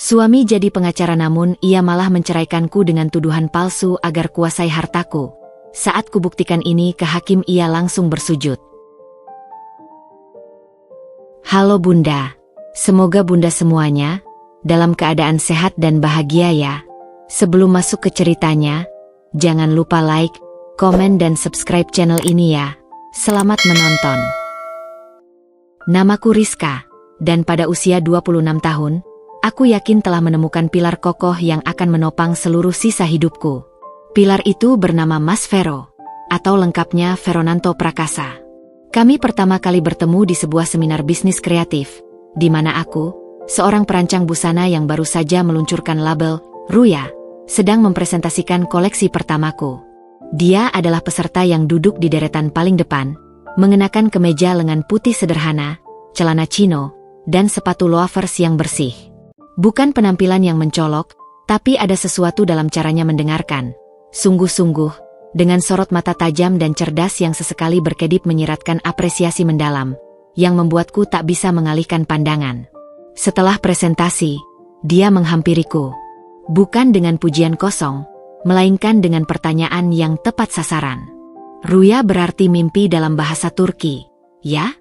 Suami jadi pengacara namun ia malah menceraikanku dengan tuduhan palsu agar kuasai hartaku. Saat kubuktikan ini ke hakim ia langsung bersujud. Halo Bunda, semoga Bunda semuanya dalam keadaan sehat dan bahagia ya. Sebelum masuk ke ceritanya, jangan lupa like, komen dan subscribe channel ini ya. Selamat menonton. Namaku Rizka, dan pada usia 26 tahun, aku yakin telah menemukan pilar kokoh yang akan menopang seluruh sisa hidupku. Pilar itu bernama Mas Vero, atau lengkapnya Veronanto Prakasa. Kami pertama kali bertemu di sebuah seminar bisnis kreatif, di mana aku, seorang perancang busana yang baru saja meluncurkan label Ruya, sedang mempresentasikan koleksi pertamaku. Dia adalah peserta yang duduk di deretan paling depan, mengenakan kemeja lengan putih sederhana, celana chino, dan sepatu loafers yang bersih. Bukan penampilan yang mencolok, tapi ada sesuatu dalam caranya mendengarkan. Sungguh-sungguh, dengan sorot mata tajam dan cerdas yang sesekali berkedip menyiratkan apresiasi mendalam, yang membuatku tak bisa mengalihkan pandangan. Setelah presentasi, dia menghampiriku. Bukan dengan pujian kosong, melainkan dengan pertanyaan yang tepat sasaran. Ruya berarti mimpi dalam bahasa Turki, ya?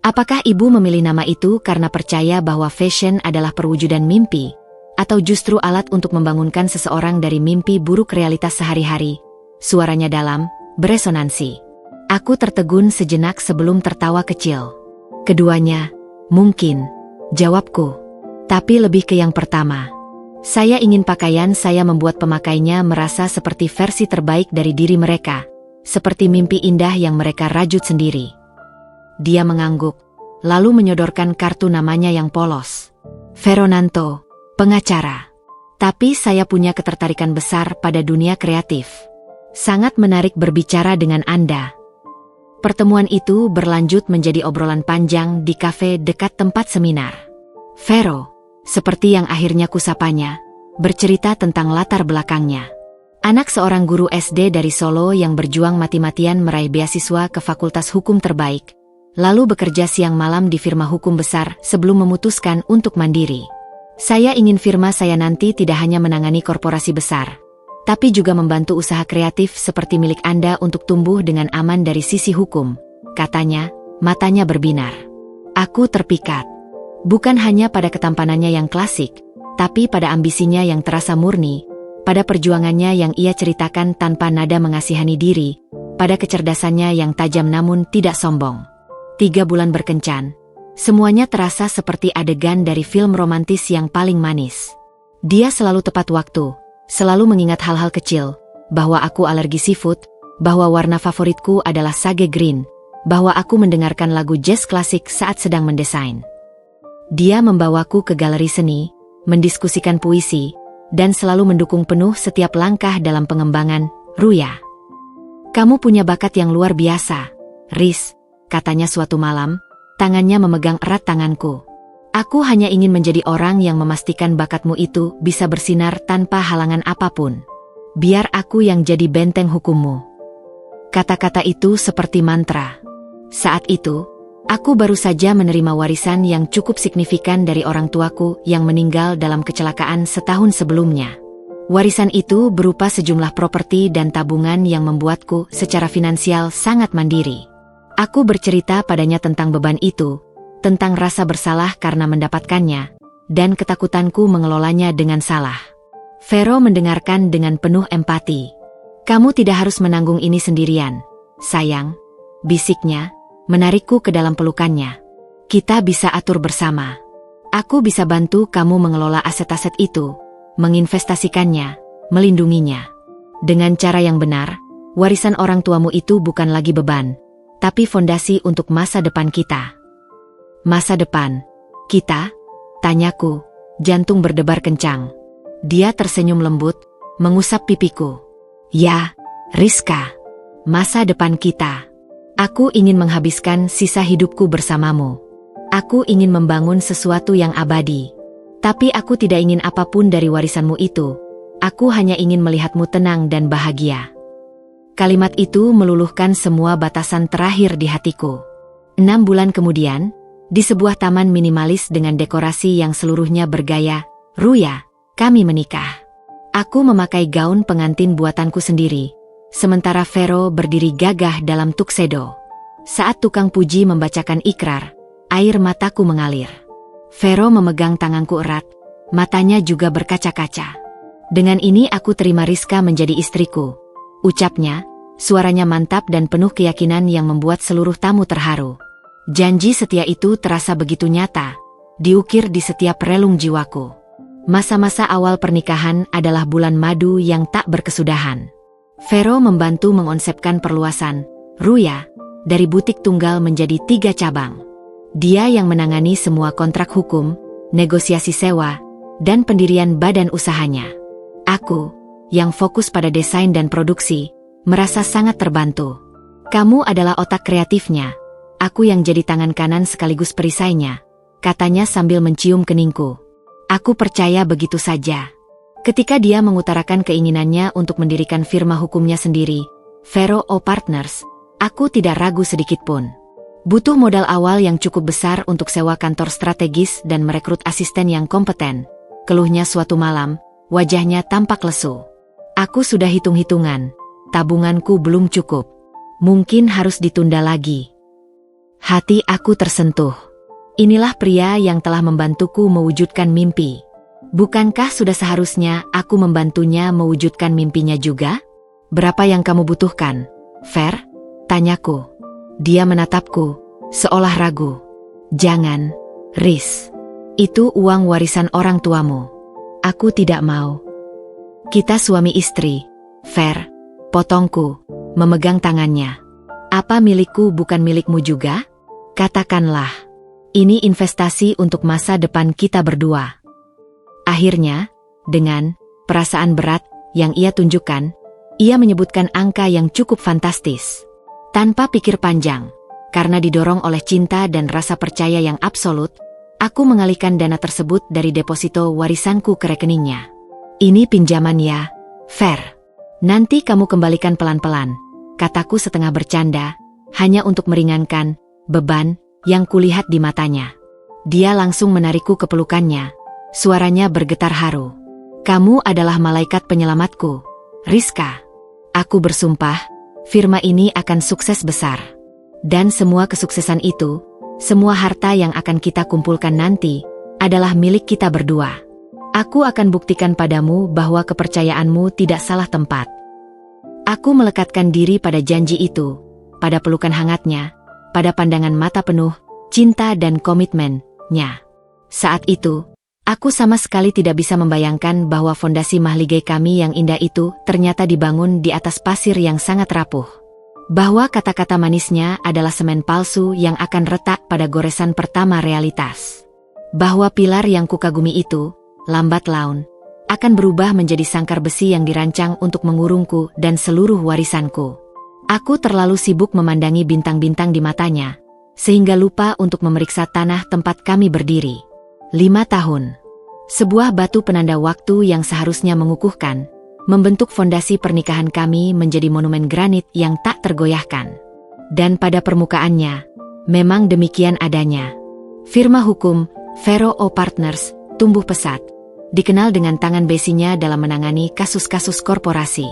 Apakah ibu memilih nama itu karena percaya bahwa fashion adalah perwujudan mimpi, atau justru alat untuk membangunkan seseorang dari mimpi buruk realitas sehari-hari? Suaranya dalam, beresonansi. Aku tertegun sejenak sebelum tertawa kecil. Keduanya, mungkin, jawabku. Tapi lebih ke yang pertama. Saya ingin pakaian saya membuat pemakainya merasa seperti versi terbaik dari diri mereka, seperti mimpi indah yang mereka rajut sendiri. Dia mengangguk, lalu menyodorkan kartu namanya yang polos. Veronanto, pengacara. Tapi saya punya ketertarikan besar pada dunia kreatif. Sangat menarik berbicara dengan Anda. Pertemuan itu berlanjut menjadi obrolan panjang di kafe dekat tempat seminar. Vero, seperti yang akhirnya kusapanya, bercerita tentang latar belakangnya. Anak seorang guru SD dari Solo yang berjuang mati-matian meraih beasiswa ke fakultas hukum terbaik, lalu bekerja siang malam di firma hukum besar sebelum memutuskan untuk mandiri. Saya ingin firma saya nanti tidak hanya menangani korporasi besar, tapi juga membantu usaha kreatif seperti milik Anda untuk tumbuh dengan aman dari sisi hukum, katanya, matanya berbinar. Aku terpikat. Bukan hanya pada ketampanannya yang klasik, tapi pada ambisinya yang terasa murni, pada perjuangannya yang ia ceritakan tanpa nada mengasihani diri, pada kecerdasannya yang tajam namun tidak sombong. 3 bulan berkencan, semuanya terasa seperti adegan dari film romantis yang paling manis. Dia selalu tepat waktu, selalu mengingat hal-hal kecil, bahwa aku alergi seafood, bahwa warna favoritku adalah sage green, bahwa aku mendengarkan lagu jazz klasik saat sedang mendesain. Dia membawaku ke galeri seni, mendiskusikan puisi, dan selalu mendukung penuh setiap langkah dalam pengembangan Ruya. Kamu punya bakat yang luar biasa, Riz, katanya suatu malam, tangannya memegang erat tanganku. Aku hanya ingin menjadi orang yang memastikan bakatmu itu bisa bersinar tanpa halangan apapun. Biar aku yang jadi benteng hukummu. Kata-kata itu seperti mantra. Saat itu, aku baru saja menerima warisan yang cukup signifikan dari orang tuaku yang meninggal dalam kecelakaan setahun sebelumnya. Warisan itu berupa sejumlah properti dan tabungan yang membuatku secara finansial sangat mandiri. Aku bercerita padanya tentang beban itu, tentang rasa bersalah karena mendapatkannya, dan ketakutanku mengelolanya dengan salah. Vero mendengarkan dengan penuh empati. Kamu tidak harus menanggung ini sendirian, sayang, bisiknya, menarikku ke dalam pelukannya. Kita bisa atur bersama. Aku bisa bantu kamu mengelola aset-aset itu, menginvestasikannya, melindunginya. Dengan cara yang benar, warisan orang tuamu itu bukan lagi beban, tapi fondasi untuk masa depan kita. Masa depan kita? Tanyaku, jantung berdebar kencang. Dia tersenyum lembut, mengusap pipiku. Ya, Rizka, masa depan kita. Aku ingin menghabiskan sisa hidupku bersamamu. Aku ingin membangun sesuatu yang abadi. Tapi aku tidak ingin apapun dari warisanmu itu. Aku hanya ingin melihatmu tenang dan bahagia. Kalimat itu meluluhkan semua batasan terakhir di hatiku. 6 bulan kemudian, di sebuah taman minimalis dengan dekorasi yang seluruhnya bergaya Ruya, kami menikah. Aku memakai gaun pengantin buatanku sendiri, sementara Vero berdiri gagah dalam tuxedo. Saat tukang puji membacakan ikrar, air mataku mengalir. Vero memegang tanganku erat, matanya juga berkaca-kaca. Dengan ini aku terima Rizka menjadi istriku, ucapnya, suaranya mantap dan penuh keyakinan yang membuat seluruh tamu terharu. Janji setia itu terasa begitu nyata, diukir di setiap relung jiwaku. Masa-masa awal pernikahan adalah bulan madu yang tak berkesudahan. Vero membantu mengonsepkan perluasan Ruya dari butik tunggal menjadi 3 cabang. Dia yang menangani semua kontrak hukum, negosiasi sewa, dan pendirian badan usahanya. Aku, yang fokus pada desain dan produksi, merasa sangat terbantu. Kamu adalah otak kreatifnya, aku yang jadi tangan kanan sekaligus perisainya, katanya sambil mencium keningku. Aku percaya begitu saja. Ketika dia mengutarakan keinginannya untuk mendirikan firma hukumnya sendiri, Vero Partners, aku tidak ragu sedikitpun. Butuh modal awal yang cukup besar untuk sewa kantor strategis dan merekrut asisten yang kompeten. Keluhnya suatu malam, wajahnya tampak lesu. Aku sudah hitung-hitungan, tabunganku belum cukup. Mungkin harus ditunda lagi. Hati aku tersentuh. Inilah pria yang telah membantuku mewujudkan mimpi. Bukankah sudah seharusnya aku membantunya mewujudkan mimpinya juga? Berapa yang kamu butuhkan, Ver? Tanyaku. Dia menatapku, seolah ragu. Jangan, Riz. Itu uang warisan orang tuamu. Aku tidak mau. Kita suami istri, Ver. Potongku, memegang tangannya. Apa milikku bukan milikmu juga? Katakanlah. Ini investasi untuk masa depan kita berdua. Akhirnya, dengan perasaan berat yang ia tunjukkan, ia menyebutkan angka yang cukup fantastis. Tanpa pikir panjang, karena didorong oleh cinta dan rasa percaya yang absolut, aku mengalihkan dana tersebut dari deposito warisanku ke rekeningnya. Ini pinjaman ya, Ver. Nanti kamu kembalikan pelan-pelan, kataku setengah bercanda, hanya untuk meringankan beban yang kulihat di matanya. Dia langsung menarikku ke pelukannya, suaranya bergetar haru. Kamu adalah malaikat penyelamatku, Rizka. Aku bersumpah, firma ini akan sukses besar. Dan semua kesuksesan itu, semua harta yang akan kita kumpulkan nanti, adalah milik kita berdua. Aku akan buktikan padamu bahwa kepercayaanmu tidak salah tempat. Aku melekatkan diri pada janji itu, pada pelukan hangatnya, pada pandangan mata penuh, cinta dan komitmennya. Saat itu, aku sama sekali tidak bisa membayangkan bahwa fondasi mahligai kami yang indah itu ternyata dibangun di atas pasir yang sangat rapuh. Bahwa kata-kata manisnya adalah semen palsu yang akan retak pada goresan pertama realitas. Bahwa pilar yang kukagumi itu, lambat laun, akan berubah menjadi sangkar besi yang dirancang untuk mengurungku dan seluruh warisanku. Aku terlalu sibuk memandangi bintang-bintang di matanya, sehingga lupa untuk memeriksa tanah tempat kami berdiri. 5 tahun. Sebuah batu penanda waktu yang seharusnya mengukuhkan, membentuk fondasi pernikahan kami menjadi monumen granit yang tak tergoyahkan. Dan pada permukaannya, memang demikian adanya. Firma hukum, Vero Partners, tumbuh pesat. Dikenal dengan tangan besinya dalam menangani kasus-kasus korporasi.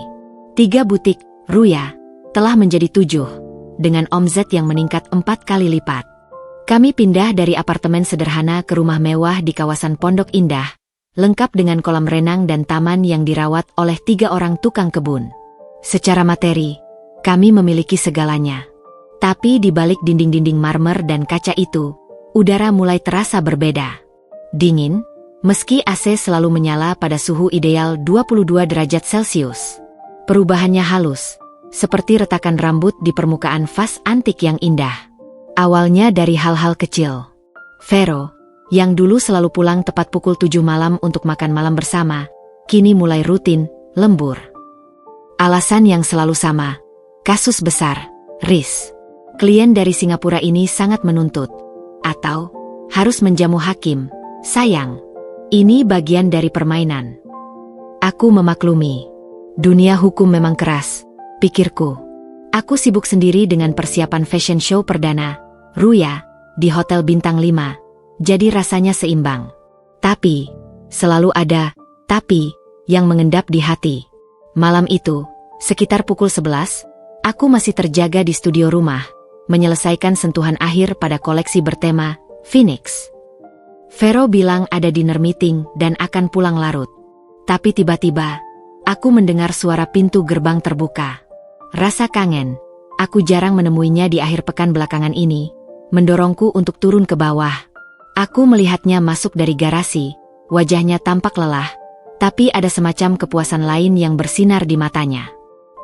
3 butik, Ruya, telah menjadi 7, dengan omzet yang meningkat 4 kali lipat. Kami pindah dari apartemen sederhana ke rumah mewah di kawasan Pondok Indah, lengkap dengan kolam renang dan taman yang dirawat oleh 3 orang tukang kebun. Secara materi, kami memiliki segalanya. Tapi di balik dinding-dinding marmer dan kaca itu, udara mulai terasa berbeda. Dingin, meski AC selalu menyala pada suhu ideal 22 derajat Celcius. Perubahannya halus, seperti retakan rambut di permukaan vas antik yang indah. Awalnya dari hal-hal kecil. Vero, yang dulu selalu pulang tepat pukul 7 malam untuk makan malam bersama, kini mulai rutin, lembur. Alasan yang selalu sama, kasus besar, Riz. Klien dari Singapura ini sangat menuntut. Atau, harus menjamu hakim, sayang. Ini bagian dari permainan. Aku memaklumi. Dunia hukum memang keras, pikirku. Aku sibuk sendiri dengan persiapan fashion show perdana, Ruya, di Hotel Bintang 5, jadi rasanya seimbang. Tapi, selalu ada, tapi, yang mengendap di hati. Malam itu, sekitar pukul 11, aku masih terjaga di studio rumah, menyelesaikan sentuhan akhir pada koleksi bertema Phoenix. Vero bilang ada dinner meeting dan akan pulang larut. Tapi tiba-tiba, aku mendengar suara pintu gerbang terbuka. Rasa kangen, aku jarang menemuinya di akhir pekan belakangan ini, mendorongku untuk turun ke bawah. Aku melihatnya masuk dari garasi, wajahnya tampak lelah, tapi ada semacam kepuasan lain yang bersinar di matanya.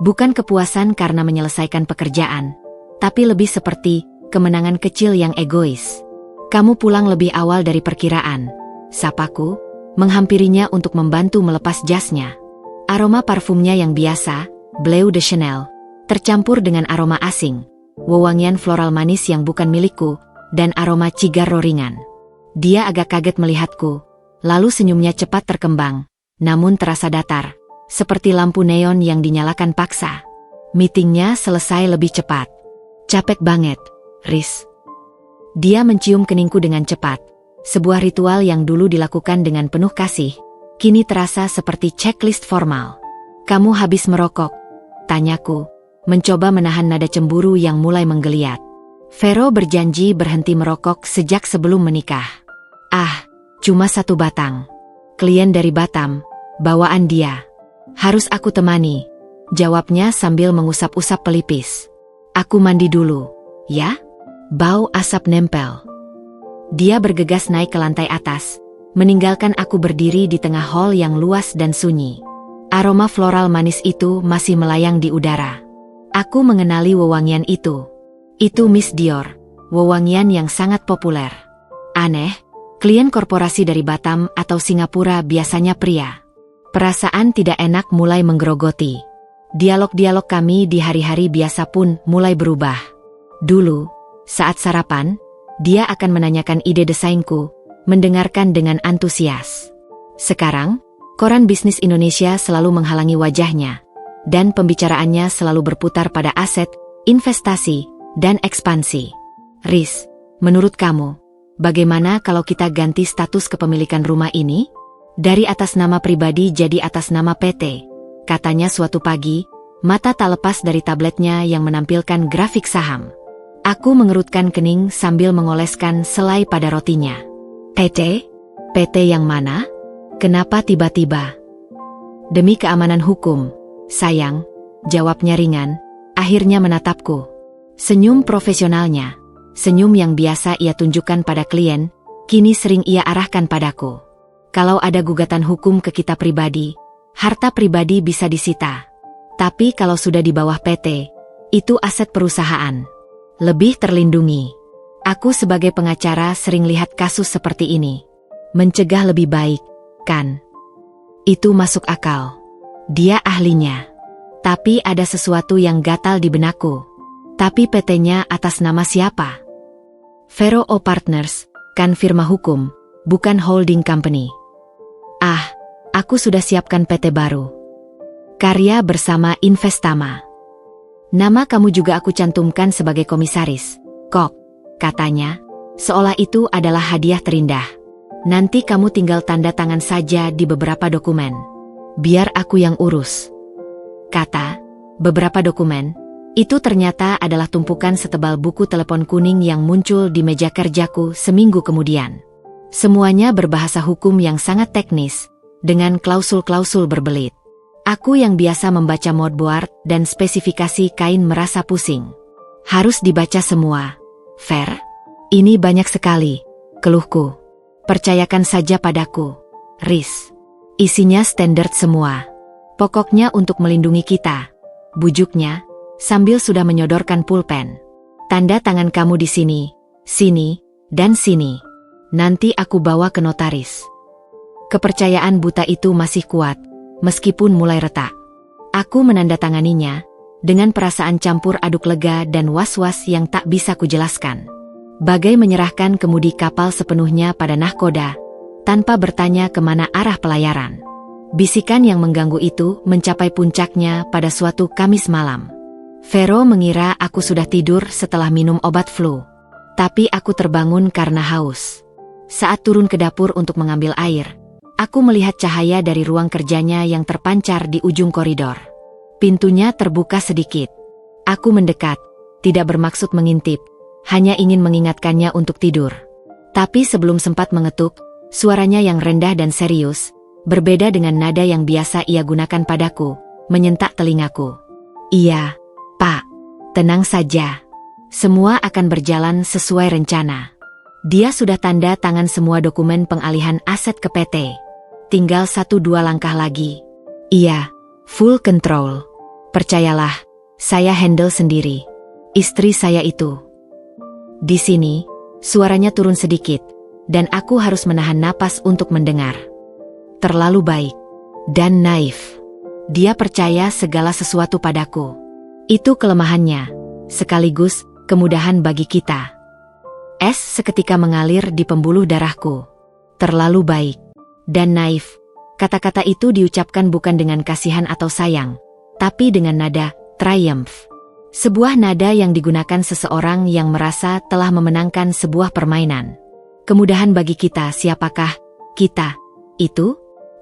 Bukan kepuasan karena menyelesaikan pekerjaan, tapi lebih seperti kemenangan kecil yang egois. Kamu pulang lebih awal dari perkiraan, sapaku, menghampirinya untuk membantu melepas jasnya. Aroma parfumnya yang biasa, Bleu de Chanel, tercampur dengan aroma asing, wewangian floral manis yang bukan milikku, dan aroma cigar ringan. Dia agak kaget melihatku, lalu senyumnya cepat terkembang, namun terasa datar, seperti lampu neon yang dinyalakan paksa. Meetingnya selesai lebih cepat. Capek banget, Riz. Dia mencium keningku dengan cepat. Sebuah ritual yang dulu dilakukan dengan penuh kasih, kini terasa seperti checklist formal. Kamu habis merokok? Tanyaku, mencoba menahan nada cemburu yang mulai menggeliat. Vero berjanji berhenti merokok sejak sebelum menikah. Ah, cuma 1 batang. Klien dari Batam, bawaan dia. Harus aku temani, jawabnya sambil mengusap-usap pelipis. Aku mandi dulu, ya? Bau asap nempel. Dia bergegas naik ke lantai atas, meninggalkan aku berdiri di tengah hall yang luas dan sunyi. Aroma floral manis itu masih melayang di udara. Aku mengenali wewangian itu. Itu Miss Dior, wewangian yang sangat populer. Aneh, klien korporasi dari Batam atau Singapura biasanya pria. Perasaan tidak enak mulai menggerogoti. Dialog-dialog kami di hari-hari biasa pun mulai berubah. Dulu, saat sarapan, dia akan menanyakan ide desainku, mendengarkan dengan antusias. Sekarang, koran bisnis Indonesia selalu menghalangi wajahnya, dan pembicaraannya selalu berputar pada aset, investasi, dan ekspansi. Riz, menurut kamu, bagaimana kalau kita ganti status kepemilikan rumah ini? Dari atas nama pribadi jadi atas nama PT, katanya suatu pagi, mata tak lepas dari tabletnya yang menampilkan grafik saham. Aku mengerutkan kening sambil mengoleskan selai pada rotinya. PT? PT yang mana? Kenapa tiba-tiba? Demi keamanan hukum, sayang, jawabnya ringan, akhirnya menatapku. Senyum profesionalnya, senyum yang biasa ia tunjukkan pada klien, kini sering ia arahkan padaku. Kalau ada gugatan hukum ke kita pribadi, harta pribadi bisa disita. Tapi kalau sudah di bawah PT, itu aset perusahaan. Lebih terlindungi. Aku sebagai pengacara sering lihat kasus seperti ini. Mencegah lebih baik, kan? Itu masuk akal. Dia ahlinya. Tapi ada sesuatu yang gatal di benakku. Tapi PT-nya atas nama siapa? Vero O Partners, kan firma hukum, bukan holding company. Ah, aku sudah siapkan PT baru. Karya bersama Investama. Nama kamu juga aku cantumkan sebagai komisaris, Kok, katanya, seolah itu adalah hadiah terindah. Nanti kamu tinggal tanda tangan saja di beberapa dokumen. Biar aku yang urus. Kata, beberapa dokumen, itu ternyata adalah tumpukan setebal buku telepon kuning yang muncul di meja kerjaku seminggu kemudian. Semuanya berbahasa hukum yang sangat teknis, dengan klausul-klausul berbelit. Aku yang biasa membaca moodboard dan spesifikasi kain merasa pusing. Harus dibaca semua. Fair? Ini banyak sekali, keluhku. Percayakan saja padaku, Riz. Isinya standar semua. Pokoknya untuk melindungi kita. Bujuknya, sambil sudah menyodorkan pulpen. Tanda tangan kamu di sini, sini, dan sini. Nanti aku bawa ke notaris. Kepercayaan buta itu masih kuat, meskipun mulai retak. Aku menandatanganinya, dengan perasaan campur aduk lega dan was-was yang tak bisa kujelaskan. Bagai menyerahkan kemudi kapal sepenuhnya pada nahkoda, tanpa bertanya kemana arah pelayaran. Bisikan yang mengganggu itu mencapai puncaknya pada suatu Kamis malam. Vero mengira aku sudah tidur setelah minum obat flu. Tapi aku terbangun karena haus. Saat turun ke dapur untuk mengambil air, Aku melihat cahaya dari ruang kerjanya yang terpancar di ujung koridor. Pintunya terbuka sedikit. Aku mendekat, tidak bermaksud mengintip, hanya ingin mengingatkannya untuk tidur. Tapi sebelum sempat mengetuk, suaranya yang rendah dan serius, berbeda dengan nada yang biasa ia gunakan padaku, menyentak telingaku. Iya, Pak. Tenang saja. Semua akan berjalan sesuai rencana. Dia sudah tanda tangan semua dokumen pengalihan aset ke PT. Tinggal 1-2 langkah lagi. Iya, full control. Percayalah, saya handle sendiri. Istri saya itu. Di sini, suaranya turun sedikit, dan aku harus menahan napas untuk mendengar. Terlalu baik dan naif. Dia percaya segala sesuatu padaku. Itu kelemahannya, sekaligus kemudahan bagi kita. Es seketika mengalir di pembuluh darahku. Terlalu baik dan naif. Kata-kata itu diucapkan bukan dengan kasihan atau sayang, tapi dengan nada triumph. Sebuah nada yang digunakan seseorang yang merasa telah memenangkan sebuah permainan. Kemudahan bagi kita, siapakah kita itu?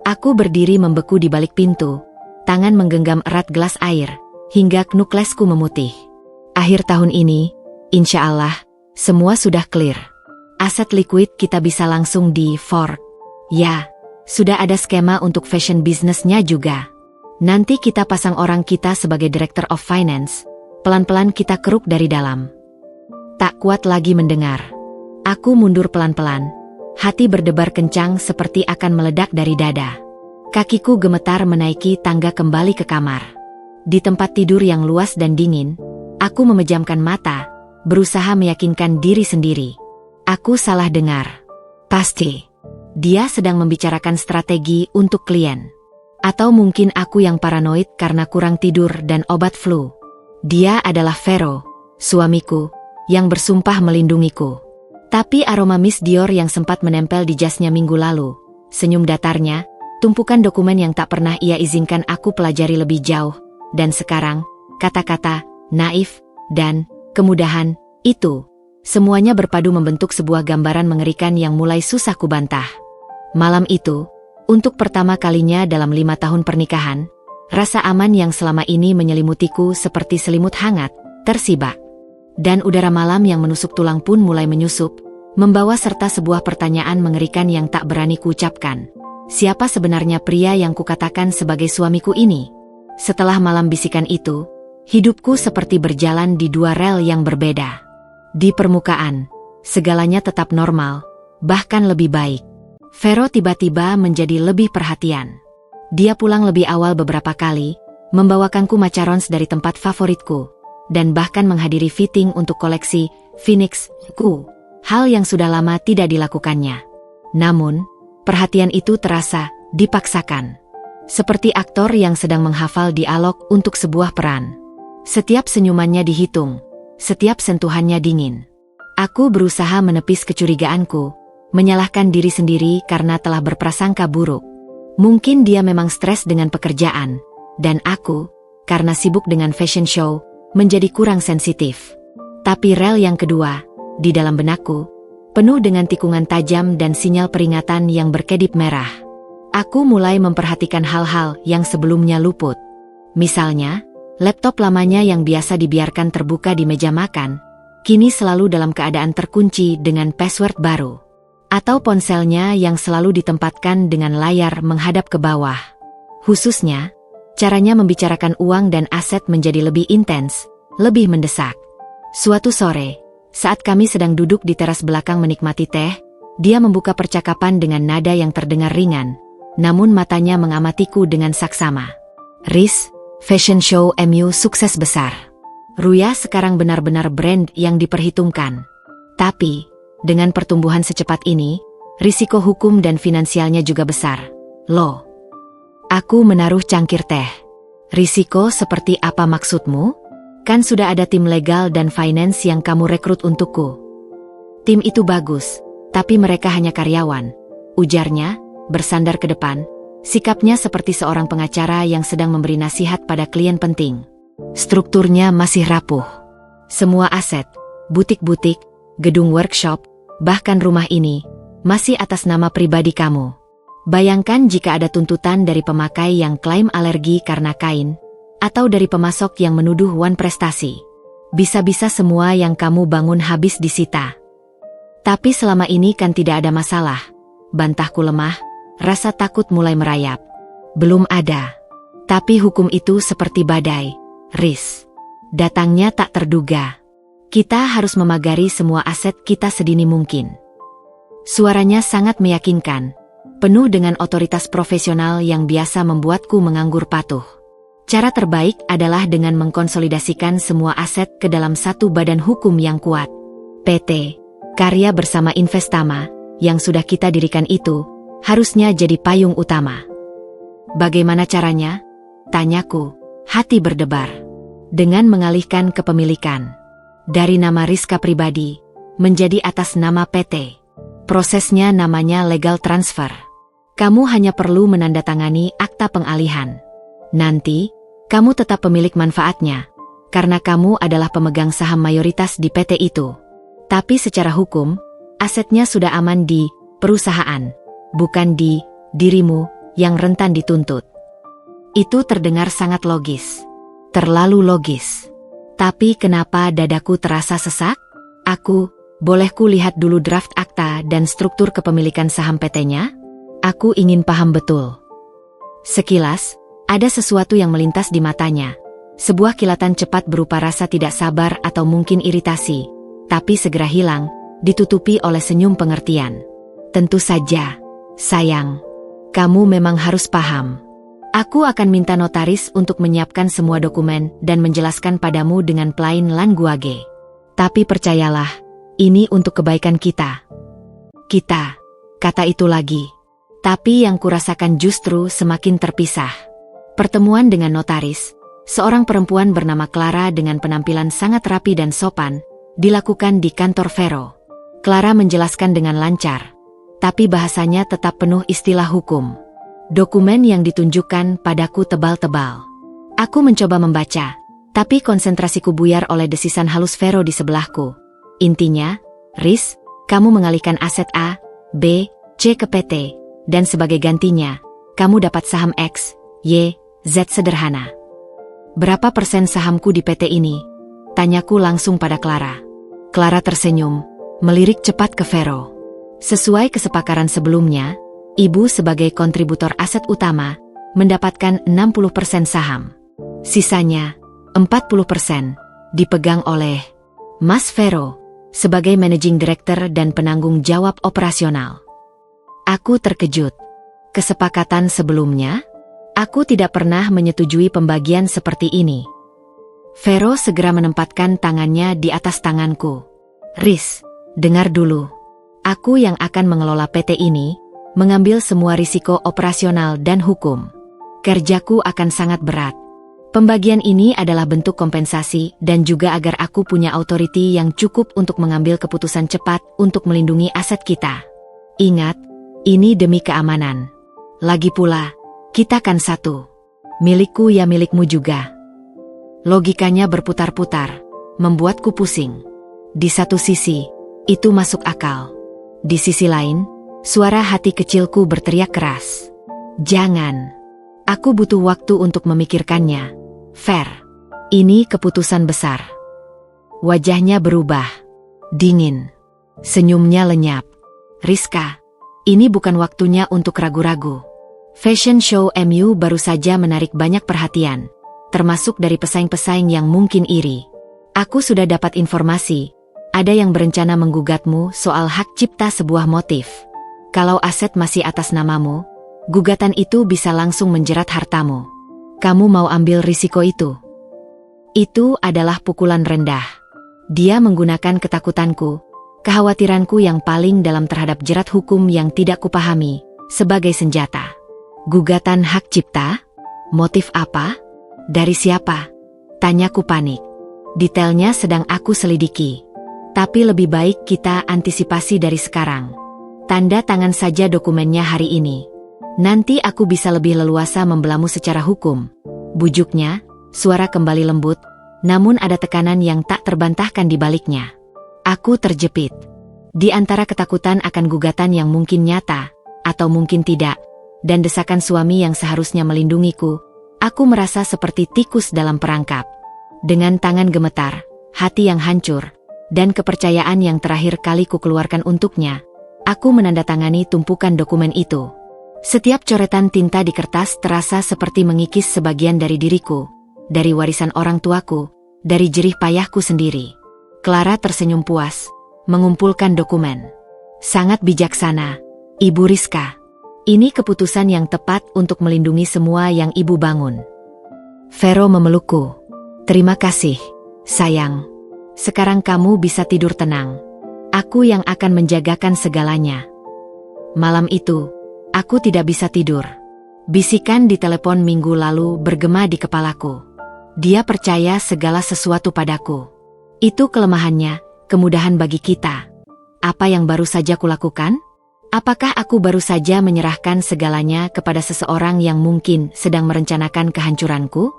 Aku berdiri membeku di balik pintu, tangan menggenggam erat gelas air, hingga nuklesku memutih. Akhir tahun ini, insya Allah, semua sudah clear. Aset liquid kita bisa langsung di fork. Ya, sudah ada skema untuk fashion bisnisnya juga. Nanti kita pasang orang kita sebagai Director of Finance. Pelan-pelan kita keruk dari dalam. Tak kuat lagi mendengar. Aku mundur pelan-pelan. Hati berdebar kencang seperti akan meledak dari dada. Kakiku gemetar menaiki tangga kembali ke kamar. Di tempat tidur yang luas dan dingin, aku memejamkan mata, berusaha meyakinkan diri sendiri. Aku salah dengar. Pasti. Dia sedang membicarakan strategi untuk klien. Atau mungkin aku yang paranoid karena kurang tidur dan obat flu. Dia adalah Vero, suamiku, yang bersumpah melindungiku. Tapi aroma Miss Dior yang sempat menempel di jasnya minggu lalu, senyum datarnya, tumpukan dokumen yang tak pernah ia izinkan aku pelajari lebih jauh, dan sekarang, kata-kata, naif, dan kemudahan, itu, semuanya berpadu membentuk sebuah gambaran mengerikan yang mulai susah kubantah. Malam itu, untuk pertama kalinya dalam 5 tahun pernikahan, rasa aman yang selama ini menyelimutiku seperti selimut hangat, tersibak. Dan udara malam yang menusuk tulang pun mulai menyusup, membawa serta sebuah pertanyaan mengerikan yang tak berani kuucapkan. Siapa sebenarnya pria yang kukatakan sebagai suamiku ini? Setelah malam bisikan itu, hidupku seperti berjalan di 2 rel yang berbeda. Di permukaan, segalanya tetap normal, bahkan lebih baik. Vero tiba-tiba menjadi lebih perhatian. Dia pulang lebih awal beberapa kali, membawakanku macarons dari tempat favoritku, dan bahkan menghadiri fitting untuk koleksi Phoenix-ku, hal yang sudah lama tidak dilakukannya. Namun, perhatian itu terasa dipaksakan. Seperti aktor yang sedang menghafal dialog untuk sebuah peran. Setiap senyumannya dihitung, setiap sentuhannya dingin. Aku berusaha menepis kecurigaanku, menyalahkan diri sendiri karena telah berprasangka buruk. Mungkin dia memang stres dengan pekerjaan, dan aku, karena sibuk dengan fashion show, menjadi kurang sensitif. Tapi rel yang kedua, di dalam benakku, penuh dengan tikungan tajam dan sinyal peringatan yang berkedip merah. Aku mulai memperhatikan hal-hal yang sebelumnya luput. Misalnya, laptop lamanya yang biasa dibiarkan terbuka di meja makan, kini selalu dalam keadaan terkunci dengan password baru. Atau ponselnya yang selalu ditempatkan dengan layar menghadap ke bawah. Khususnya, caranya membicarakan uang dan aset menjadi lebih intens, lebih mendesak. Suatu sore, saat kami sedang duduk di teras belakang menikmati teh, dia membuka percakapan dengan nada yang terdengar ringan, namun matanya mengamatiku dengan saksama. Riz, fashion show MU sukses besar. Ruya sekarang benar-benar brand yang diperhitungkan. Tapi, dengan pertumbuhan secepat ini, risiko hukum dan finansialnya juga besar. Loh. Aku menaruh cangkir teh. Risiko seperti apa maksudmu? Kan sudah ada tim legal dan finance yang kamu rekrut untukku. Tim itu bagus, tapi mereka hanya karyawan. Ujarnya, bersandar ke depan, sikapnya seperti seorang pengacara yang sedang memberi nasihat pada klien penting. Strukturnya masih rapuh. Semua aset, butik-butik, gedung workshop, bahkan rumah ini, masih atas nama pribadi kamu. Bayangkan jika ada tuntutan dari pemakai yang klaim alergi karena kain, atau dari pemasok yang menuduh Wan prestasi. Bisa-bisa semua yang kamu bangun habis disita. Tapi selama ini kan tidak ada masalah. Bantahku lemah, rasa takut mulai merayap. Belum ada. Tapi hukum itu seperti badai, Riz. Datangnya tak terduga. Kita harus memagari semua aset kita sedini mungkin. Suaranya sangat meyakinkan, penuh dengan otoritas profesional yang biasa membuatku menganggur patuh. Cara terbaik adalah dengan mengkonsolidasikan semua aset ke dalam satu badan hukum yang kuat. PT Karya bersama Investama, yang sudah kita dirikan itu, harusnya jadi payung utama. Bagaimana caranya? Tanyaku, hati berdebar. Dengan mengalihkan kepemilikan dari nama Rizka pribadi menjadi atas nama PT. Prosesnya namanya legal transfer. Kamu hanya perlu menandatangani akta pengalihan. Nanti, kamu tetap pemilik manfaatnya, karena kamu adalah pemegang saham mayoritas di PT itu. Tapi secara hukum, asetnya sudah aman di perusahaan, bukan di dirimu yang rentan dituntut. Itu terdengar sangat logis. Terlalu logis. Tapi kenapa dadaku terasa sesak? Bolehku lihat dulu draft akta dan struktur kepemilikan saham PT-nya? Aku ingin paham betul. Sekilas, ada sesuatu yang melintas di matanya. Sebuah kilatan cepat berupa rasa tidak sabar atau mungkin iritasi, tapi segera hilang, ditutupi oleh senyum pengertian. Tentu saja, sayang. Kamu memang harus paham. Aku akan minta notaris untuk menyiapkan semua dokumen dan menjelaskan padamu dengan plain language. Tapi percayalah, ini untuk kebaikan kita. Kita, kata itu lagi. Tapi yang kurasakan justru semakin terpisah. Pertemuan dengan notaris, seorang perempuan bernama Clara dengan penampilan sangat rapi dan sopan, dilakukan di kantor Vero. Clara menjelaskan dengan lancar, tapi bahasanya tetap penuh istilah hukum. Dokumen yang ditunjukkan padaku tebal-tebal. Aku mencoba membaca, tapi konsentrasiku buyar oleh desisan halus Vero di sebelahku. Intinya, Riz, kamu mengalihkan aset A, B, C ke PT, dan sebagai gantinya, kamu dapat saham X, Y, Z sederhana. Berapa persen sahamku di PT ini? Tanyaku langsung pada Clara. Clara tersenyum, melirik cepat ke Vero. Sesuai kesepakatan sebelumnya, ibu sebagai kontributor aset utama, mendapatkan 60% saham. Sisanya, 40%, dipegang oleh Mas Vero, sebagai managing director dan penanggung jawab operasional. Aku terkejut. Kesepakatan sebelumnya, aku tidak pernah menyetujui pembagian seperti ini. Vero segera menempatkan tangannya di atas tanganku. Riz, dengar dulu. Aku yang akan mengelola PT ini, mengambil semua risiko operasional dan hukum. Kerjaku akan sangat berat. Pembagian ini adalah bentuk kompensasi dan juga agar aku punya authority yang cukup untuk mengambil keputusan cepat untuk melindungi aset kita. Ingat, ini demi keamanan. Lagi pula, kita kan satu. Milikku ya milikmu juga. Logikanya berputar-putar, membuatku pusing. Di satu sisi, itu masuk akal. Di sisi lain, suara hati kecilku berteriak keras. Jangan. Aku butuh waktu untuk memikirkannya. Fair. Ini keputusan besar. Wajahnya berubah. Dingin. Senyumnya lenyap. Rizka, ini bukan waktunya untuk ragu-ragu. Fashion show MU baru saja menarik banyak perhatian, termasuk dari pesaing-pesaing yang mungkin iri. Aku sudah dapat informasi, ada yang berencana menggugatmu soal hak cipta sebuah motif. Kalau aset masih atas namamu, gugatan itu bisa langsung menjerat hartamu. Kamu mau ambil risiko itu? Itu adalah pukulan rendah. Dia menggunakan ketakutanku, kekhawatiranku yang paling dalam terhadap jerat hukum yang tidak kupahami, sebagai senjata. Gugatan hak cipta? Motif apa? Dari siapa? Tanyaku panik. Detailnya sedang aku selidiki. Tapi lebih baik kita antisipasi dari sekarang. Tanda tangan saja dokumennya hari ini. Nanti aku bisa lebih leluasa membelamu secara hukum. Bujuknya, suara kembali lembut, namun ada tekanan yang tak terbantahkan di baliknya. Aku terjepit. Di antara ketakutan akan gugatan yang mungkin nyata, atau mungkin tidak, dan desakan suami yang seharusnya melindungiku, aku merasa seperti tikus dalam perangkap. Dengan tangan gemetar, hati yang hancur, dan kepercayaan yang terakhir kali ku keluarkan untuknya, aku menandatangani tumpukan dokumen itu. Setiap coretan tinta di kertas terasa seperti mengikis sebagian dari diriku, dari warisan orang tuaku, dari jerih payahku sendiri. Clara tersenyum puas, mengumpulkan dokumen. Sangat bijaksana, Ibu Rizka. Ini keputusan yang tepat untuk melindungi semua yang Ibu bangun. Vero memelukku. Terima kasih, sayang. Sekarang kamu bisa tidur tenang. Aku yang akan menjagakan segalanya. Malam itu, aku tidak bisa tidur. Bisikan di telepon minggu lalu bergema di kepalaku. Dia percaya segala sesuatu padaku. Itu kelemahannya, kemudahan bagi kita. Apa yang baru saja kulakukan? Apakah aku baru saja menyerahkan segalanya kepada seseorang yang mungkin sedang merencanakan kehancuranku?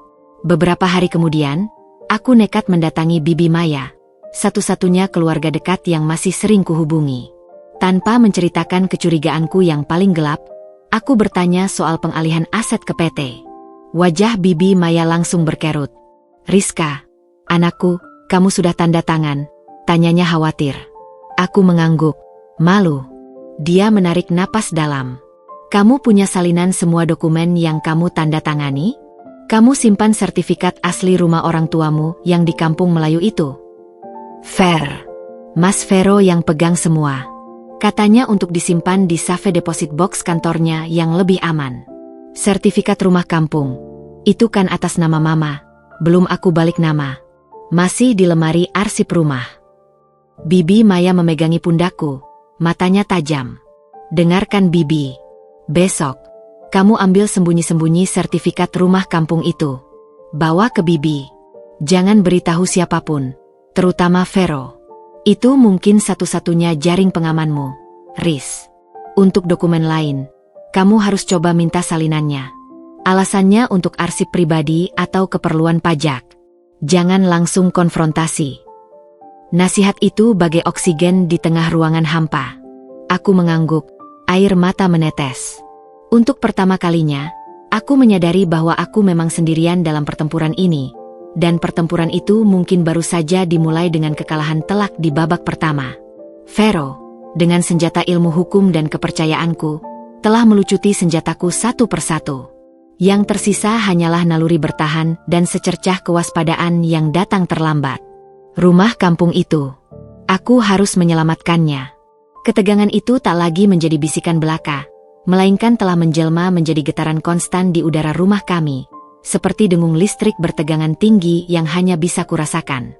Beberapa hari kemudian, aku nekat mendatangi Bibi Maya, satu-satunya keluarga dekat yang masih sering kuhubungi. Tanpa menceritakan kecurigaanku yang paling gelap, aku bertanya soal pengalihan aset ke PT. Wajah Bibi Maya langsung berkerut. Rizka, anakku, kamu sudah tanda tangan? Tanyanya khawatir. Aku mengangguk, malu. Dia menarik napas dalam. Kamu punya salinan semua dokumen yang kamu tanda tangani? Kamu simpan sertifikat asli rumah orang tuamu yang di kampung Melayu itu? Fair. Mas Vero yang pegang semua. Katanya untuk disimpan di safe deposit box kantornya yang lebih aman. Sertifikat rumah kampung. Itu kan atas nama Mama. Belum aku balik nama. Masih di lemari arsip rumah. Bibi Maya memegangi pundakku, matanya tajam. Dengarkan Bibi. Besok, kamu ambil sembunyi-sembunyi sertifikat rumah kampung itu. Bawa ke Bibi. Jangan beritahu siapapun, terutama Vero. Itu mungkin satu-satunya jaring pengamanmu, Riz. Untuk dokumen lain, kamu harus coba minta salinannya. Alasannya untuk arsip pribadi atau keperluan pajak. Jangan langsung konfrontasi. Nasihat itu bagai oksigen di tengah ruangan hampa. Aku mengangguk, air mata menetes. Untuk pertama kalinya, aku menyadari bahwa aku memang sendirian dalam pertempuran ini, dan pertempuran itu mungkin baru saja dimulai dengan kekalahan telak di babak pertama. Vero, dengan senjata ilmu hukum dan kepercayaanku, telah melucuti senjataku satu persatu. Yang tersisa hanyalah naluri bertahan dan secercah kewaspadaan yang datang terlambat. Rumah kampung itu. Aku harus menyelamatkannya. Ketegangan itu tak lagi menjadi bisikan belaka, melainkan telah menjelma menjadi getaran konstan di udara rumah kami, seperti dengung listrik bertegangan tinggi yang hanya bisa kurasakan.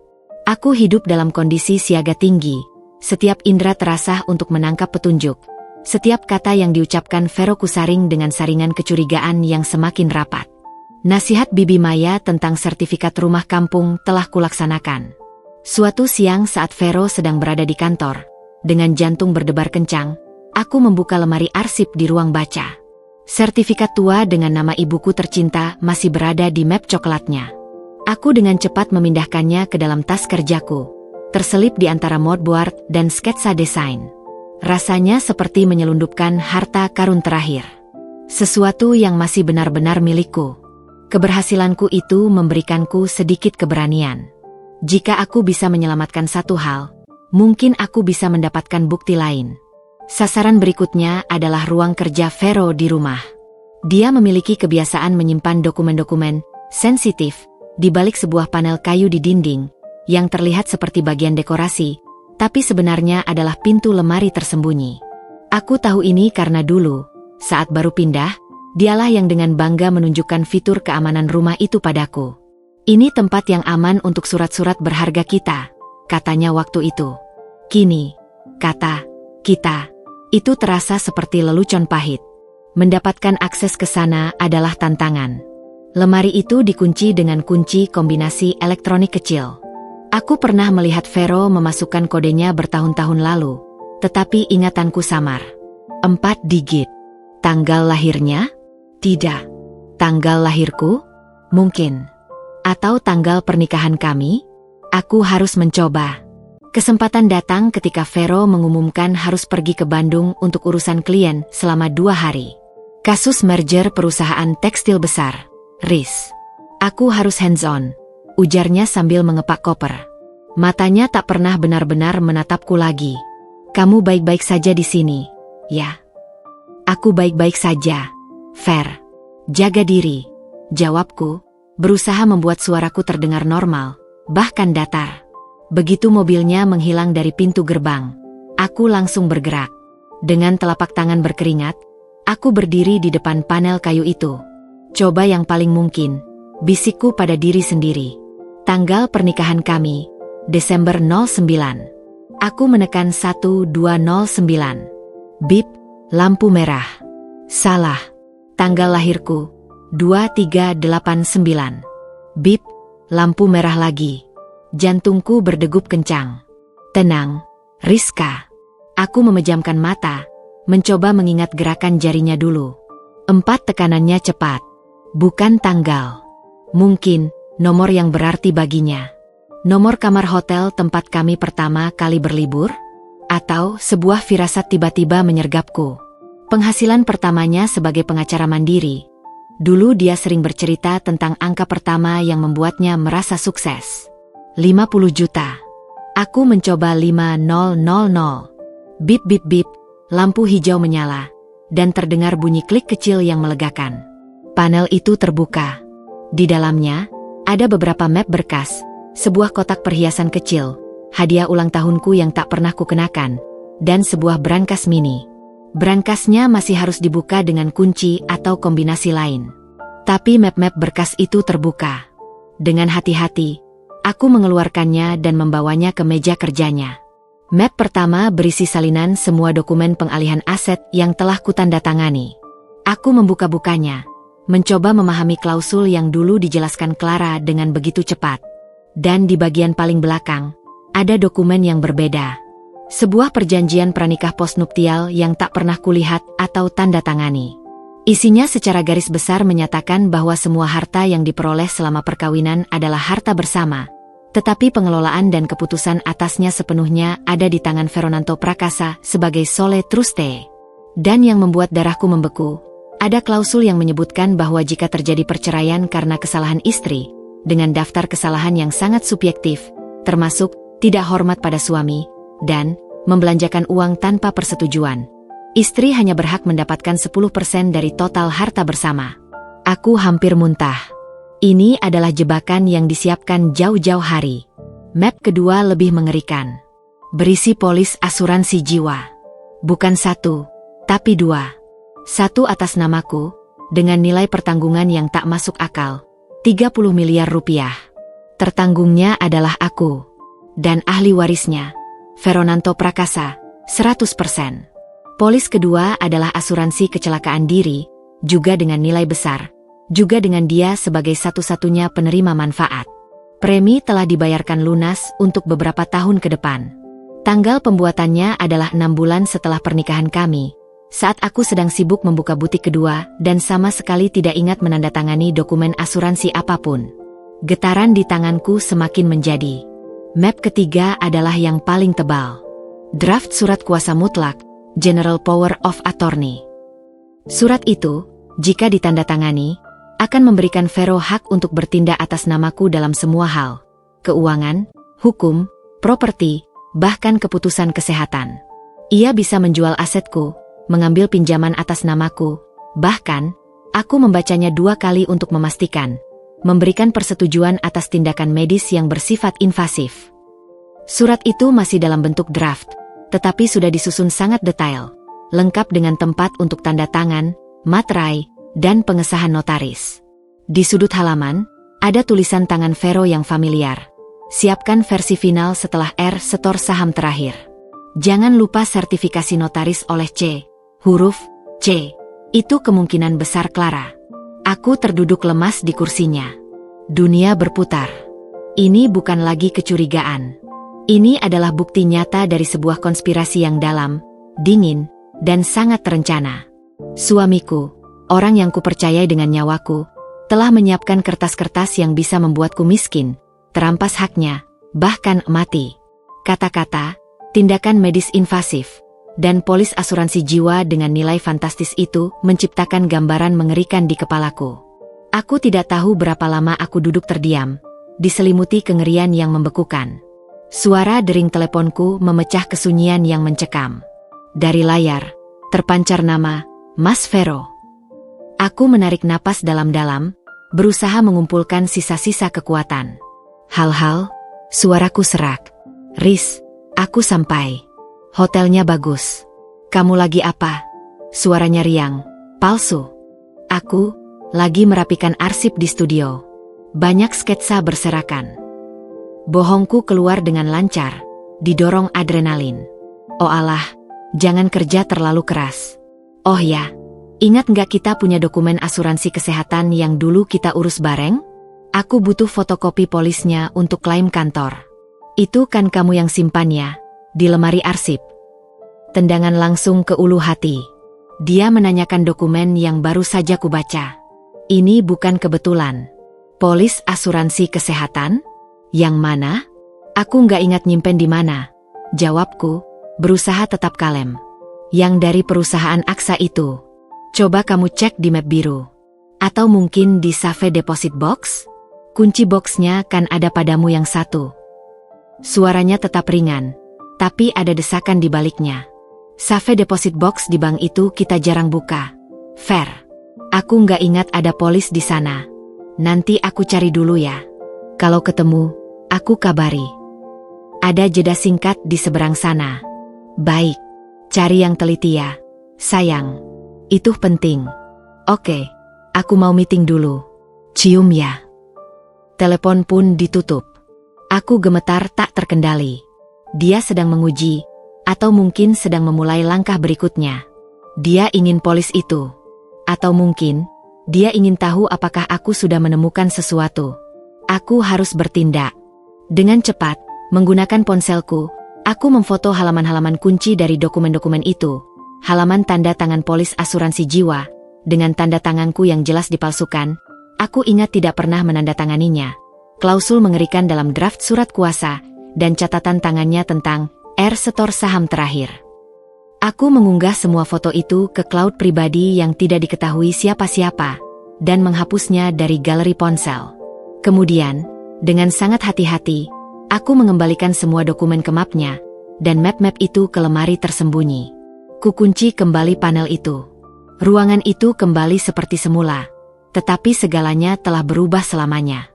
Aku hidup dalam kondisi siaga tinggi, setiap indera terasah untuk menangkap petunjuk. Setiap kata yang diucapkan Vero kusaring dengan saringan kecurigaan yang semakin rapat. Nasihat Bibi Maya tentang sertifikat rumah kampung telah kulaksanakan. Suatu siang saat Vero sedang berada di kantor, dengan jantung berdebar kencang, aku membuka lemari arsip di ruang baca. Sertifikat tua dengan nama ibuku tercinta masih berada di map coklatnya. Aku dengan cepat memindahkannya ke dalam tas kerjaku, terselip di antara moodboard dan sketsa desain. Rasanya seperti menyelundupkan harta karun terakhir. Sesuatu yang masih benar-benar milikku. Keberhasilanku itu memberikanku sedikit keberanian. Jika aku bisa menyelamatkan satu hal, mungkin aku bisa mendapatkan bukti lain. Sasaran berikutnya adalah ruang kerja Vero di rumah. Dia memiliki kebiasaan menyimpan dokumen-dokumen sensitif di balik sebuah panel kayu di dinding, yang terlihat seperti bagian dekorasi, tapi sebenarnya adalah pintu lemari tersembunyi. Aku tahu ini karena dulu, saat baru pindah, dialah yang dengan bangga menunjukkan fitur keamanan rumah itu padaku. Ini tempat yang aman untuk surat-surat berharga kita, katanya waktu itu. Kini, kata kita, itu terasa seperti lelucon pahit. Mendapatkan akses ke sana adalah tantangan. Lemari itu dikunci dengan kunci kombinasi elektronik kecil. Aku pernah melihat Vero memasukkan kodenya bertahun-tahun lalu, tetapi ingatanku samar. 4 digit. Tanggal lahirnya? Tidak. Tanggal lahirku? Mungkin. Atau tanggal pernikahan kami? Aku harus mencoba. Kesempatan datang ketika Vero mengumumkan harus pergi ke Bandung untuk urusan klien selama 2 hari. Kasus merger perusahaan tekstil besar. Riz. Aku harus hands-on, ujarnya sambil mengepak koper. Matanya tak pernah benar-benar menatapku lagi. Kamu baik-baik saja di sini, ya? Aku baik-baik saja, Fer. Jaga diri, jawabku, berusaha membuat suaraku terdengar normal, bahkan datar. Begitu mobilnya menghilang dari pintu gerbang, aku langsung bergerak. Dengan telapak tangan berkeringat, aku berdiri di depan panel kayu itu. Coba yang paling mungkin, bisikku pada diri sendiri. Tanggal pernikahan kami, Desember 09. Aku menekan 1209. Bip, lampu merah. Salah. Tanggal lahirku, 2389. Bip, lampu merah lagi. Jantungku berdegup kencang. Tenang, Rizka. Aku memejamkan mata, mencoba mengingat gerakan jarinya dulu. 4 tekanannya cepat. Bukan tanggal. Mungkin, nomor yang berarti baginya. Nomor kamar hotel tempat kami pertama kali berlibur? Atau sebuah firasat tiba-tiba menyergapku. Penghasilan pertamanya sebagai pengacara mandiri. Dulu dia sering bercerita tentang angka pertama yang membuatnya merasa sukses. 50 juta. Aku mencoba 5000. Bip bip bip, lampu hijau menyala, dan terdengar bunyi klik kecil yang melegakan. Panel itu terbuka. Di dalamnya, ada beberapa map berkas, sebuah kotak perhiasan kecil, hadiah ulang tahunku yang tak pernah kukenakan, dan sebuah brankas mini. Brankasnya masih harus dibuka dengan kunci atau kombinasi lain. Tapi map-map berkas itu terbuka. Dengan hati-hati, aku mengeluarkannya dan membawanya ke meja kerjanya. Map pertama berisi salinan semua dokumen pengalihan aset yang telah kutandatangani. Aku membuka-bukanya, mencoba memahami klausul yang dulu dijelaskan Clara dengan begitu cepat. Dan di bagian paling belakang, ada dokumen yang berbeda. Sebuah perjanjian pranikah postnuptial yang tak pernah kulihat atau tanda tangani. Isinya secara garis besar menyatakan bahwa semua harta yang diperoleh selama perkawinan adalah harta bersama, tetapi pengelolaan dan keputusan atasnya sepenuhnya ada di tangan Veronanto Prakasa sebagai sole truste. Dan yang membuat darahku membeku, ada klausul yang menyebutkan bahwa jika terjadi perceraian karena kesalahan istri, dengan daftar kesalahan yang sangat subjektif, termasuk tidak hormat pada suami, dan membelanjakan uang tanpa persetujuan, istri hanya berhak mendapatkan 10% dari total harta bersama. Aku hampir muntah. Ini adalah jebakan yang disiapkan jauh-jauh hari. Map kedua lebih mengerikan. Berisi polis asuransi jiwa. Bukan 1, tapi 2. 1 atas namaku, dengan nilai pertanggungan yang tak masuk akal, 30 miliar rupiah. Tertanggungnya adalah aku. Dan ahli warisnya, Veronanto Prakasa, 100%. Polis kedua adalah asuransi kecelakaan diri, juga dengan nilai besar, juga dengan dia sebagai satu-satunya penerima manfaat. Premi telah dibayarkan lunas untuk beberapa tahun ke depan. Tanggal pembuatannya adalah 6 bulan setelah pernikahan kami, saat aku sedang sibuk membuka butik kedua dan sama sekali tidak ingat menandatangani dokumen asuransi apapun. Getaran di tanganku semakin menjadi. Map ketiga adalah yang paling tebal. Draft surat kuasa mutlak, General Power of Attorney. Surat itu, jika ditandatangani, akan memberikan Vero hak untuk bertindak atas namaku dalam semua hal. Keuangan, hukum, properti, bahkan keputusan kesehatan. Ia bisa menjual asetku, mengambil pinjaman atas namaku, bahkan, aku membacanya 2 kali untuk memastikan. Memberikan persetujuan atas tindakan medis yang bersifat invasif. Surat itu masih dalam bentuk draft, tetapi sudah disusun sangat detail, lengkap dengan tempat untuk tanda tangan, materai, dan pengesahan notaris. Di sudut halaman, ada tulisan tangan Vero yang familiar. Siapkan versi final setelah R setor saham terakhir. Jangan lupa sertifikasi notaris oleh C. Huruf C. Itu kemungkinan besar Clara. Aku terduduk lemas di kursinya. Dunia berputar. Ini bukan lagi kecurigaan. Ini adalah bukti nyata dari sebuah konspirasi yang dalam, dingin, dan sangat terencana. Suamiku, orang yang kupercayai dengan nyawaku, telah menyiapkan kertas-kertas yang bisa membuatku miskin, terampas haknya, bahkan mati. Kata-kata, tindakan medis invasif, Dan polis asuransi jiwa dengan nilai fantastis itu menciptakan gambaran mengerikan di kepalaku. Aku tidak tahu berapa lama aku duduk terdiam, diselimuti kengerian yang membekukan. Suara dering teleponku memecah kesunyian yang mencekam. Dari layar, terpancar nama, Mas Vero. Aku menarik napas dalam-dalam, berusaha mengumpulkan sisa-sisa kekuatan. Hal-hal, suaraku serak. Riz, aku sampai. Hotelnya bagus. Kamu lagi apa? Suaranya riang, palsu. Aku lagi merapikan arsip di studio. Banyak sketsa berserakan. Bohongku keluar dengan lancar, didorong adrenalin. Oh alah, jangan kerja terlalu keras. Oh ya, ingat nggak kita punya dokumen asuransi kesehatan yang dulu kita urus bareng? Aku butuh fotokopi polisnya untuk klaim kantor. Itu kan kamu yang simpan ya, di lemari arsip. Tendangan langsung ke ulu hati. Dia menanyakan dokumen yang baru saja kubaca. Ini bukan kebetulan. Polis asuransi kesehatan? Yang mana? Aku nggak ingat nyimpen di mana. Jawabku, berusaha tetap kalem. Yang dari perusahaan Aksa itu. Coba kamu cek di map biru. Atau mungkin di Safe Deposit Box? Kunci boxnya kan ada padamu yang satu. Suaranya tetap ringan, tapi ada desakan di baliknya. Safe Deposit Box di bank itu kita jarang buka. Fair. Aku nggak ingat ada polis di sana. Nanti aku cari dulu ya. Kalau ketemu, aku kabari. Ada jeda singkat di seberang sana. Baik. Cari yang teliti ya. Sayang. Itu penting. Oke. Aku mau meeting dulu. Cium ya. Telepon pun ditutup. Aku gemetar tak terkendali. Dia sedang menguji, atau mungkin sedang memulai langkah berikutnya. Dia ingin polis itu. Atau mungkin, dia ingin tahu apakah aku sudah menemukan sesuatu. Aku harus bertindak. Dengan cepat, menggunakan ponselku, aku memfoto halaman-halaman kunci dari dokumen-dokumen itu. Halaman tanda tangan polis asuransi jiwa, dengan tanda tanganku yang jelas dipalsukan. Aku ingat tidak pernah menandatanganinya. Klausul mengerikan dalam draft surat kuasa, dan catatan tangannya tentang setor saham terakhir. Aku mengunggah semua foto itu ke cloud pribadi yang tidak diketahui siapa-siapa, dan menghapusnya dari galeri ponsel. Kemudian, dengan sangat hati-hati, aku mengembalikan semua dokumen ke mapnya, dan map-map itu ke lemari tersembunyi. Kukunci kembali panel itu. Ruangan itu kembali seperti semula, tetapi segalanya telah berubah selamanya.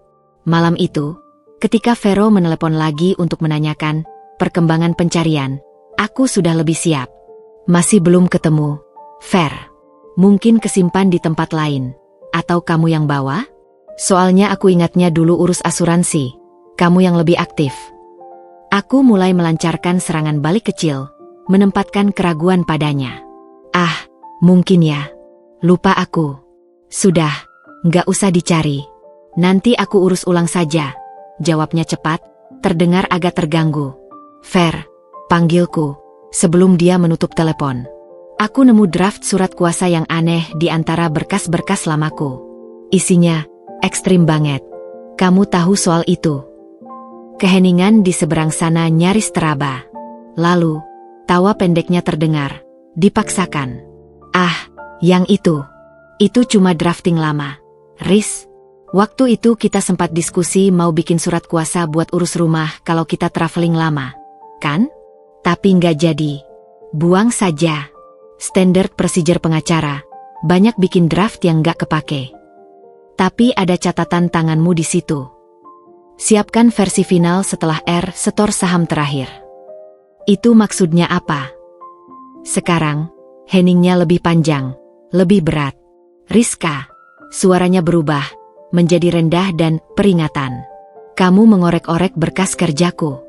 Malam itu, ketika Vero menelepon lagi untuk menanyakan perkembangan pencarian, aku sudah lebih siap. Masih belum ketemu. Ver. Mungkin kesimpan di tempat lain. Atau kamu yang bawa? Soalnya aku ingatnya dulu urus asuransi. Kamu yang lebih aktif. Aku mulai melancarkan serangan balik kecil, menempatkan keraguan padanya. Ah, mungkin ya. Lupa aku. Sudah, nggak usah dicari. Nanti aku urus ulang saja. Jawabnya cepat, terdengar agak terganggu. Ver, panggilku. Sebelum dia menutup telepon. Aku nemu draft surat kuasa yang aneh di antara berkas-berkas lamaku. Isinya, ekstrim banget. Kamu tahu soal itu? Keheningan di seberang sana nyaris teraba. Lalu, tawa pendeknya terdengar, dipaksakan. Ah, yang itu. Itu cuma drafting lama. Riz. Waktu itu kita sempat diskusi mau bikin surat kuasa buat urus rumah kalau kita traveling lama. Kan? Tapi nggak jadi. Buang saja. Standard procedure pengacara. Banyak bikin draft yang nggak kepake. Tapi ada catatan tanganmu di situ. Siapkan versi final setelah setor saham terakhir. Itu maksudnya apa? Sekarang, heningnya lebih panjang, lebih berat. Rizka. Suaranya berubah menjadi rendah dan peringatan. Kamu mengorek-orek berkas kerjaku.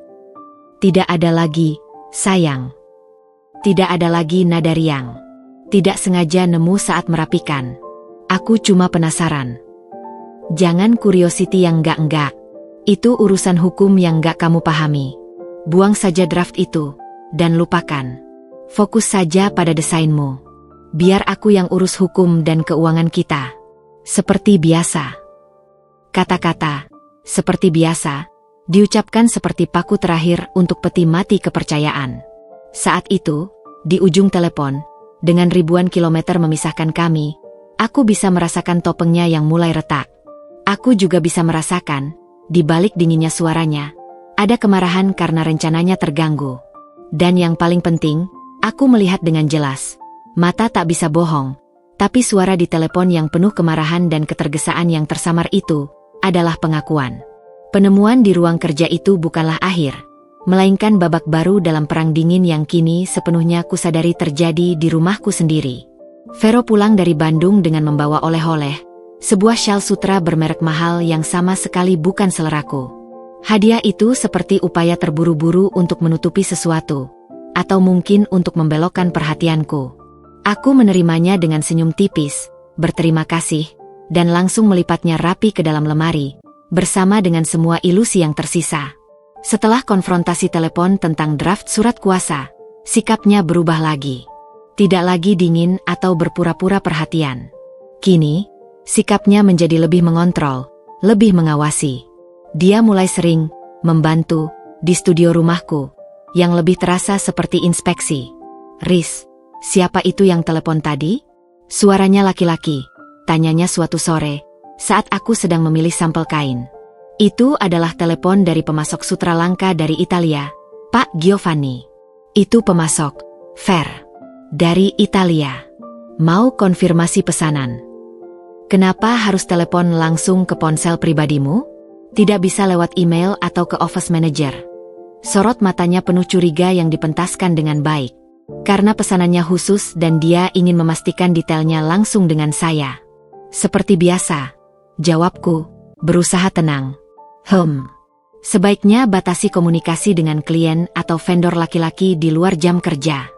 Tidak ada lagi, sayang. Tidak ada lagi nada riang. Tidak sengaja nemu saat merapikan. Aku cuma penasaran. Jangan curiosity yang enggak-enggak. Itu urusan hukum yang enggak kamu pahami. Buang saja draft itu, dan lupakan. Fokus saja pada desainmu. Biar aku yang urus hukum dan keuangan kita. Seperti biasa. Kata-kata, seperti biasa, diucapkan seperti paku terakhir untuk peti mati kepercayaan. Saat itu, Di ujung telepon, dengan ribuan kilometer memisahkan kami, aku bisa merasakan topengnya yang mulai retak. Aku juga bisa merasakan, di balik dinginnya suaranya, ada kemarahan karena rencananya terganggu. Dan yang paling penting, aku melihat dengan jelas. Mata tak bisa bohong, tapi suara di telepon yang penuh kemarahan dan ketergesaan yang tersamar itu adalah pengakuan. Penemuan di ruang kerja itu bukanlah akhir, melainkan babak baru dalam perang dingin yang kini sepenuhnya kusadari terjadi di rumahku sendiri. Vero pulang dari Bandung dengan membawa oleh-oleh, sebuah syal sutra bermerek mahal yang sama sekali bukan seleraku. Hadiah itu seperti upaya terburu-buru untuk menutupi sesuatu, atau mungkin untuk membelokkan perhatianku. Aku menerimanya dengan senyum tipis, berterima kasih, dan langsung melipatnya rapi ke dalam lemari, bersama dengan semua ilusi yang tersisa. Setelah konfrontasi telepon tentang draft surat kuasa, sikapnya berubah lagi. Tidak lagi dingin atau berpura-pura perhatian. Kini, sikapnya menjadi lebih mengontrol, lebih mengawasi. Dia mulai sering membantu di studio rumahku, yang lebih terasa seperti inspeksi. "Riz, siapa itu yang telepon tadi?" Suaranya laki-laki, tanyanya suatu sore, saat aku sedang memilih sampel kain. Itu adalah telepon dari pemasok sutra langka dari Italia, Pak Giovanni. Itu pemasok, Fer, dari Italia. Mau konfirmasi pesanan. Kenapa harus telepon langsung ke ponsel pribadimu? Tidak bisa lewat email atau ke office manager? Sorot matanya penuh curiga yang dipentaskan dengan baik. Karena pesanannya khusus dan dia ingin memastikan detailnya langsung dengan saya. Seperti biasa, jawabku, berusaha tenang. Sebaiknya batasi komunikasi dengan klien atau vendor laki-laki di luar jam kerja.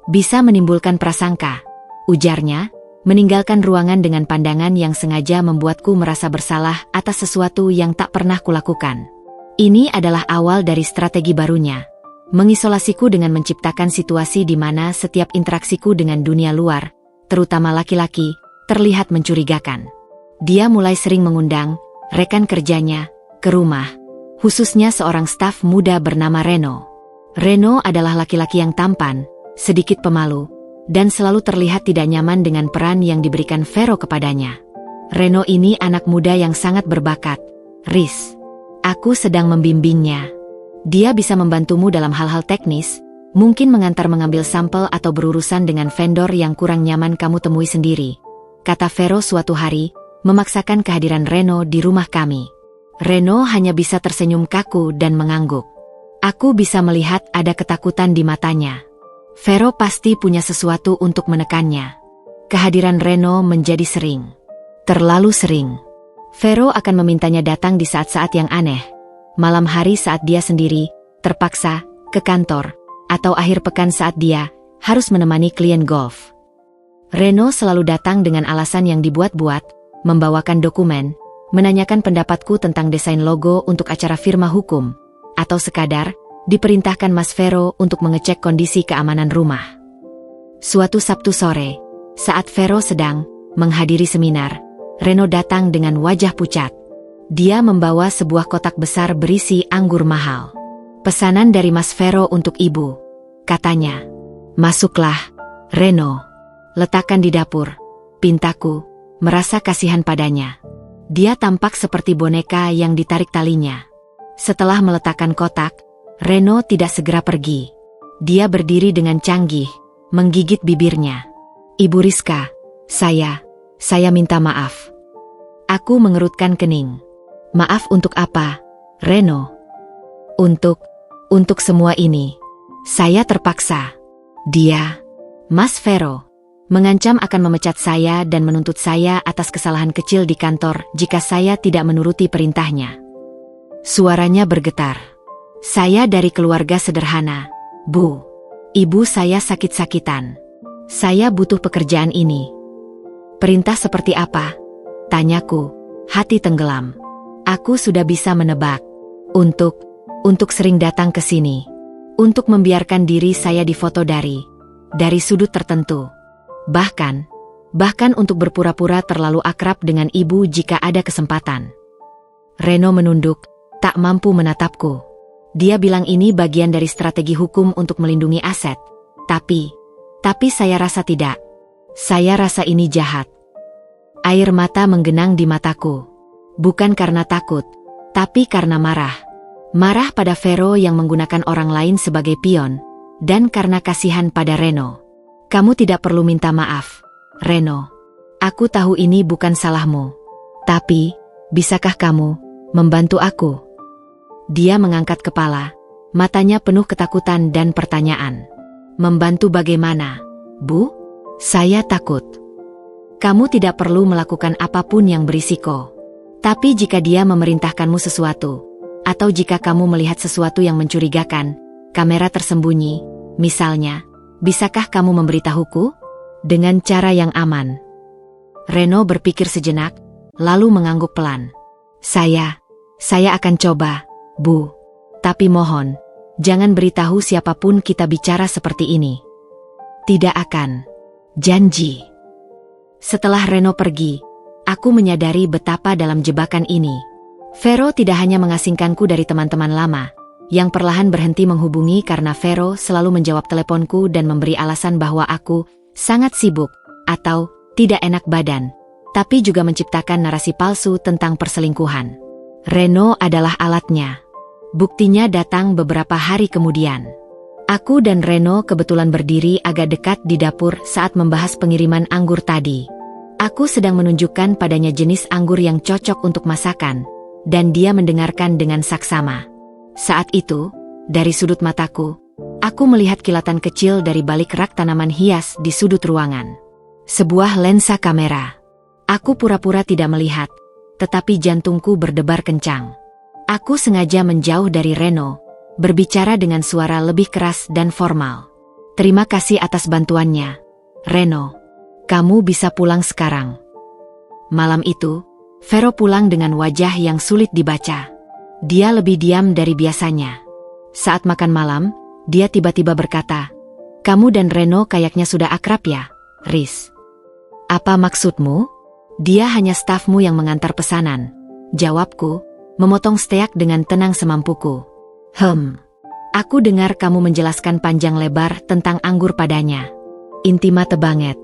Bisa menimbulkan prasangka, ujarnya, meninggalkan ruangan dengan pandangan yang sengaja membuatku merasa bersalah atas sesuatu yang tak pernah kulakukan. Ini adalah awal dari strategi barunya. Mengisolasiku dengan menciptakan situasi di mana setiap interaksiku dengan dunia luar, terutama laki-laki, terlihat mencurigakan. Dia mulai sering mengundang rekan kerjanya ke rumah, khususnya seorang staf muda bernama Reno. Reno adalah laki-laki yang tampan, sedikit pemalu, dan selalu terlihat tidak nyaman dengan peran yang diberikan Vero kepadanya. Reno ini anak muda yang sangat berbakat. "Riz, aku sedang membimbingnya. Dia bisa membantumu dalam hal-hal teknis, mungkin mengantar-mengambil sampel atau berurusan dengan vendor yang kurang nyaman kamu temui sendiri," kata Vero suatu hari, memaksakan kehadiran Reno di rumah kami. Reno hanya bisa tersenyum kaku dan mengangguk. Aku bisa melihat ada ketakutan di matanya. Vero pasti punya sesuatu untuk menekannya. Kehadiran Reno menjadi sering. Terlalu sering. Vero akan memintanya datang di saat-saat yang aneh. Malam hari saat dia sendiri, terpaksa, ke kantor, atau akhir pekan saat dia harus menemani klien golf. Reno selalu datang dengan alasan yang dibuat-buat, membawakan dokumen, menanyakan pendapatku tentang desain logo untuk acara firma hukum, atau sekadar diperintahkan Mas Vero untuk mengecek kondisi keamanan rumah. Suatu Sabtu sore, saat Vero sedang menghadiri seminar, Reno datang dengan wajah pucat. Dia membawa sebuah kotak besar berisi anggur mahal. "Pesanan dari Mas Vero untuk ibu," katanya. "Masuklah, Reno. Letakkan di dapur," pintaku, merasa kasihan padanya. Dia tampak seperti boneka yang ditarik talinya. Setelah meletakkan kotak, Reno tidak segera pergi. Dia berdiri dengan canggih, menggigit bibirnya. "Ibu Rizka, saya minta maaf." Aku mengerutkan kening. "Maaf untuk apa, Reno?" Untuk semua ini. Saya terpaksa." Dia, Mas Vero, mengancam akan memecat saya dan menuntut saya atas kesalahan kecil di kantor jika saya tidak menuruti perintahnya. Suaranya bergetar. "Saya dari keluarga sederhana, Bu. Ibu saya sakit-sakitan. Saya butuh pekerjaan ini." "Perintah seperti apa?" tanyaku, hati tenggelam. Aku sudah bisa menebak. Untuk sering datang ke sini. Untuk membiarkan diri saya difoto dari sudut tertentu. Bahkan untuk berpura-pura terlalu akrab dengan ibu jika ada kesempatan. Reno menunduk, tak mampu menatapku. Dia bilang ini bagian dari strategi hukum untuk melindungi aset. Tapi Tapi saya rasa tidak. Saya rasa ini jahat. Air mata menggenang di mataku. Bukan karena takut, tapi karena marah. Marah pada Vero yang menggunakan orang lain sebagai pion, dan karena kasihan pada Reno. Kamu tidak perlu minta maaf, Reno. Aku tahu ini bukan salahmu. Tapi, bisakah kamu membantu aku? Dia mengangkat kepala, matanya penuh ketakutan dan pertanyaan. Membantu bagaimana, Bu? Saya takut. Kamu tidak perlu melakukan apapun yang berisiko. Tapi jika dia memerintahkanmu sesuatu, atau jika kamu melihat sesuatu yang mencurigakan, kamera tersembunyi, misalnya, bisakah kamu memberitahuku? Dengan cara yang aman. Reno berpikir sejenak, lalu mengangguk pelan. Saya akan coba, Bu. Tapi mohon, jangan beritahu siapapun kita bicara seperti ini. Tidak akan. Janji. Setelah Reno pergi, aku menyadari betapa dalam jebakan ini. Vero tidak hanya mengasingkanku dari teman-teman lama, yang perlahan berhenti menghubungi karena Vero selalu menjawab teleponku dan memberi alasan bahwa aku sangat sibuk atau tidak enak badan, tapi juga menciptakan narasi palsu tentang perselingkuhan. Reno adalah alatnya. Buktinya datang beberapa hari kemudian. Aku dan Reno kebetulan berdiri agak dekat di dapur saat membahas pengiriman anggur tadi. Aku sedang menunjukkan padanya jenis anggur yang cocok untuk masakan, dan dia mendengarkan dengan saksama. Saat itu, dari sudut mataku, aku melihat kilatan kecil dari balik rak tanaman hias di sudut ruangan. Sebuah lensa kamera. Aku pura-pura tidak melihat, tetapi jantungku berdebar kencang. Aku sengaja menjauh dari Reno, berbicara dengan suara lebih keras dan formal. Terima kasih atas bantuannya, Reno. Kamu bisa pulang sekarang. Malam itu, Vero pulang dengan wajah yang sulit dibaca. Dia lebih diam dari biasanya. Saat makan malam, dia tiba-tiba berkata, "Kamu dan Reno kayaknya sudah akrab ya, Riz?" "Apa maksudmu?" "Dia hanya stafmu yang mengantar pesanan," jawabku, memotong steak dengan tenang semampuku. Aku dengar kamu menjelaskan panjang lebar tentang anggur padanya. Intimate banget."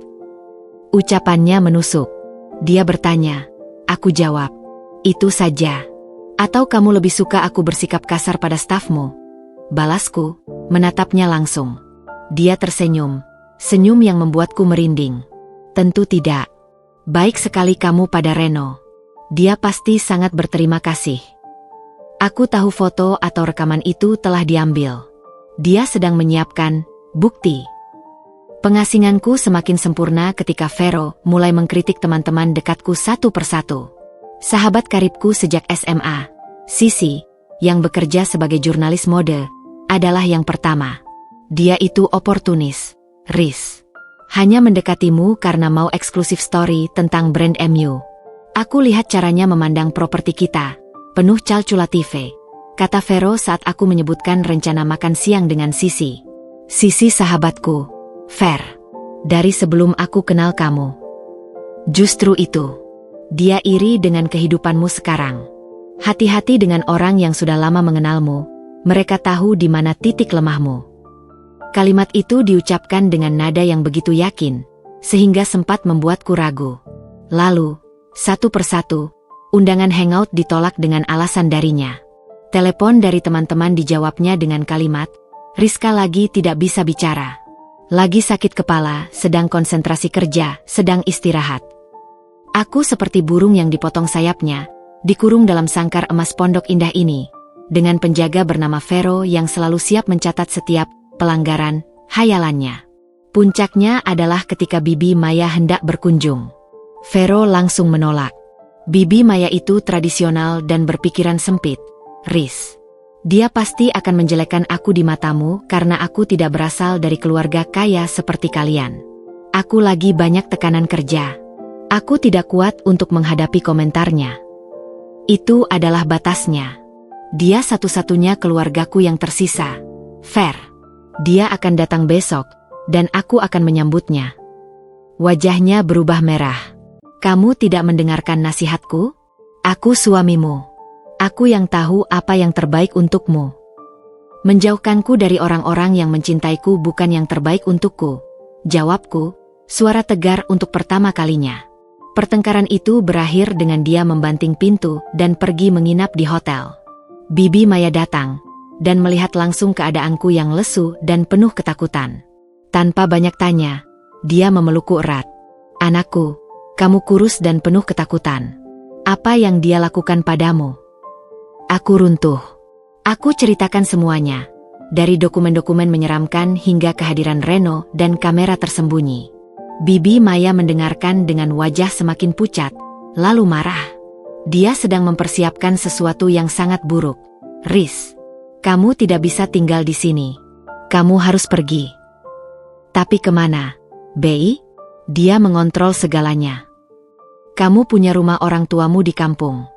Ucapannya menusuk. Dia bertanya. Aku jawab, "Itu saja. Atau kamu lebih suka aku bersikap kasar pada stafmu?" Balasku, menatapnya langsung. Dia tersenyum, senyum yang membuatku merinding. "Tentu tidak. Baik sekali kamu pada Reno. Dia pasti sangat berterima kasih." Aku tahu foto atau rekaman itu telah diambil. Dia sedang menyiapkan bukti. Pengasinganku semakin sempurna ketika Vero mulai mengkritik teman-teman dekatku satu persatu. Sahabat karibku sejak SMA, Sisi, yang bekerja sebagai jurnalis mode, adalah yang pertama. Dia itu oportunis, Riz. Hanya mendekatimu karena mau eksklusif story tentang brand MU. Aku lihat caranya memandang properti kita, penuh calculative, kata Vero saat aku menyebutkan rencana makan siang dengan Sisi. "Sisi sahabatku, Ver. Dari sebelum aku kenal kamu." "Justru itu. Dia iri dengan kehidupanmu sekarang. Hati-hati dengan orang yang sudah lama mengenalmu, mereka tahu di mana titik lemahmu." Kalimat itu diucapkan dengan nada yang begitu yakin, sehingga sempat membuatku ragu. Lalu, satu persatu, undangan hangout ditolak dengan alasan darinya. Telepon dari teman-teman dijawabnya dengan kalimat, "Rizka lagi tidak bisa bicara. Lagi sakit kepala, sedang konsentrasi kerja, sedang istirahat." Aku seperti burung yang dipotong sayapnya, dikurung dalam sangkar emas pondok indah ini, dengan penjaga bernama Vero yang selalu siap mencatat setiap pelanggaran hayalannya. Puncaknya adalah ketika Bibi Maya hendak berkunjung. Vero langsung menolak. Bibi Maya itu tradisional dan berpikiran sempit, Riz. Dia pasti akan menjelekkan aku di matamu karena aku tidak berasal dari keluarga kaya seperti kalian. Aku lagi banyak tekanan kerja. Aku tidak kuat untuk menghadapi komentarnya. Itu adalah batasnya. Dia satu-satunya keluargaku yang tersisa. Ver. Dia akan datang besok, dan aku akan menyambutnya. Wajahnya berubah merah. "Kamu tidak mendengarkan nasihatku? Aku suamimu. Aku yang tahu apa yang terbaik untukmu. Menjauhkanku dari orang-orang yang mencintaiku bukan yang terbaik untukku. jawabku, suara tegar untuk pertama kalinya. Pertengkaran itu berakhir dengan dia membanting pintu dan pergi menginap di hotel. Bibi Maya datang dan melihat langsung keadaanku yang lesu dan penuh ketakutan. Tanpa banyak tanya, dia memelukku erat. Anakku, kamu kurus dan penuh ketakutan. Apa yang dia lakukan padamu? Aku runtuh. Aku ceritakan semuanya. Dari dokumen-dokumen menyeramkan hingga kehadiran Reno dan kamera tersembunyi. Bibi Maya mendengarkan dengan wajah semakin pucat, lalu marah. Dia sedang mempersiapkan sesuatu yang sangat buruk. Riz, kamu tidak bisa tinggal di sini. Kamu harus pergi. Tapi kemana, Bei? Dia mengontrol segalanya. Kamu punya rumah orang tuamu di kampung.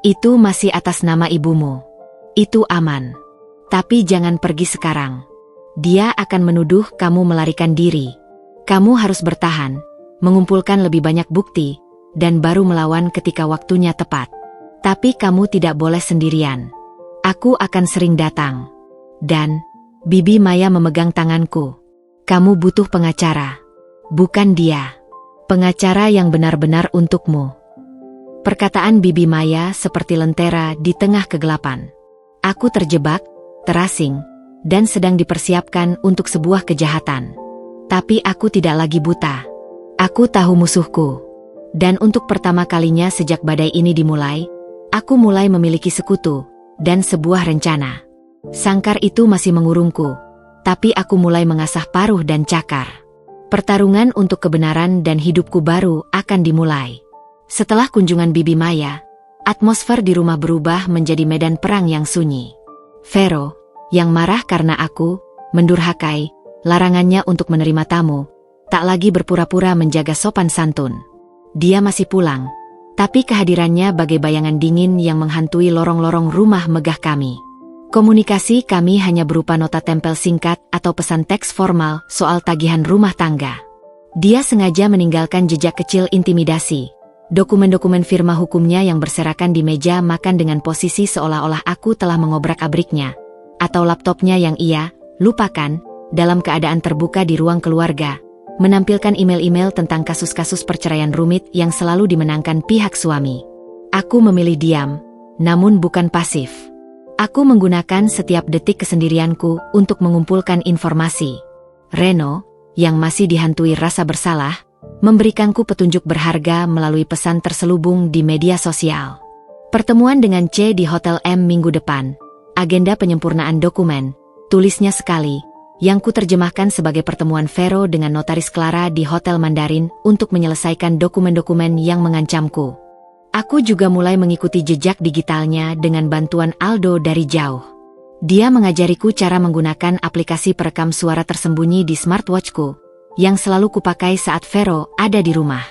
Itu masih atas nama ibumu. Itu aman. Tapi jangan pergi sekarang. Dia akan menuduh kamu melarikan diri. Kamu harus bertahan, mengumpulkan lebih banyak bukti, dan baru melawan ketika waktunya tepat. Tapi kamu tidak boleh sendirian. Aku akan sering datang. Dan, Bibi Maya memegang tanganku. Kamu butuh pengacara. Bukan dia. Pengacara yang benar-benar untukmu. Perkataan Bibi Maya seperti lentera di tengah kegelapan. Aku terjebak, terasing, dan sedang dipersiapkan untuk sebuah kejahatan. Tapi aku tidak lagi buta. Aku tahu musuhku. Dan untuk pertama kalinya sejak badai ini dimulai, aku mulai memiliki sekutu dan sebuah rencana. Sangkar itu masih mengurungku, tapi aku mulai mengasah paruh dan cakar. Pertarungan untuk kebenaran dan hidupku baru akan dimulai. Setelah kunjungan Bibi Maya, atmosfer di rumah berubah menjadi medan perang yang sunyi. Vero, yang marah karena aku mendurhakai larangannya untuk menerima tamu, tak lagi berpura-pura menjaga sopan santun. Dia masih pulang, tapi kehadirannya bagai bayangan dingin yang menghantui lorong-lorong rumah megah kami. Komunikasi kami hanya berupa nota tempel singkat atau pesan teks formal soal tagihan rumah tangga. Dia sengaja meninggalkan jejak kecil intimidasi. Dokumen-dokumen firma hukumnya yang berserakan di meja makan dengan posisi seolah-olah aku telah mengobrak-abriknya. Atau laptopnya yang ia lupakan dalam keadaan terbuka di ruang keluarga, menampilkan email-email tentang kasus-kasus perceraian rumit yang selalu dimenangkan pihak suami. Aku memilih diam, namun bukan pasif. Aku menggunakan setiap detik kesendirianku untuk mengumpulkan informasi. Reno, yang masih dihantui rasa bersalah, memberikanku petunjuk berharga melalui pesan terselubung di media sosial. Pertemuan dengan C di Hotel M minggu depan. Agenda penyempurnaan dokumen, tulisnya sekali, yang kuterjemahkan sebagai pertemuan Vero dengan notaris Clara di Hotel Mandarin untuk menyelesaikan dokumen-dokumen yang mengancamku. Aku juga mulai mengikuti jejak digitalnya dengan bantuan Aldo dari jauh. Dia mengajariku cara menggunakan aplikasi perekam suara tersembunyi di smartwatchku, yang selalu kupakai saat Vero ada di rumah.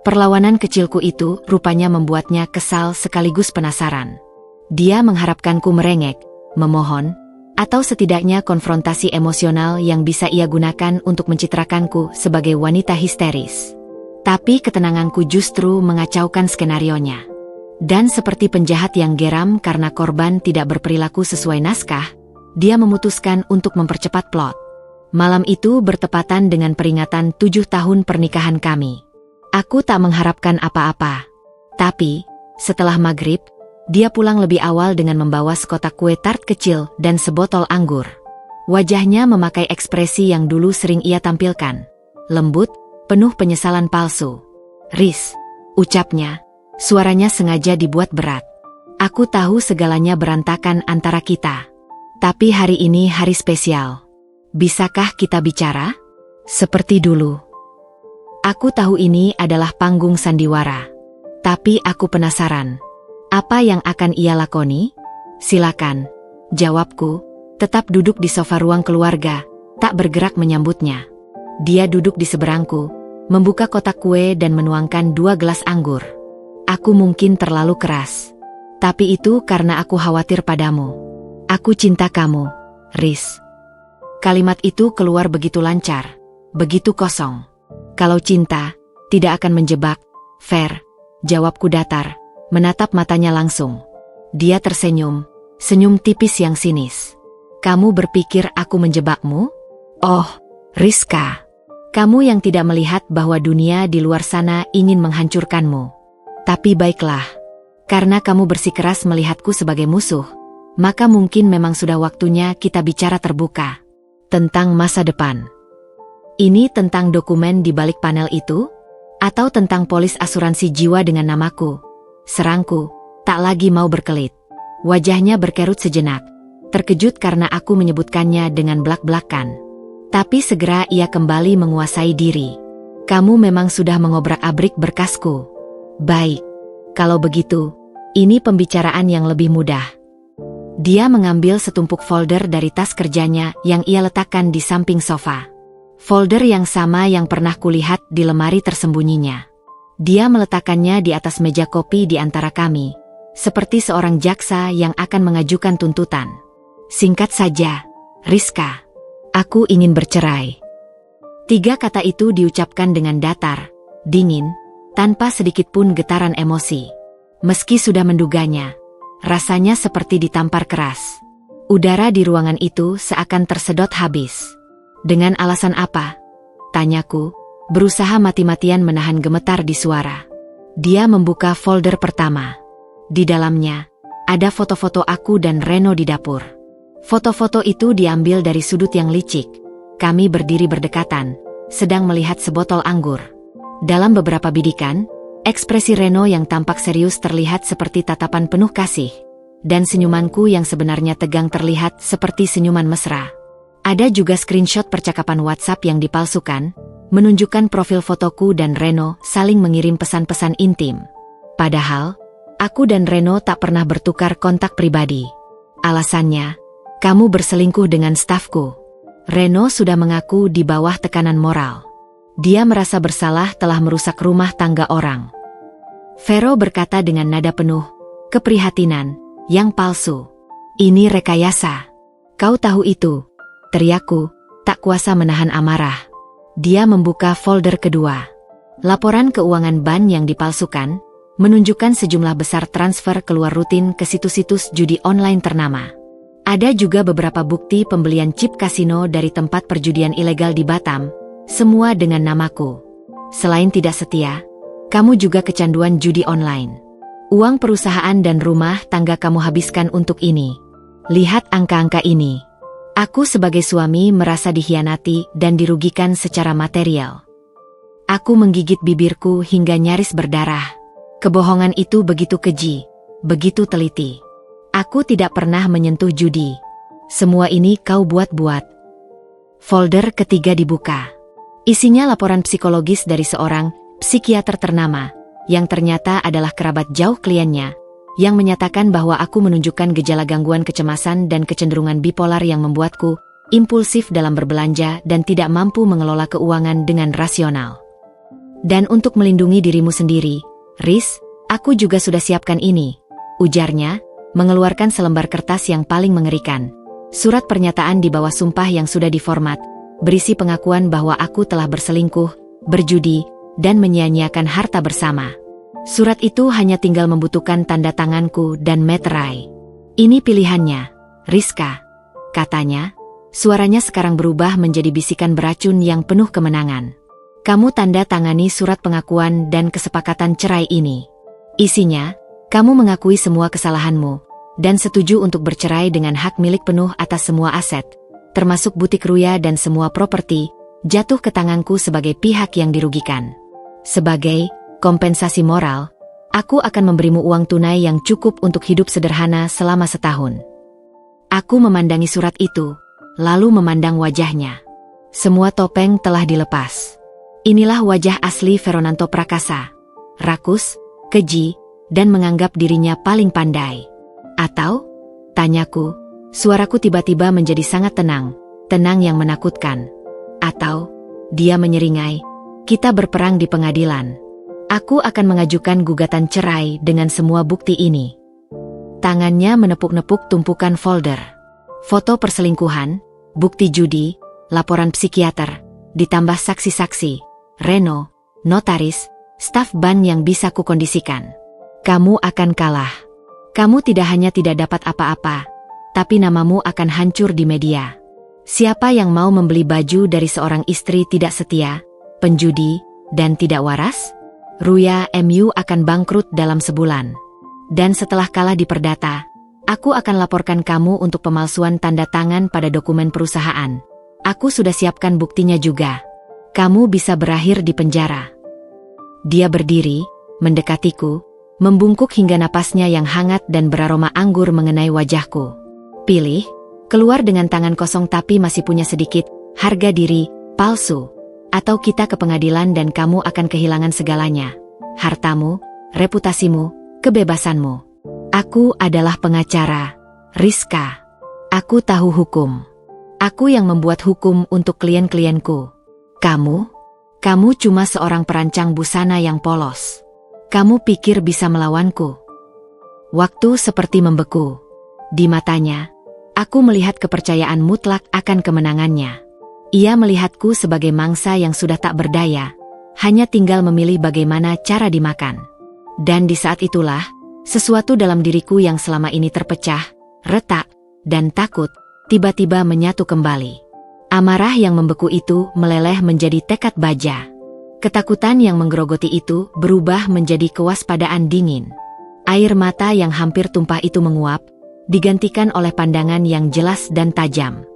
Perlawanan kecilku itu rupanya membuatnya kesal sekaligus penasaran. Dia mengharapkanku merengek, memohon, atau setidaknya konfrontasi emosional yang bisa ia gunakan untuk mencitrakanku sebagai wanita histeris. Tapi ketenanganku justru mengacaukan skenarionya. Dan seperti penjahat yang geram karena korban tidak berperilaku sesuai naskah, dia memutuskan untuk mempercepat plot. Malam itu bertepatan dengan peringatan 7 tahun pernikahan kami. Aku tak mengharapkan apa-apa. Tapi, setelah maghrib, dia pulang lebih awal dengan membawa sekotak kue tart kecil dan sebotol anggur. Wajahnya memakai ekspresi yang dulu sering ia tampilkan. Lembut, penuh penyesalan palsu. "Riz," ucapnya, suaranya sengaja dibuat berat. "Aku tahu segalanya berantakan antara kita. Tapi hari ini hari spesial. Bisakah kita bicara? Seperti dulu." Aku tahu ini adalah panggung sandiwara. Tapi aku penasaran. Apa yang akan ia lakoni? "Silakan," jawabku, tetap duduk di sofa ruang keluarga, tak bergerak menyambutnya. Dia duduk di seberangku, membuka kotak kue dan menuangkan 2 gelas anggur. "Aku mungkin terlalu keras. Tapi itu karena aku khawatir padamu. Aku cinta kamu, Riz." Kalimat itu keluar begitu lancar, begitu kosong. "Kalau cinta, tidak akan menjebak, Ver," jawabku datar, menatap matanya langsung. Dia tersenyum, senyum tipis yang sinis. "Kamu berpikir aku menjebakmu? Oh, Rizka, Kamu yang tidak melihat bahwa dunia di luar sana ingin menghancurkanmu. Tapi baiklah, karena kamu bersikeras melihatku sebagai musuh, maka mungkin memang sudah waktunya kita bicara terbuka tentang masa depan. Ini tentang dokumen di balik panel itu? Atau tentang polis asuransi jiwa dengan namaku? Serangku, tak lagi mau berkelit. Wajahnya berkerut sejenak, terkejut karena aku menyebutkannya dengan belak-belakan. Tapi segera ia kembali menguasai diri. Kamu memang sudah mengobrak-abrik berkasku. Baik, kalau begitu, ini pembicaraan yang lebih mudah. Dia mengambil setumpuk folder dari tas kerjanya yang ia letakkan di samping sofa. Folder yang sama yang pernah kulihat di lemari tersembunyinya. Dia meletakkannya di atas meja kopi di antara kami, seperti seorang jaksa yang akan mengajukan tuntutan. Singkat saja, Rizka, aku ingin bercerai. 3 kata itu diucapkan dengan datar, dingin, tanpa sedikit pun getaran emosi. Meski sudah menduganya, rasanya seperti ditampar keras. Udara di ruangan itu seakan tersedot habis. Dengan alasan apa? Tanyaku, berusaha mati-matian menahan gemetar di suara. Dia membuka folder pertama. Di dalamnya, ada foto-foto aku dan Reno di dapur. Foto-foto itu diambil dari sudut yang licik. Kami berdiri berdekatan, sedang melihat sebotol anggur. Dalam beberapa bidikan, ekspresi Reno yang tampak serius terlihat seperti tatapan penuh kasih, dan senyumanku yang sebenarnya tegang terlihat seperti senyuman mesra. Ada juga screenshot percakapan WhatsApp yang dipalsukan, menunjukkan profil fotoku dan Reno saling mengirim pesan-pesan intim. Padahal, aku dan Reno tak pernah bertukar kontak pribadi. Alasannya, kamu berselingkuh dengan stafku. Reno sudah mengaku di bawah tekanan moral. Dia merasa bersalah telah merusak rumah tangga orang. Vero berkata dengan nada penuh keprihatinan, yang palsu. Ini rekayasa. Kau tahu itu, teriakku, tak kuasa menahan amarah. Dia membuka folder kedua. Laporan keuangan ban yang dipalsukan, menunjukkan sejumlah besar transfer keluar rutin ke situs-situs judi online ternama. Ada juga beberapa bukti pembelian chip kasino dari tempat perjudian ilegal di Batam, semua dengan namaku. Selain tidak setia, kamu juga kecanduan judi online. Uang perusahaan dan rumah tangga kamu habiskan untuk ini. Lihat angka-angka ini. Aku sebagai suami merasa dikhianati dan dirugikan secara material. Aku menggigit bibirku hingga nyaris berdarah. Kebohongan itu begitu keji, begitu teliti. Aku tidak pernah menyentuh judi. Semua ini kau buat-buat. Folder ketiga dibuka. Isinya laporan psikologis dari seorang psikiater ternama, yang ternyata adalah kerabat jauh kliennya, yang menyatakan bahwa aku menunjukkan gejala gangguan kecemasan dan kecenderungan bipolar yang membuatku impulsif dalam berbelanja dan tidak mampu mengelola keuangan dengan rasional. Dan untuk melindungi dirimu sendiri, Riz, aku juga sudah siapkan ini, ujarnya, mengeluarkan selembar kertas yang paling mengerikan. Surat pernyataan di bawah sumpah yang sudah diformat, berisi pengakuan bahwa aku telah berselingkuh, berjudi, dan menyia-nyiakan harta bersama. Surat itu hanya tinggal membutuhkan tanda tanganku dan meterai. Ini pilihannya, Rizka, katanya. Suaranya sekarang berubah menjadi bisikan beracun yang penuh kemenangan. Kamu tanda tangani surat pengakuan dan kesepakatan cerai ini. Isinya, kamu mengakui semua kesalahanmu, dan setuju untuk bercerai dengan hak milik penuh atas semua aset, termasuk butik Ruya dan semua properti, jatuh ke tanganku sebagai pihak yang dirugikan. Sebagai kompensasi moral, aku akan memberimu uang tunai yang cukup untuk hidup sederhana selama setahun. Aku memandangi surat itu, lalu memandang wajahnya. Semua topeng telah dilepas. Inilah wajah asli Veronanto Prakasa. Rakus, keji, dan menganggap dirinya paling pandai. Atau? Tanyaku, suaraku tiba-tiba menjadi sangat tenang, tenang yang menakutkan. Atau? Dia menyeringai, kita berperang di pengadilan. Aku akan mengajukan gugatan cerai dengan semua bukti ini. Tangannya menepuk-nepuk tumpukan folder. Foto perselingkuhan, bukti judi, laporan psikiater, ditambah saksi-saksi, Reno, notaris, staf ban yang bisa kukondisikan. Kamu akan kalah. Kamu tidak hanya tidak dapat apa-apa, tapi namamu akan hancur di media. Siapa yang mau membeli baju dari seorang istri tidak setia, penjudi, dan tidak waras? Ruya MU akan bangkrut dalam sebulan. Dan setelah kalah di perdata, aku akan laporkan kamu untuk pemalsuan tanda tangan pada dokumen perusahaan. Aku sudah siapkan buktinya juga. Kamu bisa berakhir di penjara. Dia berdiri, mendekatiku, membungkuk hingga napasnya yang hangat dan beraroma anggur mengenai wajahku. Pilih, keluar dengan tangan kosong tapi masih punya sedikit harga diri palsu. Atau kita ke pengadilan dan kamu akan kehilangan segalanya. Hartamu, reputasimu, kebebasanmu. Aku adalah pengacara, Rizka. Aku tahu hukum. Aku yang membuat hukum untuk klien-klienku. Kamu cuma seorang perancang busana yang polos. Kamu pikir bisa melawanku? Waktu seperti membeku. Di matanya, aku melihat kepercayaan mutlak akan kemenangannya. Ia melihatku sebagai mangsa yang sudah tak berdaya, hanya tinggal memilih bagaimana cara dimakan. Dan di saat itulah, sesuatu dalam diriku yang selama ini terpecah, retak, dan takut, tiba-tiba menyatu kembali. Amarah yang membeku itu meleleh menjadi tekad baja. Ketakutan yang menggerogoti itu berubah menjadi kewaspadaan dingin. Air mata yang hampir tumpah itu menguap, digantikan oleh pandangan yang jelas dan tajam.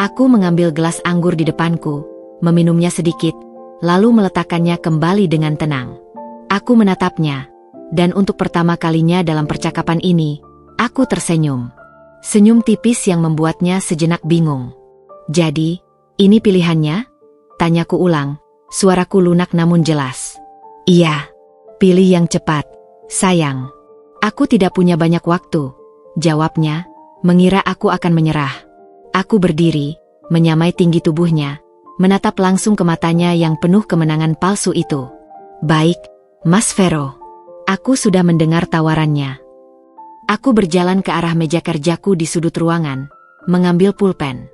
Aku mengambil gelas anggur di depanku, meminumnya sedikit, lalu meletakkannya kembali dengan tenang. Aku menatapnya, dan untuk pertama kalinya dalam percakapan ini, aku tersenyum. Senyum tipis yang membuatnya sejenak bingung. Jadi, ini pilihannya? Tanyaku ulang, suaraku lunak namun jelas. Iya, pilih yang cepat, sayang. Aku tidak punya banyak waktu. Jawabnya, mengira aku akan menyerah. Aku berdiri, menyamai tinggi tubuhnya, menatap langsung ke matanya yang penuh kemenangan palsu itu. Baik, Mas Vero. Aku sudah mendengar tawarannya. Aku berjalan ke arah meja kerjaku di sudut ruangan, mengambil pulpen.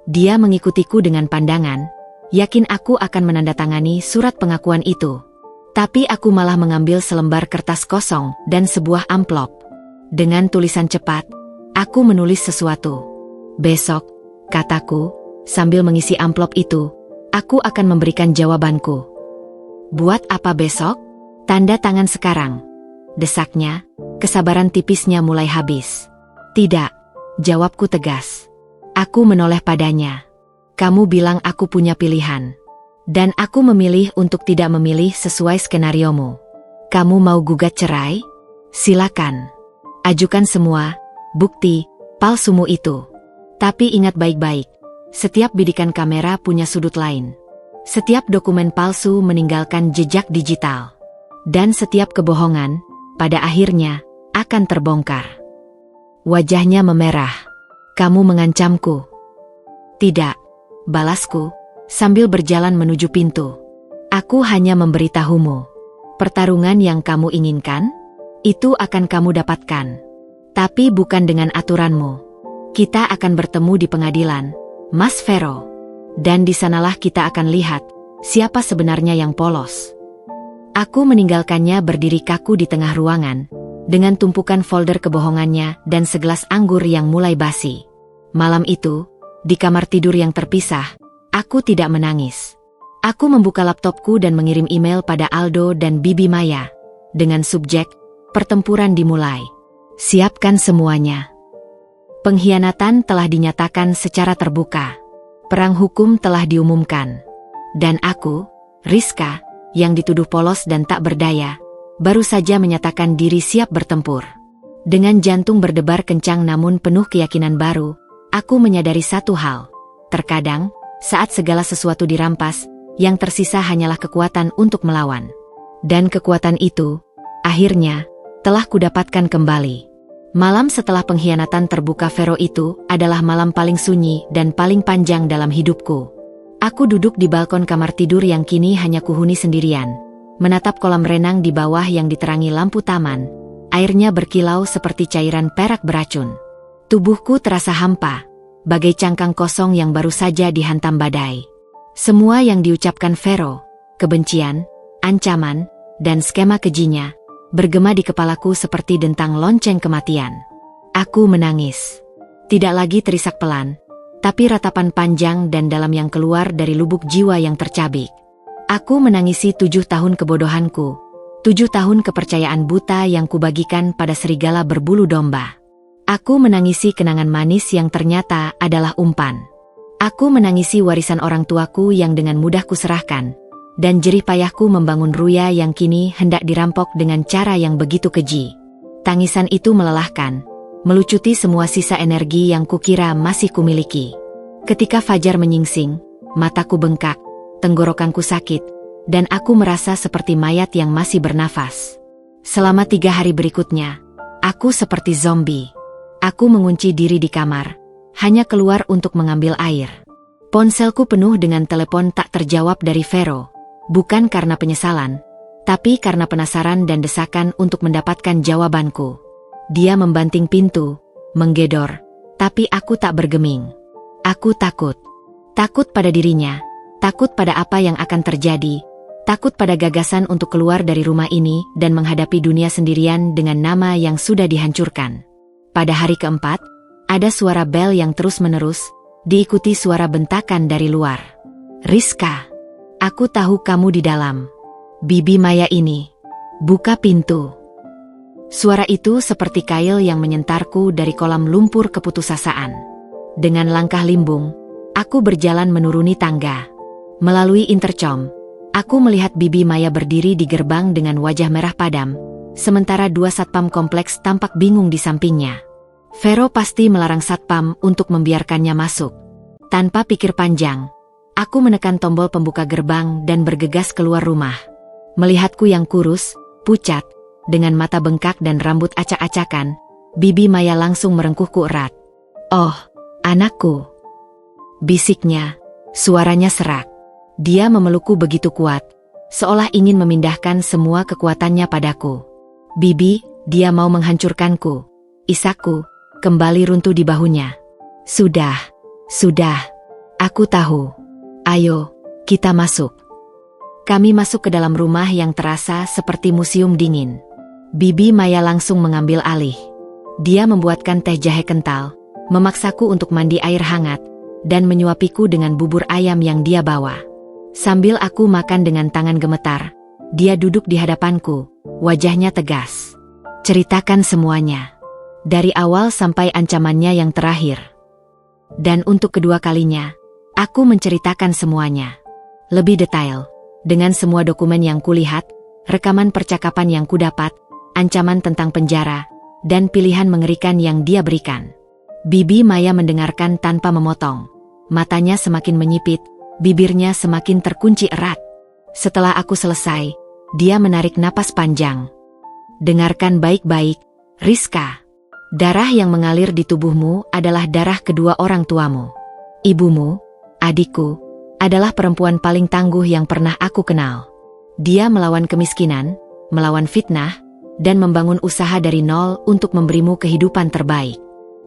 Dia mengikutiku dengan pandangan, yakin aku akan menandatangani surat pengakuan itu. Tapi aku malah mengambil selembar kertas kosong dan sebuah amplop. Dengan tulisan cepat, aku menulis sesuatu. Besok, kataku, sambil mengisi amplop itu, aku akan memberikan jawabanku. Buat apa besok? Tanda tangan sekarang. Desaknya, kesabaran tipisnya mulai habis. Tidak, jawabku tegas. Aku menoleh padanya. Kamu bilang aku punya pilihan. Dan aku memilih untuk tidak memilih sesuai skenariomu. Kamu mau gugat cerai? Silakan. Ajukan semua bukti palsumu itu. Tapi ingat baik-baik, setiap bidikan kamera punya sudut lain. Setiap dokumen palsu meninggalkan jejak digital. Dan setiap kebohongan, pada akhirnya, akan terbongkar. Wajahnya memerah. Kamu mengancamku. Tidak, balasku, sambil berjalan menuju pintu. Aku hanya memberitahumu. Pertarungan yang kamu inginkan, itu akan kamu dapatkan. Tapi bukan dengan aturanmu. Kita akan bertemu di pengadilan, Mas Vero. Dan di sanalah kita akan lihat, siapa sebenarnya yang polos. Aku meninggalkannya berdiri kaku di tengah ruangan, dengan tumpukan folder kebohongannya dan segelas anggur yang mulai basi. Malam itu, di kamar tidur yang terpisah, aku tidak menangis. Aku membuka laptopku dan mengirim email pada Aldo dan Bibi Maya, dengan subjek, pertempuran dimulai. Siapkan semuanya. Pengkhianatan telah dinyatakan secara terbuka. Perang hukum telah diumumkan. Dan aku, Rizka, yang dituduh polos dan tak berdaya, baru saja menyatakan diri siap bertempur. Dengan jantung berdebar kencang namun penuh keyakinan baru, aku menyadari satu hal. Terkadang, saat segala sesuatu dirampas, yang tersisa hanyalah kekuatan untuk melawan. Dan kekuatan itu, akhirnya, telah kudapatkan kembali. Malam setelah pengkhianatan terbuka Vero itu adalah malam paling sunyi dan paling panjang dalam hidupku. Aku duduk di balkon kamar tidur yang kini hanya kuhuni sendirian, menatap kolam renang di bawah yang diterangi lampu taman. Airnya berkilau seperti cairan perak beracun. Tubuhku terasa hampa, bagai cangkang kosong yang baru saja dihantam badai. Semua yang diucapkan Vero, kebencian, ancaman, dan skema kejinya, bergema di kepalaku seperti dentang lonceng kematian. Aku menangis. Tidak lagi terisak pelan, tapi ratapan panjang dan dalam yang keluar dari lubuk jiwa yang tercabik. Aku menangisi 7 tahun kebodohanku, 7 tahun kepercayaan buta yang kubagikan pada serigala berbulu domba. Aku menangisi kenangan manis yang ternyata adalah umpan. Aku menangisi warisan orang tuaku yang dengan mudah kuserahkan, dan jerih payahku membangun Ruya yang kini hendak dirampok dengan cara yang begitu keji. Tangisan itu melelahkan, melucuti semua sisa energi yang kukira masih kumiliki. Ketika fajar menyingsing, mataku bengkak, tenggorokanku sakit, dan aku merasa seperti mayat yang masih bernafas. Selama 3 hari berikutnya, aku seperti zombie. Aku mengunci diri di kamar, hanya keluar untuk mengambil air. Ponselku penuh dengan telepon tak terjawab dari Vero, bukan karena penyesalan, tapi karena penasaran dan desakan untuk mendapatkan jawabanku. Dia membanting pintu, menggedor, tapi aku tak bergeming. Aku takut. Takut pada dirinya, takut pada apa yang akan terjadi, takut pada gagasan untuk keluar dari rumah ini dan menghadapi dunia sendirian dengan nama yang sudah dihancurkan. Pada hari keempat, ada suara bel yang terus-menerus, diikuti suara bentakan dari luar. "Rizka, aku tahu kamu di dalam. Bibi Maya ini. Buka pintu." Suara itu seperti kail yang menyentarku dari kolam lumpur keputusasaan. Dengan langkah limbung, aku berjalan menuruni tangga. Melalui intercom, aku melihat Bibi Maya berdiri di gerbang dengan wajah merah padam, sementara 2 satpam kompleks tampak bingung di sampingnya. Vero pasti melarang satpam untuk membiarkannya masuk. Tanpa pikir panjang, aku menekan tombol pembuka gerbang dan bergegas keluar rumah. Melihatku yang kurus, pucat, dengan mata bengkak dan rambut acak-acakan, Bibi Maya langsung merengkuhku erat. "Oh, anakku," bisiknya, suaranya serak. Dia memelukku begitu kuat, seolah ingin memindahkan semua kekuatannya padaku. "Bibi, dia mau menghancurkanku." Isakku kembali runtuh di bahunya. Sudah, aku tahu. Ayo, kita masuk." Kami masuk ke dalam rumah yang terasa seperti museum dingin. Bibi Maya langsung mengambil alih. Dia membuatkan teh jahe kental, memaksaku untuk mandi air hangat, dan menyuapiku dengan bubur ayam yang dia bawa. Sambil aku makan dengan tangan gemetar, dia duduk di hadapanku, wajahnya tegas. "Ceritakan semuanya. Dari awal sampai ancamannya yang terakhir." Dan untuk kedua kalinya, aku menceritakan semuanya. Lebih detail, dengan semua dokumen yang kulihat, rekaman percakapan yang kudapat, ancaman tentang penjara, dan pilihan mengerikan yang dia berikan. Bibi Maya mendengarkan tanpa memotong. Matanya semakin menyipit, bibirnya semakin terkunci erat. Setelah aku selesai, dia menarik napas panjang. "Dengarkan baik-baik, Rizka. Darah yang mengalir di tubuhmu adalah darah kedua orang tuamu. Ibumu, adikku, adalah perempuan paling tangguh yang pernah aku kenal. Dia melawan kemiskinan, melawan fitnah, dan membangun usaha dari nol untuk memberimu kehidupan terbaik.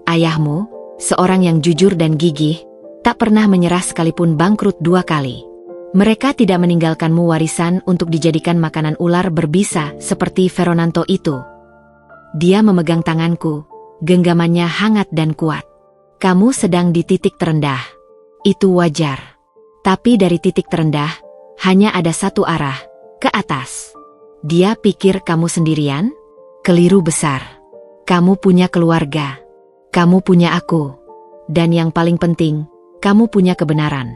Ayahmu, seorang yang jujur dan gigih, tak pernah menyerah sekalipun bangkrut 2 kali. Mereka tidak meninggalkanmu warisan untuk dijadikan makanan ular berbisa seperti Veronanto itu." Dia memegang tanganku, genggamannya hangat dan kuat. "Kamu sedang di titik terendah. Itu wajar. Tapi dari titik terendah, hanya ada satu arah, ke atas. Dia pikir kamu sendirian? Keliru besar. Kamu punya keluarga. Kamu punya aku. Dan yang paling penting, kamu punya kebenaran.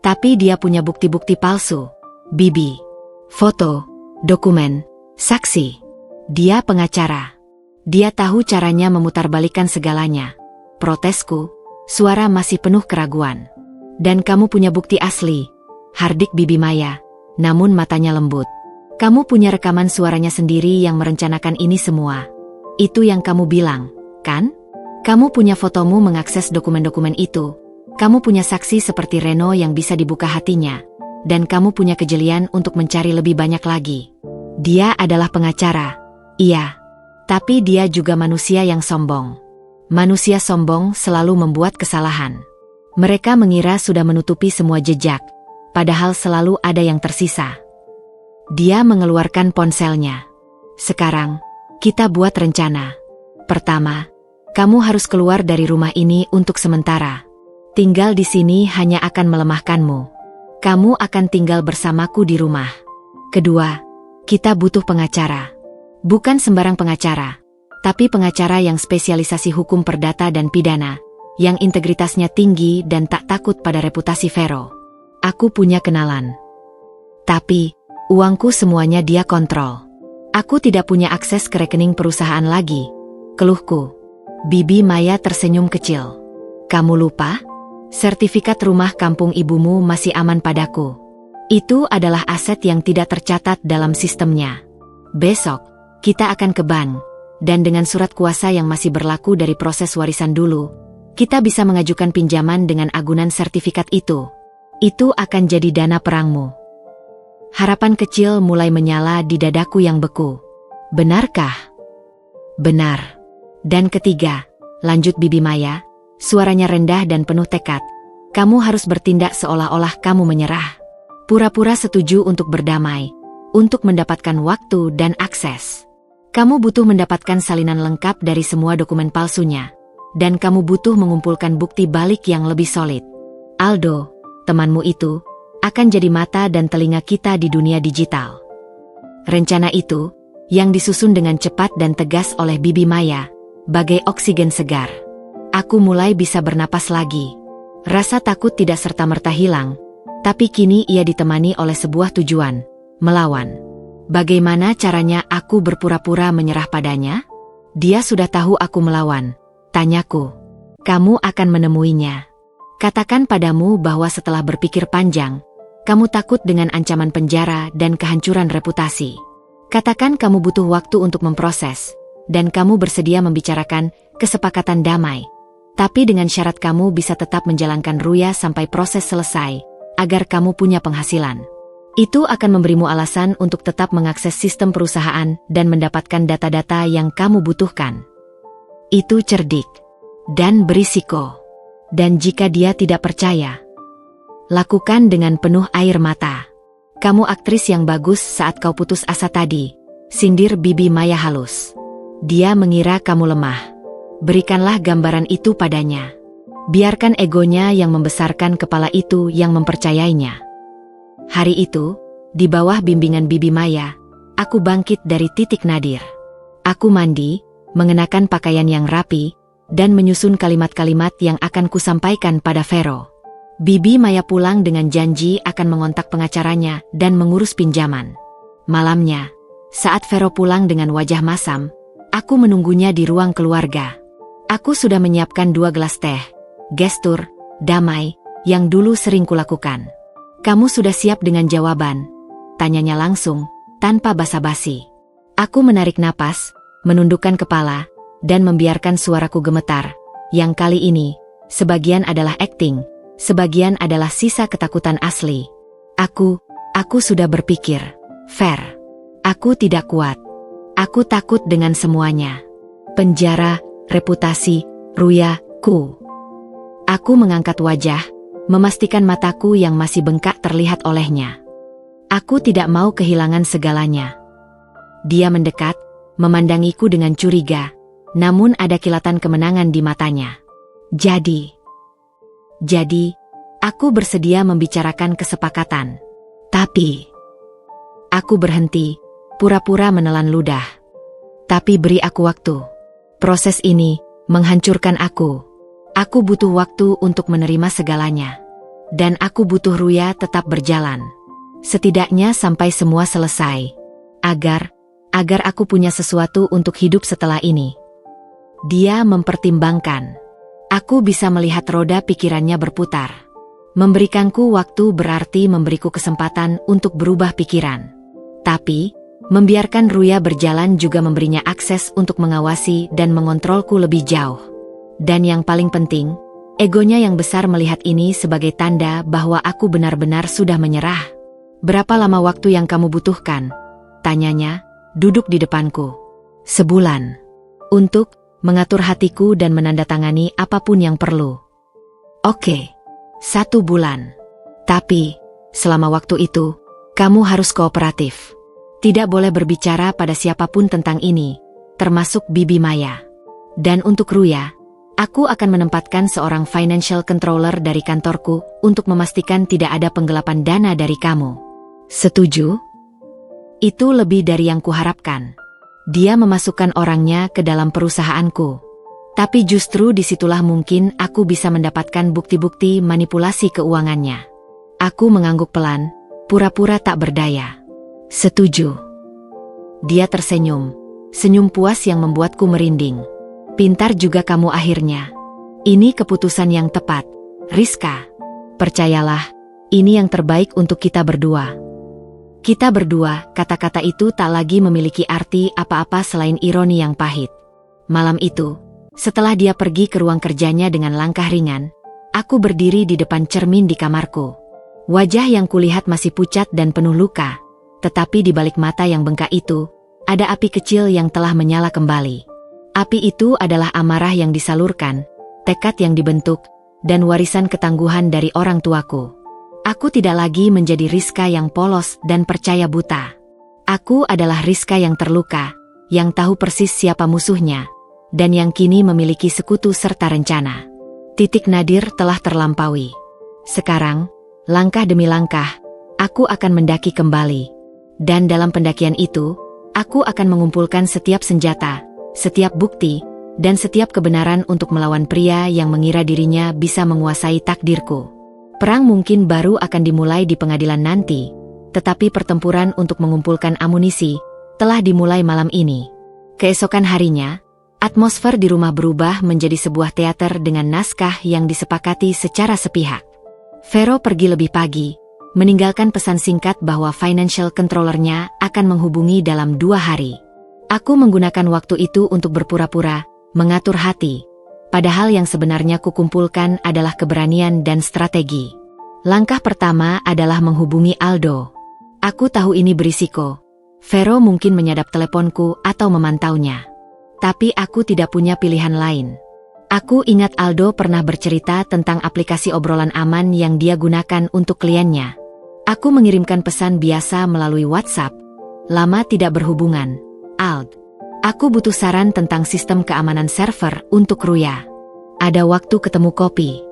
Tapi dia punya bukti-bukti palsu, Bibi. Foto, dokumen, saksi. Dia pengacara. Dia tahu caranya memutarbalikkan segalanya." Protesku, suara masih penuh keraguan. "Dan kamu punya bukti asli," hardik Bibi Maya, namun matanya lembut. "Kamu punya rekaman suaranya sendiri yang merencanakan ini semua. Itu yang kamu bilang, kan? Kamu punya fotomu mengakses dokumen-dokumen itu. Kamu punya saksi seperti Reno yang bisa dibuka hatinya. Dan kamu punya kejelian untuk mencari lebih banyak lagi. Dia adalah pengacara. Iya. Tapi dia juga manusia yang sombong. Manusia sombong selalu membuat kesalahan. Mereka mengira sudah menutupi semua jejak, padahal selalu ada yang tersisa." Dia mengeluarkan ponselnya. "Sekarang, kita buat rencana. Pertama, kamu harus keluar dari rumah ini untuk sementara. Tinggal di sini hanya akan melemahkanmu. Kamu akan tinggal bersamaku di rumah. Kedua, kita butuh pengacara. Bukan sembarang pengacara, tapi pengacara yang spesialisasi hukum perdata dan pidana, yang integritasnya tinggi dan tak takut pada reputasi Vero. Aku punya kenalan. Tapi, uangku semuanya dia kontrol. Aku tidak punya akses ke rekening perusahaan lagi, keluhku. Bibi Maya tersenyum kecil. Kamu lupa? Sertifikat rumah kampung ibumu masih aman padaku. Itu adalah aset yang tidak tercatat dalam sistemnya. Besok, kita akan ke bank, dan dengan surat kuasa yang masih berlaku dari proses warisan dulu, kita bisa mengajukan pinjaman dengan agunan sertifikat itu. Itu akan jadi dana perangmu. Harapan kecil mulai menyala di dadaku yang beku. Benarkah? Benar. Dan ketiga, lanjut Bibi Maya, suaranya rendah dan penuh tekad. Kamu harus bertindak seolah-olah kamu menyerah. Pura-pura setuju untuk berdamai, untuk mendapatkan waktu dan akses. Kamu butuh mendapatkan salinan lengkap dari semua dokumen palsunya. Dan kamu butuh mengumpulkan bukti balik yang lebih solid. Aldo, temanmu itu, akan jadi mata dan telinga kita di dunia digital. Rencana itu, yang disusun dengan cepat dan tegas oleh Bibi Maya, bagai oksigen segar. Aku mulai bisa bernapas lagi. Rasa takut tidak serta-merta hilang, tapi kini ia ditemani oleh sebuah tujuan, melawan. Bagaimana caranya aku berpura-pura menyerah padanya? Dia sudah tahu aku melawan, tanyaku. Kamu akan menemuinya. Katakan padamu bahwa setelah berpikir panjang, kamu takut dengan ancaman penjara dan kehancuran reputasi. Katakan kamu butuh waktu untuk memproses, dan kamu bersedia membicarakan kesepakatan damai. Tapi dengan syarat kamu bisa tetap menjalankan Ruya sampai proses selesai, agar kamu punya penghasilan. Itu akan memberimu alasan untuk tetap mengakses sistem perusahaan dan mendapatkan data-data yang kamu butuhkan. Itu cerdik dan berisiko. Dan jika dia tidak percaya, lakukan dengan penuh air mata. Kamu aktris yang bagus saat kau putus asa tadi, sindir Bibi Maya halus. Dia mengira kamu lemah. Berikanlah gambaran itu padanya. Biarkan egonya yang membesarkan kepala itu yang mempercayainya. Hari itu, di bawah bimbingan Bibi Maya, aku bangkit dari titik nadir. Aku mandi, mengenakan pakaian yang rapi, dan menyusun kalimat-kalimat yang akan kusampaikan pada Vero. Bibi Maya pulang dengan janji akan mengontak pengacaranya dan mengurus pinjaman. Malamnya, saat Vero pulang dengan wajah masam, aku menunggunya di ruang keluarga. Aku sudah menyiapkan 2 gelas teh, gestur damai, yang dulu sering kulakukan. Kamu sudah siap dengan jawaban? Tanyanya langsung, tanpa basa-basi. Aku menarik napas, menundukkan kepala, dan membiarkan suaraku gemetar. Yang kali ini, sebagian adalah akting, sebagian adalah sisa ketakutan asli. Aku sudah berpikir, Ver. Aku tidak kuat. Aku takut dengan semuanya. Penjara, reputasi, Ruya, ku. Aku mengangkat wajah, memastikan mataku yang masih bengkak terlihat olehnya. Aku tidak mau kehilangan segalanya. Dia mendekat, memandangiku dengan curiga, namun ada kilatan kemenangan di matanya. Jadi, aku bersedia membicarakan kesepakatan. Tapi, aku berhenti, pura-pura menelan ludah. Tapi beri aku waktu. Proses ini menghancurkan aku. Aku butuh waktu untuk menerima segalanya. Dan aku butuh Ruya tetap berjalan. Setidaknya sampai semua selesai. Agar aku punya sesuatu untuk hidup setelah ini. Dia mempertimbangkan. Aku bisa melihat roda pikirannya berputar. Memberikanku waktu berarti memberiku kesempatan untuk berubah pikiran. Tapi, membiarkan Ruya berjalan juga memberinya akses untuk mengawasi dan mengontrolku lebih jauh. Dan yang paling penting, egonya yang besar melihat ini sebagai tanda bahwa aku benar-benar sudah menyerah. Berapa lama waktu yang kamu butuhkan? Tanyanya, duduk di depanku. 1 bulan. Untuk mengatur hatiku dan menandatangani apapun yang perlu. Oke, 1 bulan. Tapi, selama waktu itu, kamu harus kooperatif. Tidak boleh berbicara pada siapapun tentang ini, termasuk Bibi Maya. Dan untuk Ruya, Aku akan menempatkan seorang financial controller dari kantorku untuk memastikan tidak ada penggelapan dana dari kamu. Setuju? Itu lebih dari yang kuharapkan. Dia memasukkan orangnya ke dalam perusahaanku. Tapi justru disitulah mungkin aku bisa mendapatkan bukti-bukti manipulasi keuangannya. Aku mengangguk pelan, pura-pura tak berdaya. Setuju. Dia tersenyum, senyum puas yang membuatku merinding. Pintar juga kamu akhirnya. Ini keputusan yang tepat, Rizka. Percayalah, ini yang terbaik untuk kita berdua. Kita berdua, kata-kata itu tak lagi memiliki arti apa-apa selain ironi yang pahit. Malam itu, setelah dia pergi ke ruang kerjanya dengan langkah ringan, aku berdiri di depan cermin di kamarku. Wajah yang kulihat masih pucat dan penuh luka, tetapi di balik mata yang bengkak itu, ada api kecil yang telah menyala kembali. Api itu adalah amarah yang disalurkan, tekad yang dibentuk, dan warisan ketangguhan dari orang tuaku. Aku tidak lagi menjadi Rizka yang polos dan percaya buta. Aku adalah Rizka yang terluka, yang tahu persis siapa musuhnya, dan yang kini memiliki sekutu serta rencana. Titik nadir telah terlampaui. Sekarang, langkah demi langkah, aku akan mendaki kembali. Dan dalam pendakian itu, aku akan mengumpulkan setiap senjata, setiap bukti, dan setiap kebenaran untuk melawan pria yang mengira dirinya bisa menguasai takdirku. Perang mungkin baru akan dimulai di pengadilan nanti, tetapi pertempuran untuk mengumpulkan amunisi telah dimulai malam ini. Keesokan harinya, atmosfer di rumah berubah menjadi sebuah teater dengan naskah yang disepakati secara sepihak. Vero pergi lebih pagi, meninggalkan pesan singkat bahwa financial controllernya akan menghubungi dalam 2 hari. Aku menggunakan waktu itu untuk berpura-pura, mengatur hati. Padahal yang sebenarnya kukumpulkan adalah keberanian dan strategi. Langkah pertama adalah menghubungi Aldo. Aku tahu ini berisiko. Vero mungkin menyadap teleponku atau memantaunya. Tapi aku tidak punya pilihan lain. Aku ingat Aldo pernah bercerita tentang aplikasi obrolan aman yang dia gunakan untuk kliennya. Aku mengirimkan pesan biasa melalui WhatsApp. Lama tidak berhubungan. Ald, aku butuh saran tentang sistem keamanan server untuk Ruya. Ada waktu ketemu kopi.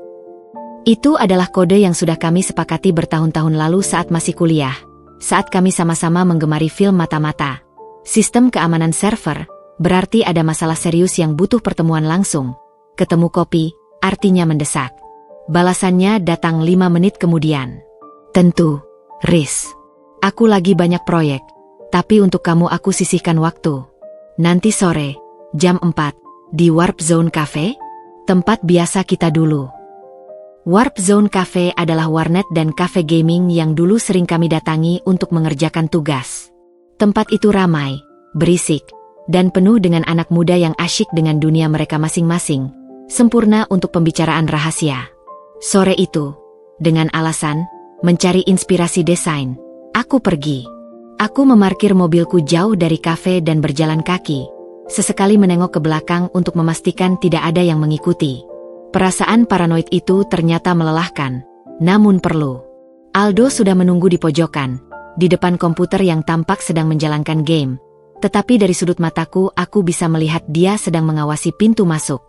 Itu adalah kode yang sudah kami sepakati bertahun-tahun lalu saat masih kuliah, saat kami sama-sama menggemari film mata-mata. Sistem keamanan server berarti ada masalah serius yang butuh pertemuan langsung. Ketemu kopi, artinya mendesak. Balasannya datang 5 menit kemudian. Tentu, Riz. Aku lagi banyak proyek, tapi untuk kamu aku sisihkan waktu. Nanti sore, jam 4, di Warp Zone Cafe, tempat biasa kita dulu. Warp Zone Cafe adalah warnet dan cafe gaming yang dulu sering kami datangi untuk mengerjakan tugas. Tempat itu ramai, berisik, dan penuh dengan anak muda yang asyik dengan dunia mereka masing-masing, sempurna untuk pembicaraan rahasia. Sore itu, dengan alasan mencari inspirasi desain, aku pergi. Aku memarkir mobilku jauh dari kafe dan berjalan kaki, sesekali menengok ke belakang untuk memastikan tidak ada yang mengikuti. Perasaan paranoid itu ternyata melelahkan, namun perlu. Aldo sudah menunggu di pojokan, di depan komputer yang tampak sedang menjalankan game. Tetapi dari sudut mataku aku bisa melihat dia sedang mengawasi pintu masuk.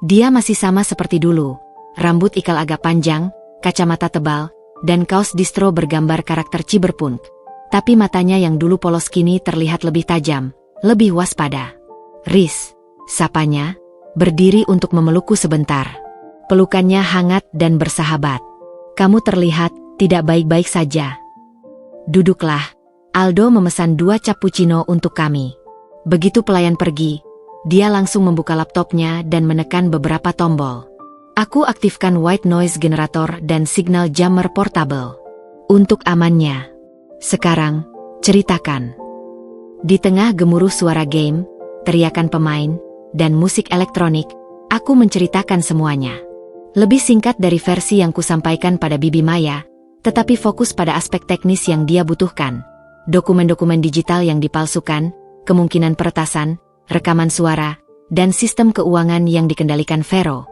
Dia masih sama seperti dulu, rambut ikal agak panjang, kacamata tebal, dan kaos distro bergambar karakter cyberpunk. Tapi matanya yang dulu polos kini terlihat lebih tajam, lebih waspada. Riz, sapanya, berdiri untuk memelukku sebentar. Pelukannya hangat dan bersahabat. Kamu terlihat tidak baik-baik saja. Duduklah. Aldo memesan 2 cappuccino untuk kami. Begitu pelayan pergi, dia langsung membuka laptopnya dan menekan beberapa tombol. Aku aktifkan white noise generator dan signal jammer portable. Untuk amannya. Sekarang, ceritakan. Di tengah gemuruh suara game, teriakan pemain, dan musik elektronik, aku menceritakan semuanya. Lebih singkat dari versi yang kusampaikan pada Bibi Maya, tetapi fokus pada aspek teknis yang dia butuhkan. Dokumen-dokumen digital yang dipalsukan, kemungkinan peretasan, rekaman suara, dan sistem keuangan yang dikendalikan Vero.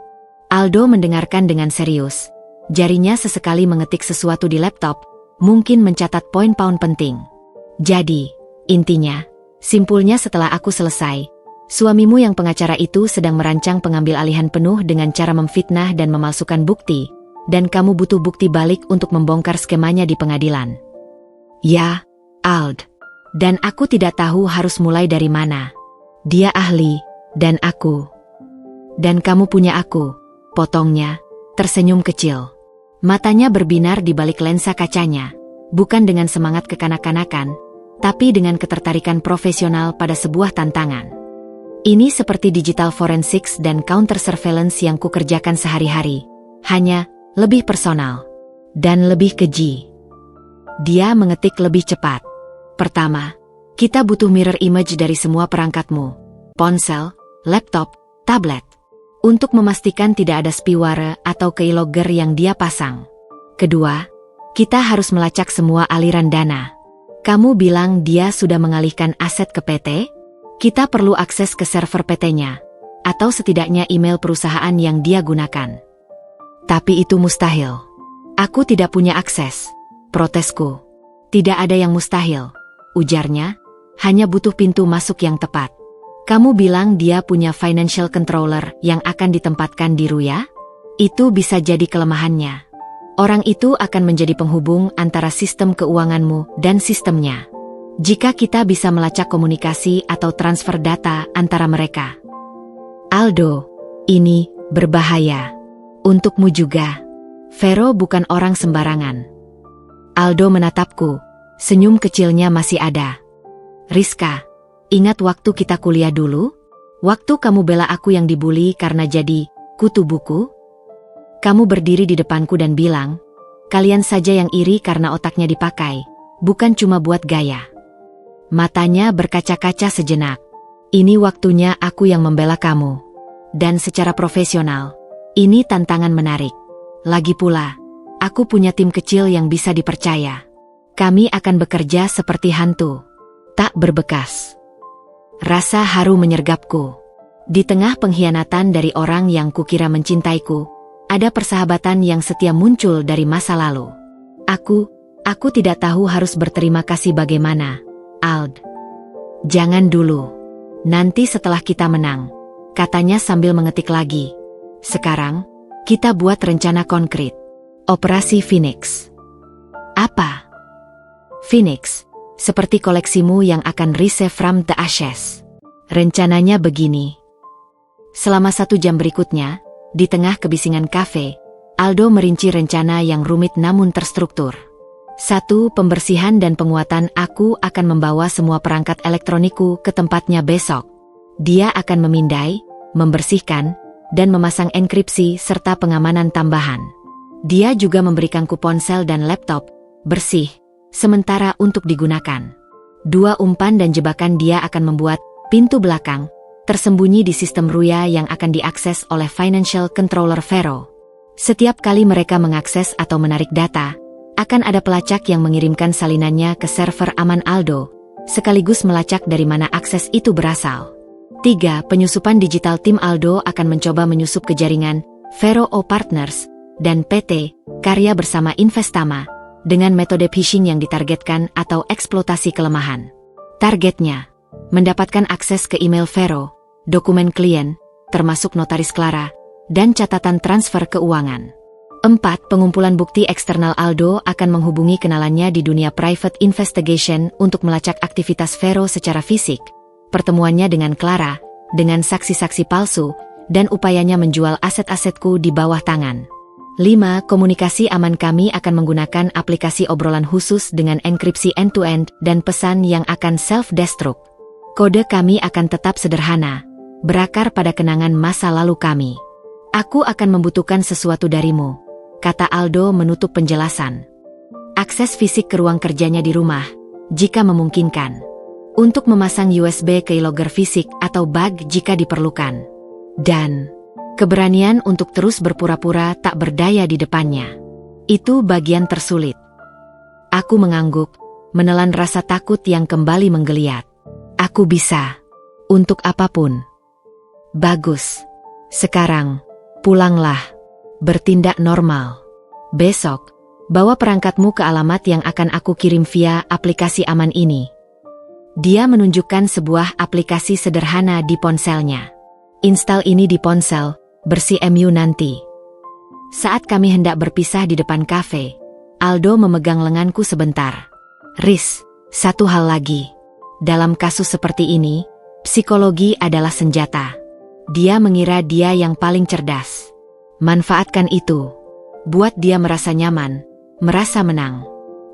Aldo mendengarkan dengan serius. Jarinya sesekali mengetik sesuatu di laptop, mungkin mencatat poin-poin penting. Jadi, intinya, simpulnya setelah aku selesai, Suamimu yang pengacara itu sedang merancang pengambil alihan penuh dengan cara memfitnah dan memalsukan bukti, dan kamu butuh bukti balik untuk membongkar skemanya di pengadilan. Ya, Ald. Dan aku tidak tahu harus mulai dari mana. Dia ahli, dan aku. Dan kamu punya aku, potongnya, tersenyum kecil. Matanya berbinar di balik lensa kacanya, bukan dengan semangat kekanak-kanakan, tapi dengan ketertarikan profesional pada sebuah tantangan. Ini seperti digital forensics dan counter surveillance yang kukerjakan sehari-hari, hanya lebih personal dan lebih keji. Dia mengetik lebih cepat. Pertama, kita butuh mirror image dari semua perangkatmu, ponsel, laptop, tablet, untuk memastikan tidak ada spyware atau keylogger yang dia pasang. Kedua, kita harus melacak semua aliran dana. Kamu bilang dia sudah mengalihkan aset ke PT? Kita perlu akses ke server PT-nya, atau setidaknya email perusahaan yang dia gunakan. Tapi itu mustahil. Aku tidak punya akses. Protesku. Tidak ada yang mustahil, ujarnya, hanya butuh pintu masuk yang tepat. Kamu bilang dia punya financial controller yang akan ditempatkan di Ruya? Itu bisa jadi kelemahannya. Orang itu akan menjadi penghubung antara sistem keuanganmu dan sistemnya. Jika kita bisa melacak komunikasi atau transfer data antara mereka. Aldo, ini berbahaya. Untukmu juga. Vero bukan orang sembarangan. Aldo menatapku, senyum kecilnya masih ada. Rizka, ingat waktu kita kuliah dulu? Waktu kamu bela aku yang dibully karena jadi kutu buku? Kamu berdiri di depanku dan bilang, kalian saja yang iri karena otaknya dipakai, bukan cuma buat gaya. Matanya berkaca-kaca sejenak. Ini waktunya aku yang membela kamu. Dan secara profesional, ini tantangan menarik. Lagi pula, aku punya tim kecil yang bisa dipercaya. Kami akan bekerja seperti hantu, tak berbekas. Rasa haru menyergapku. Di tengah pengkhianatan dari orang yang kukira mencintaiku, ada persahabatan yang setia muncul dari masa lalu. Aku tidak tahu harus berterima kasih bagaimana. Ald. Jangan dulu. Nanti setelah kita menang, katanya sambil mengetik lagi. Sekarang, kita buat rencana konkret. Operasi Phoenix. Apa? Phoenix, seperti koleksimu yang akan rise from the ashes. Rencananya begini. Selama 1 jam berikutnya, di tengah kebisingan kafe, Aldo merinci rencana yang rumit namun terstruktur. 1. Pembersihan dan penguatan. Aku akan membawa semua perangkat elektronikku ke tempatnya besok. Dia akan memindai, membersihkan, dan memasang enkripsi serta pengamanan tambahan. Dia juga memberikanku ponsel dan laptop, bersih, sementara untuk digunakan. 2. Umpan dan jebakan. Dia akan membuat pintu belakang, tersembunyi di sistem Ruya yang akan diakses oleh financial controller Vero. Setiap kali mereka mengakses atau menarik data, akan ada pelacak yang mengirimkan salinannya ke server aman Aldo, sekaligus melacak dari mana akses itu berasal. 3. Penyusupan digital. Tim Aldo akan mencoba menyusup ke jaringan Vero O Partners dan PT Karya bersama Investama dengan metode phishing yang ditargetkan atau eksploitasi kelemahan. Targetnya, mendapatkan akses ke email Vero, dokumen klien, termasuk notaris Clara, dan catatan transfer keuangan. 4. Pengumpulan bukti eksternal. Aldo akan menghubungi kenalannya di dunia private investigation untuk melacak aktivitas Vero secara fisik, pertemuannya dengan Clara, dengan saksi-saksi palsu, dan upayanya menjual aset-asetku di bawah tangan. 5. Komunikasi aman. Kami akan menggunakan aplikasi obrolan khusus dengan enkripsi end-to-end dan pesan yang akan self-destruct. Kode kami akan tetap sederhana, berakar pada kenangan masa lalu kami. Aku akan membutuhkan sesuatu darimu, kata Aldo menutup penjelasan. Akses fisik ke ruang kerjanya di rumah, jika memungkinkan. Untuk memasang USB keylogger fisik atau bug jika diperlukan. Dan keberanian untuk terus berpura-pura tak berdaya di depannya. Itu bagian tersulit. Aku mengangguk, menelan rasa takut yang kembali menggeliat. Aku bisa. Untuk apapun. Bagus. Sekarang, pulanglah. Bertindak normal. Besok, bawa perangkatmu ke alamat yang akan aku kirim via aplikasi aman ini. Dia menunjukkan sebuah aplikasi sederhana di ponselnya. Install ini di ponsel, bersih MU nanti. Saat kami hendak berpisah di depan kafe, Aldo memegang lenganku sebentar. Riz, satu hal lagi. Dalam kasus seperti ini, psikologi adalah senjata. Dia mengira dia yang paling cerdas. Manfaatkan itu. Buat dia merasa nyaman, merasa menang.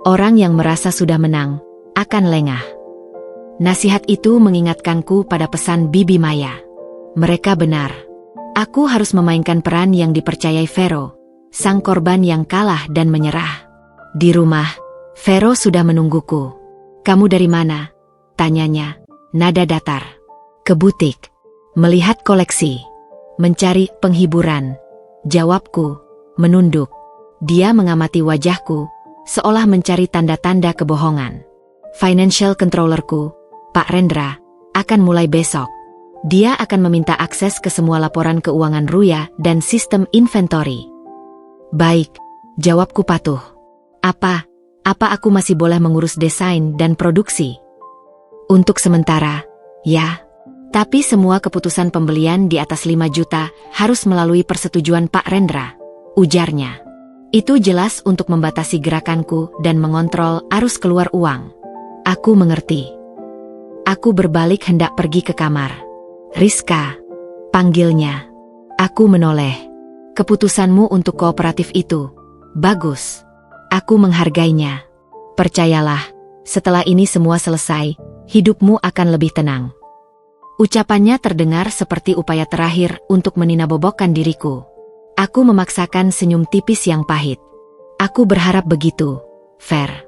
Orang yang merasa sudah menang, akan lengah. Nasihat itu mengingatkanku pada pesan Bibi Maya. Mereka benar. Aku harus memainkan peran yang dipercayai Vero, sang korban yang kalah dan menyerah. Di rumah, Vero sudah menungguku. Kamu dari mana? Tanyanya, nada datar. Ke butik. Melihat koleksi. Mencari penghiburan. Jawabku, menunduk. Dia mengamati wajahku, seolah mencari tanda-tanda kebohongan. Financial controllerku, Pak Rendra, akan mulai besok. Dia akan meminta akses ke semua laporan keuangan Ruya dan sistem inventory. Baik, jawabku patuh. Apa aku masih boleh mengurus desain dan produksi? Untuk sementara, ya. Tapi semua keputusan pembelian di atas 5 juta harus melalui persetujuan Pak Rendra, ujarnya. Itu jelas untuk membatasi gerakanku dan mengontrol arus keluar uang. Aku mengerti. Aku berbalik hendak pergi ke kamar. Rizka, panggilnya. Aku menoleh. Keputusanmu untuk kooperatif itu bagus. Aku menghargainya. Percayalah, setelah ini semua selesai, hidupmu akan lebih tenang. Ucapannya terdengar seperti upaya terakhir untuk meninabobokan diriku. Aku memaksakan senyum tipis yang pahit. Aku berharap begitu, Fer.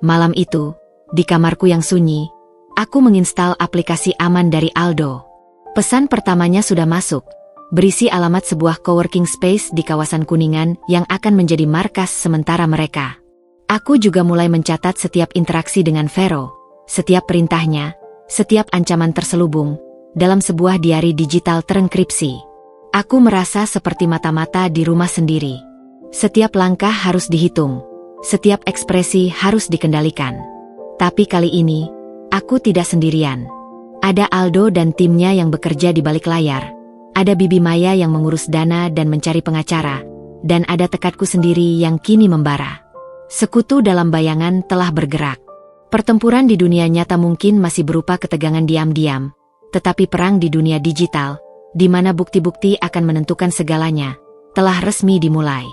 Malam itu, di kamarku yang sunyi, aku menginstal aplikasi aman dari Aldo. Pesan pertamanya sudah masuk, berisi alamat sebuah coworking space di kawasan Kuningan yang akan menjadi markas sementara mereka. Aku juga mulai mencatat setiap interaksi dengan Vero, setiap perintahnya, setiap ancaman terselubung, dalam sebuah diari digital terenkripsi. Aku merasa seperti mata-mata di rumah sendiri. Setiap langkah harus dihitung, setiap ekspresi harus dikendalikan. Tapi kali ini, aku tidak sendirian. Ada Aldo dan timnya yang bekerja di balik layar. Ada Bibi Maya yang mengurus dana dan mencari pengacara. Dan ada tekadku sendiri yang kini membara. Sekutu dalam bayangan telah bergerak. Pertempuran di dunia nyata mungkin masih berupa ketegangan diam-diam. Tetapi perang di dunia digital, di mana bukti-bukti akan menentukan segalanya, telah resmi dimulai.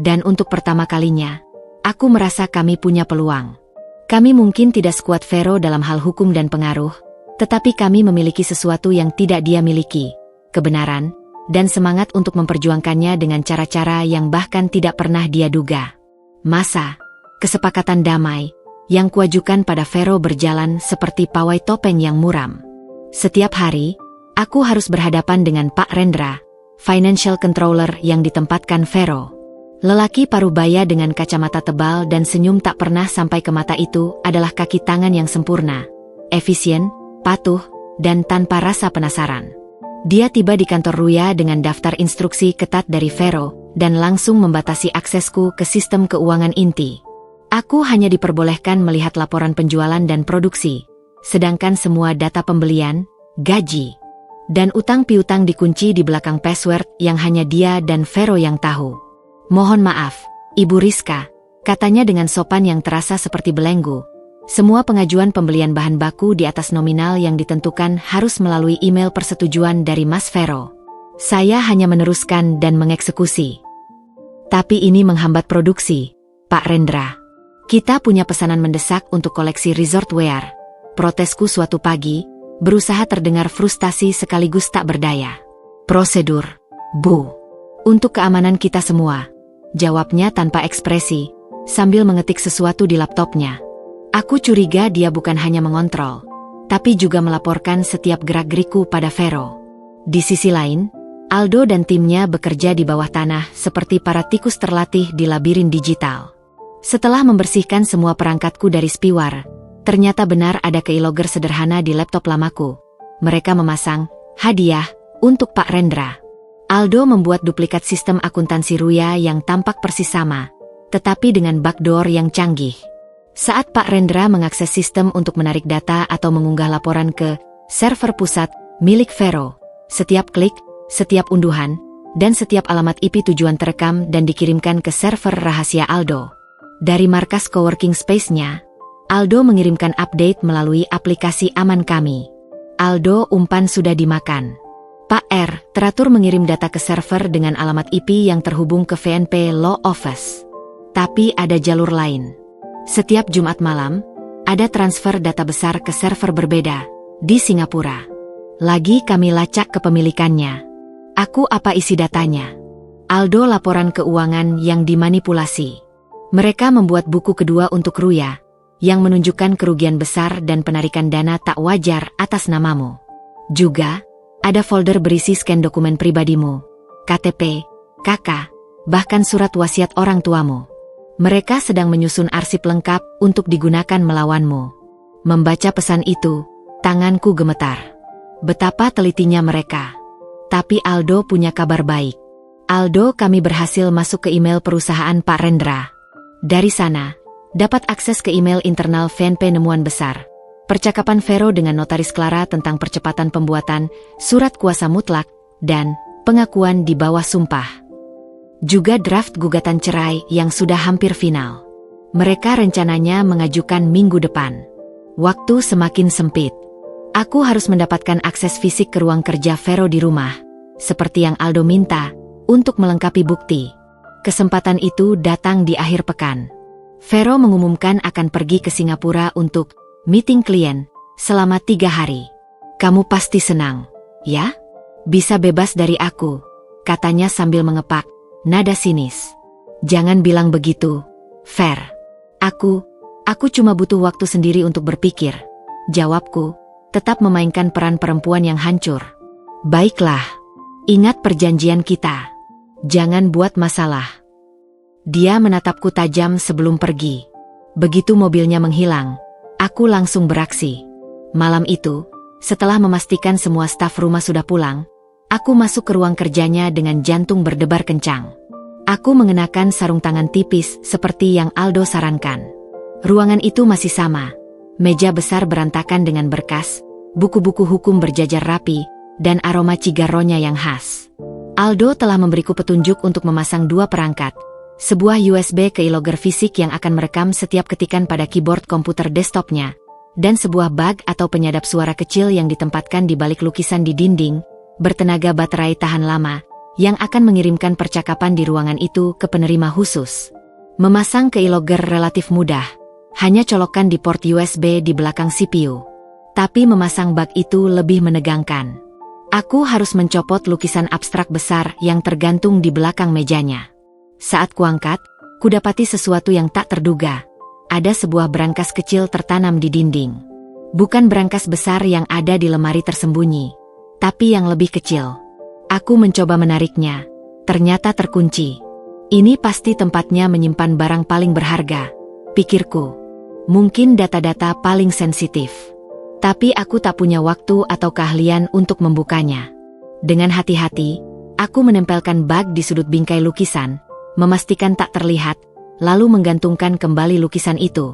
Dan untuk pertama kalinya, aku merasa kami punya peluang. Kami mungkin tidak sekuat Vero dalam hal hukum dan pengaruh, tetapi kami memiliki sesuatu yang tidak dia miliki, kebenaran, dan semangat untuk memperjuangkannya dengan cara-cara yang bahkan tidak pernah dia duga. Masa, kesepakatan damai, yang kuajukan pada Vero berjalan seperti pawai topeng yang muram. Setiap hari, aku harus berhadapan dengan Pak Rendra, financial controller yang ditempatkan Vero. Lelaki parubaya dengan kacamata tebal dan senyum tak pernah sampai ke mata itu adalah kaki tangan yang sempurna, efisien, patuh, dan tanpa rasa penasaran. Dia tiba di kantor Ruya dengan daftar instruksi ketat dari Vero, dan langsung membatasi aksesku ke sistem keuangan inti. Aku hanya diperbolehkan melihat laporan penjualan dan produksi, sedangkan semua data pembelian, gaji, dan utang piutang dikunci di belakang password yang hanya dia dan Vero yang tahu. Mohon maaf, Ibu Rizka, katanya dengan sopan yang terasa seperti belenggu. Semua pengajuan pembelian bahan baku di atas nominal yang ditentukan harus melalui email persetujuan dari Mas Vero. Saya hanya meneruskan dan mengeksekusi. Tapi ini menghambat produksi, Pak Rendra. Kita punya pesanan mendesak untuk koleksi resort wear. Protesku suatu pagi, berusaha terdengar frustasi sekaligus tak berdaya. Prosedur, Bu. Untuk keamanan kita semua. Jawabnya tanpa ekspresi, sambil mengetik sesuatu di laptopnya. Aku curiga dia bukan hanya mengontrol, tapi juga melaporkan setiap gerak-geriku pada Vero. Di sisi lain, Aldo dan timnya bekerja di bawah tanah seperti para tikus terlatih di labirin digital. Setelah membersihkan semua perangkatku dari spiwar, ternyata benar ada keylogger sederhana di laptop lamaku. Mereka memasang hadiah untuk Pak Rendra. Aldo membuat duplikat sistem akuntansi Ruya yang tampak persis sama, tetapi dengan backdoor yang canggih. Saat Pak Rendra mengakses sistem untuk menarik data atau mengunggah laporan ke server pusat milik Vero, setiap klik, setiap unduhan, dan setiap alamat IP tujuan terekam dan dikirimkan ke server rahasia Aldo. Dari markas coworking space-nya, Aldo mengirimkan update melalui aplikasi aman kami. Aldo, umpan sudah dimakan. Pak R. teratur mengirim data ke server dengan alamat IP yang terhubung ke VNP Law Office. Tapi ada jalur lain. Setiap Jumat malam, ada transfer data besar ke server berbeda di Singapura. Lagi kami lacak kepemilikannya. Aku apa isi datanya? Aldo laporan keuangan yang dimanipulasi. Mereka membuat buku kedua untuk Ruya, yang menunjukkan kerugian besar dan penarikan dana tak wajar atas namamu. Juga, ada folder berisi scan dokumen pribadimu, KTP, KK, bahkan surat wasiat orang tuamu. Mereka sedang menyusun arsip lengkap untuk digunakan melawanmu. Membaca pesan itu, tanganku gemetar. Betapa telitinya mereka. Tapi Aldo punya kabar baik. Aldo, kami berhasil masuk ke email perusahaan Pak Rendra. Dari sana, dapat akses ke email internal VNP Nemuan Besar. Percakapan Vero dengan Notaris Clara tentang percepatan pembuatan surat kuasa mutlak dan pengakuan di bawah sumpah. Juga draft gugatan cerai yang sudah hampir final. Mereka rencananya mengajukan minggu depan. Waktu semakin sempit. Aku harus mendapatkan akses fisik ke ruang kerja Vero di rumah, seperti yang Aldo minta, untuk melengkapi bukti. Kesempatan itu datang di akhir pekan. Vero mengumumkan akan pergi ke Singapura untuk meeting klien selama 3 hari. Kamu pasti senang, ya? Bisa bebas dari aku, katanya sambil mengepak nada sinis. Jangan bilang begitu, Ver. Aku cuma butuh waktu sendiri untuk berpikir. Jawabku, tetap memainkan peran perempuan yang hancur. Baiklah, ingat perjanjian kita. Jangan buat masalah. Dia menatapku tajam sebelum pergi. Begitu mobilnya menghilang, aku langsung beraksi. Malam itu, setelah memastikan semua staf rumah sudah pulang, aku masuk ke ruang kerjanya dengan jantung berdebar kencang. Aku mengenakan sarung tangan tipis seperti yang Aldo sarankan. Ruangan itu masih sama. Meja besar berantakan dengan berkas, buku-buku hukum berjajar rapi, dan aroma cigaronya yang khas. Aldo telah memberiku petunjuk untuk memasang 2 perangkat. Sebuah USB keylogger fisik yang akan merekam setiap ketikan pada keyboard komputer desktopnya, dan sebuah bag atau penyadap suara kecil yang ditempatkan di balik lukisan di dinding, bertenaga baterai tahan lama, yang akan mengirimkan percakapan di ruangan itu ke penerima khusus. Memasang keylogger relatif mudah, hanya colokkan di port USB di belakang CPU. Tapi memasang bag itu lebih menegangkan. Aku harus mencopot lukisan abstrak besar yang tergantung di belakang mejanya. Saat kuangkat, kudapati sesuatu yang tak terduga. Ada sebuah brankas kecil tertanam di dinding. Bukan brankas besar yang ada di lemari tersembunyi, tapi yang lebih kecil. Aku mencoba menariknya, ternyata terkunci. Ini pasti tempatnya menyimpan barang paling berharga, pikirku. Mungkin data-data paling sensitif. Tapi aku tak punya waktu atau keahlian untuk membukanya. Dengan hati-hati, aku menempelkan bag di sudut bingkai lukisan, memastikan tak terlihat, lalu menggantungkan kembali lukisan itu.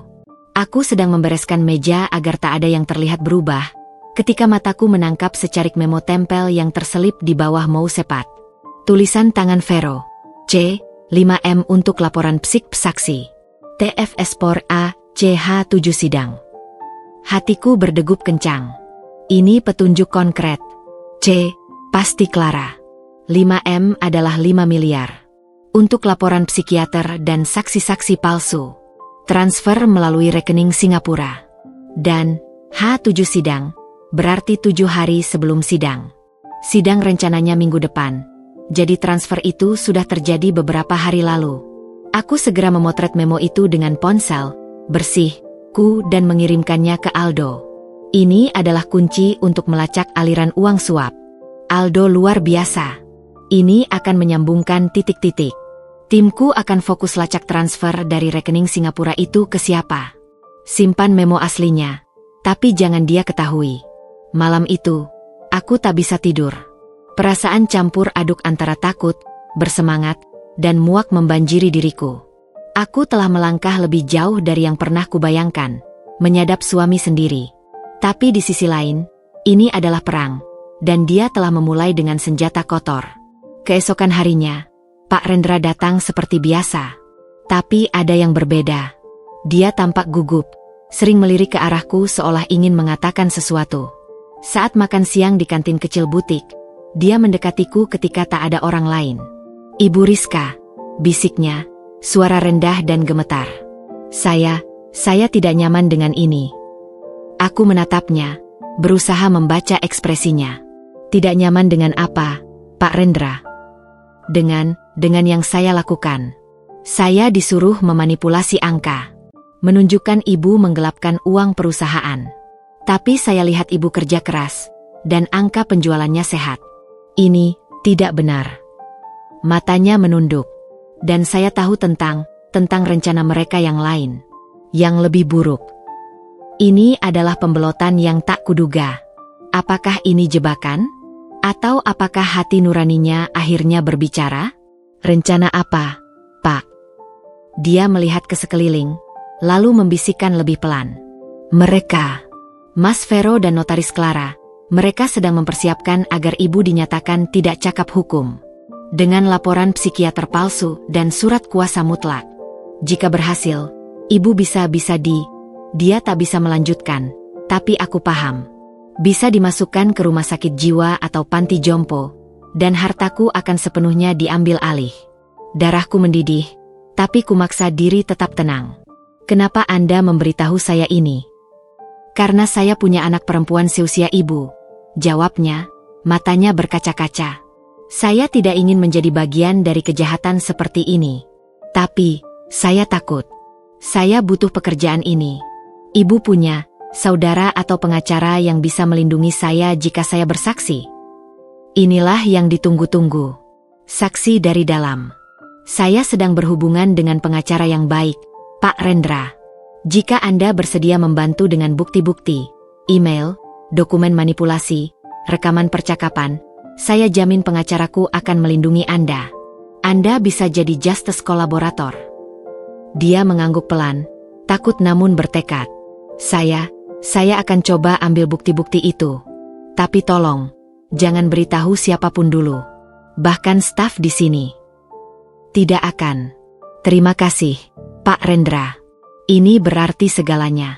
Aku sedang membereskan meja agar tak ada yang terlihat berubah, ketika mataku menangkap secarik memo tempel yang terselip di bawah mousepad. Tulisan tangan Vero. C. 5M untuk laporan psik saksi. TFS Por A. CH7 sidang. Hatiku berdegup kencang. Ini petunjuk konkret. C. Pasti Clara. 5M adalah 5 miliar. Untuk laporan psikiater dan saksi-saksi palsu. Transfer melalui rekening Singapura. Dan H7 sidang. Berarti 7 hari sebelum sidang. Sidang rencananya minggu depan. Jadi transfer itu sudah terjadi beberapa hari lalu. Aku segera memotret memo itu dengan ponsel, bersihku dan mengirimkannya ke Aldo. Ini adalah kunci untuk melacak aliran uang suap. Aldo luar biasa. Ini akan menyambungkan titik-titik. Timku akan fokus lacak transfer dari rekening Singapura itu ke siapa. Simpan memo aslinya, tapi jangan dia ketahui. Malam itu, aku tak bisa tidur. Perasaan campur aduk antara takut, bersemangat, dan muak membanjiri diriku. Aku telah melangkah lebih jauh dari yang pernah kubayangkan, menyadap suami sendiri. Tapi di sisi lain, ini adalah perang, dan dia telah memulai dengan senjata kotor. Keesokan harinya, Pak Rendra datang seperti biasa. Tapi ada yang berbeda. Dia tampak gugup, sering melirik ke arahku seolah ingin mengatakan sesuatu. Saat makan siang di kantin kecil butik, dia mendekatiku ketika tak ada orang lain. "Ibu Rizka," bisiknya, suara rendah dan gemetar. Saya tidak nyaman dengan ini." Aku menatapnya, berusaha membaca ekspresinya. "Tidak nyaman dengan apa, Pak Rendra?" Dengan yang saya lakukan. Saya disuruh memanipulasi angka. Menunjukkan ibu menggelapkan uang perusahaan. Tapi saya lihat ibu kerja keras, dan angka penjualannya sehat. Ini tidak benar. Matanya menunduk. Dan saya tahu tentang rencana mereka yang lain. Yang lebih buruk. Ini adalah pembelotan yang tak kuduga. Apakah ini jebakan? Atau apakah hati nuraninya akhirnya berbicara? "Rencana apa, Pak?" Dia melihat ke sekeliling, lalu membisikkan lebih pelan. "Mereka, Mas Vero dan Notaris Clara, mereka sedang mempersiapkan agar ibu dinyatakan tidak cakap hukum. Dengan laporan psikiater palsu dan surat kuasa mutlak. Jika berhasil, ibu bisa dia tak bisa melanjutkan, tapi aku paham. Bisa dimasukkan ke rumah sakit jiwa atau panti jompo, dan hartaku akan sepenuhnya diambil alih." Darahku mendidih, tapi kumaksa diri tetap tenang. "Kenapa Anda memberitahu saya ini?" "Karena saya punya anak perempuan seusia ibu," jawabnya, matanya berkaca-kaca. "Saya tidak ingin menjadi bagian dari kejahatan seperti ini. Tapi, saya takut. Saya butuh pekerjaan ini. Ibu punya saudara atau pengacara yang bisa melindungi saya jika saya bersaksi?" Inilah yang ditunggu-tunggu. Saksi dari dalam. "Saya sedang berhubungan dengan pengacara yang baik, Pak Rendra. Jika Anda bersedia membantu dengan bukti-bukti, email, dokumen manipulasi, rekaman percakapan, saya jamin pengacaraku akan melindungi Anda. Anda bisa jadi justice kolaborator." Dia mengangguk pelan, takut namun bertekad. Saya akan coba ambil bukti-bukti itu. Tapi tolong, jangan beritahu siapapun dulu. Bahkan staf di sini." "Tidak akan. Terima kasih, Pak Rendra. Ini berarti segalanya."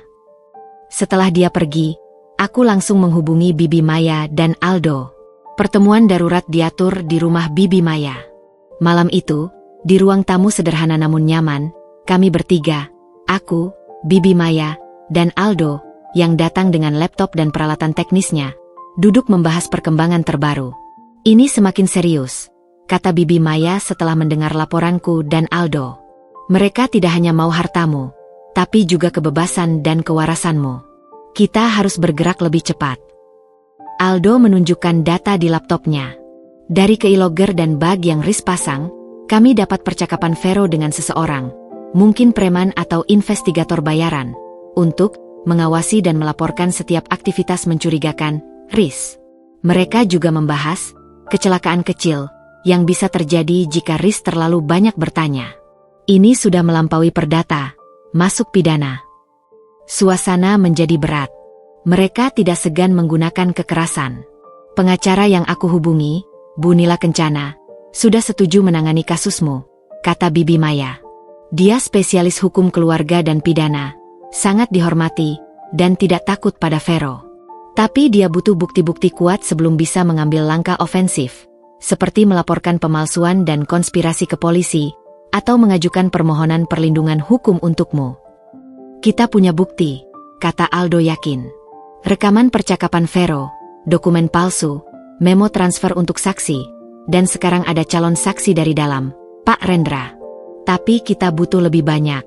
Setelah dia pergi, aku langsung menghubungi Bibi Maya dan Aldo. Pertemuan darurat diatur di rumah Bibi Maya. Malam itu, di ruang tamu sederhana namun nyaman, kami bertiga, aku, Bibi Maya, dan Aldo, yang datang dengan laptop dan peralatan teknisnya, duduk membahas perkembangan terbaru. "Ini semakin serius," kata Bibi Maya setelah mendengar laporanku dan Aldo. "Mereka tidak hanya mau hartamu, tapi juga kebebasan dan kewarasanmu. Kita harus bergerak lebih cepat." Aldo menunjukkan data di laptopnya. Dari keylogger dan bug yang Riz pasang, kami dapat percakapan Vero dengan seseorang, mungkin preman atau investigator bayaran, untuk mengawasi dan melaporkan setiap aktivitas mencurigakan Riz. Mereka juga membahas kecelakaan kecil yang bisa terjadi jika Riz terlalu banyak bertanya. Ini sudah melampaui perdata, masuk pidana. Suasana menjadi berat. Mereka tidak segan menggunakan kekerasan. Pengacara yang aku hubungi, Bu Nila Kencana, sudah setuju menangani kasusmu, kata Bibi Maya. Dia spesialis hukum keluarga dan pidana, sangat dihormati, dan tidak takut pada Vero. Tapi dia butuh bukti-bukti kuat sebelum bisa mengambil langkah ofensif, seperti melaporkan pemalsuan dan konspirasi ke polisi, atau mengajukan permohonan perlindungan hukum untukmu. Kita punya bukti, kata Aldo yakin. Rekaman percakapan Vero, dokumen palsu, memo transfer untuk saksi, dan sekarang ada calon saksi dari dalam, Pak Rendra. Tapi kita butuh lebih banyak.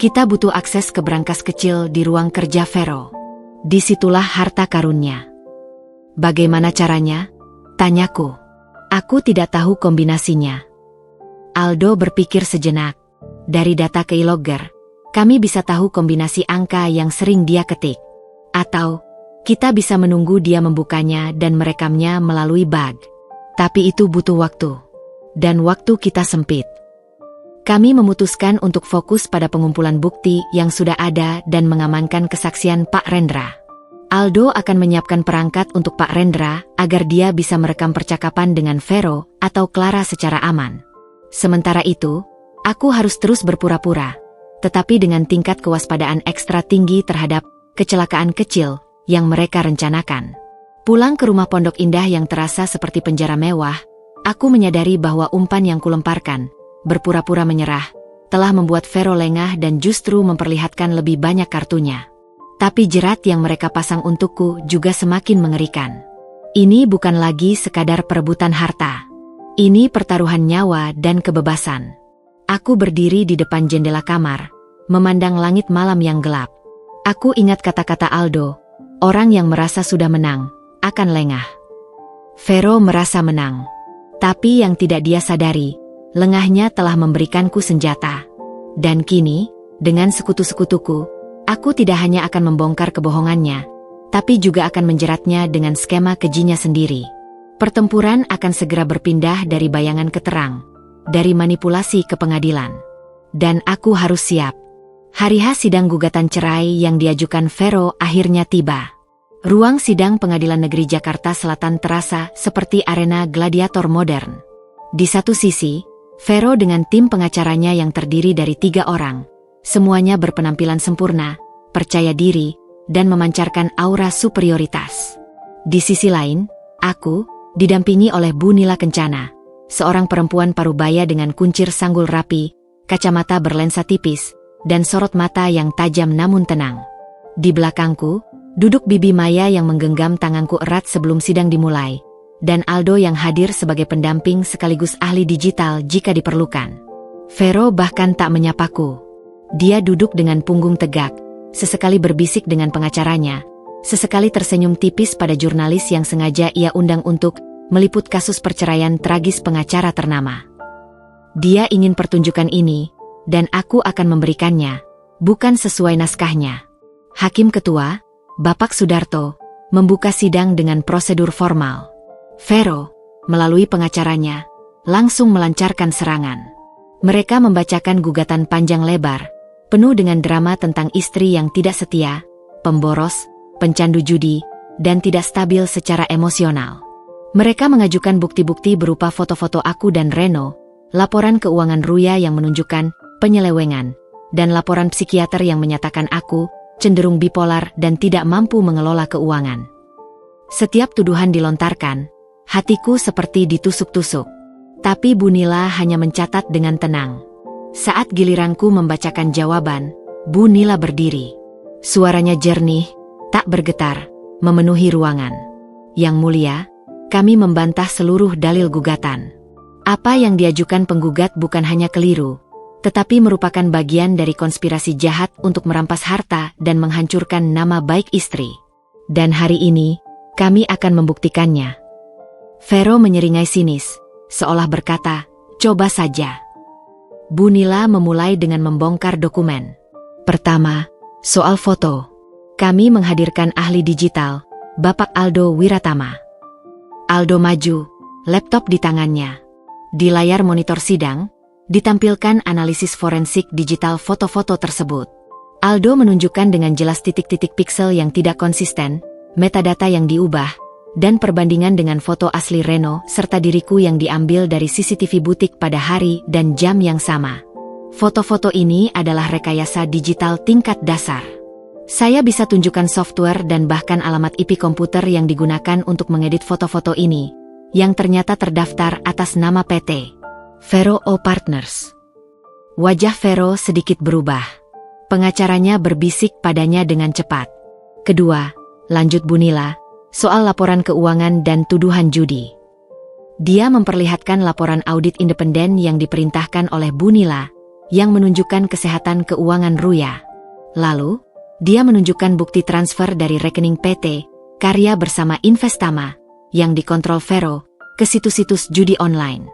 Kita butuh akses ke brankas kecil di ruang kerja Vero. Disitulah harta karunnya. Bagaimana caranya? Tanyaku. Aku tidak tahu kombinasinya. Aldo berpikir sejenak. Dari data keylogger, kami bisa tahu kombinasi angka yang sering dia ketik. Atau, kita bisa menunggu dia membukanya dan merekamnya melalui bug. Tapi itu butuh waktu. Dan waktu kita sempit. Kami memutuskan untuk fokus pada pengumpulan bukti yang sudah ada dan mengamankan kesaksian Pak Rendra. Aldo akan menyiapkan perangkat untuk Pak Rendra agar dia bisa merekam percakapan dengan Vero atau Clara secara aman. Sementara itu, aku harus terus berpura-pura, tetapi dengan tingkat kewaspadaan ekstra tinggi terhadap kecelakaan kecil yang mereka rencanakan. Pulang ke rumah Pondok Indah yang terasa seperti penjara mewah, aku menyadari bahwa umpan yang kulemparkan, berpura-pura menyerah, telah membuat Vero lengah dan justru memperlihatkan lebih banyak kartunya. Tapi jerat yang mereka pasang untukku juga semakin mengerikan. Ini bukan lagi sekadar perebutan harta. Ini pertaruhan nyawa dan kebebasan. Aku berdiri di depan jendela kamar, memandang langit malam yang gelap. Aku ingat kata-kata Aldo, orang yang merasa sudah menang, akan lengah. Vero merasa menang. Tapi yang tidak dia sadari, lengahnya telah memberikanku senjata. Dan kini, dengan sekutu-sekutuku, aku tidak hanya akan membongkar kebohongannya, tapi juga akan menjeratnya dengan skema kejinya sendiri. Pertempuran akan segera berpindah dari bayangan ke terang, dari manipulasi ke pengadilan. Dan aku harus siap. Hari H sidang gugatan cerai yang diajukan Vero akhirnya tiba. Ruang sidang Pengadilan Negeri Jakarta Selatan terasa seperti arena gladiator modern. Di satu sisi, Vero dengan tim pengacaranya yang terdiri dari 3 orang, semuanya berpenampilan sempurna, percaya diri, dan memancarkan aura superioritas. Di sisi lain, aku, didampingi oleh Bu Nila Kencana, seorang perempuan parubaya dengan kuncir sanggul rapi, kacamata berlensa tipis, dan sorot mata yang tajam namun tenang. Di belakangku, duduk Bibi Maya yang menggenggam tanganku erat sebelum sidang dimulai, dan Aldo yang hadir sebagai pendamping sekaligus ahli digital jika diperlukan. Vero bahkan tak menyapaku. Dia duduk dengan punggung tegak, sesekali berbisik dengan pengacaranya, sesekali tersenyum tipis pada jurnalis yang sengaja ia undang untuk meliput kasus perceraian tragis pengacara ternama. Dia ingin pertunjukan ini, dan aku akan memberikannya, bukan sesuai naskahnya. Hakim Ketua, Bapak Sudarto, membuka sidang dengan prosedur formal. Vero, melalui pengacaranya, langsung melancarkan serangan. Mereka membacakan gugatan panjang lebar, penuh dengan drama tentang istri yang tidak setia, pemboros, pencandu judi, dan tidak stabil secara emosional. Mereka mengajukan bukti-bukti berupa foto-foto aku dan Reno, laporan keuangan Ruya yang menunjukkan penyelewengan, dan laporan psikiater yang menyatakan aku cenderung bipolar dan tidak mampu mengelola keuangan. Setiap tuduhan dilontarkan, hatiku seperti ditusuk-tusuk. Tapi Bu Nila hanya mencatat dengan tenang. Saat giliranku membacakan jawaban, Bu Nila berdiri. Suaranya jernih, tak bergetar, memenuhi ruangan. Yang mulia, kami membantah seluruh dalil gugatan. Apa yang diajukan penggugat bukan hanya keliru, tetapi merupakan bagian dari konspirasi jahat untuk merampas harta dan menghancurkan nama baik istri. Dan hari ini, kami akan membuktikannya. Vero menyeringai sinis, seolah berkata, coba saja. Bu Nila memulai dengan membongkar dokumen. Pertama, soal foto. Kami menghadirkan ahli digital, Bapak Aldo Wiratama. Aldo maju, laptop di tangannya. Di layar monitor sidang, ditampilkan analisis forensik digital foto-foto tersebut. Aldo menunjukkan dengan jelas titik-titik piksel yang tidak konsisten, metadata yang diubah, dan perbandingan dengan foto asli Reno serta diriku yang diambil dari CCTV butik pada hari dan jam yang sama. Foto-foto ini adalah rekayasa digital tingkat dasar. Saya bisa tunjukkan software dan bahkan alamat IP komputer yang digunakan untuk mengedit foto-foto ini, yang ternyata terdaftar atas nama PT Vero O Partners. Wajah Vero sedikit berubah. Pengacaranya berbisik padanya dengan cepat. Kedua, lanjut Bu Nila, soal laporan keuangan dan tuduhan judi. Dia memperlihatkan laporan audit independen yang diperintahkan oleh Bu Nila, yang menunjukkan kesehatan keuangan Ruya. Lalu, dia menunjukkan bukti transfer dari rekening PT Karya bersama Investama, yang dikontrol Vero, ke situs-situs judi online.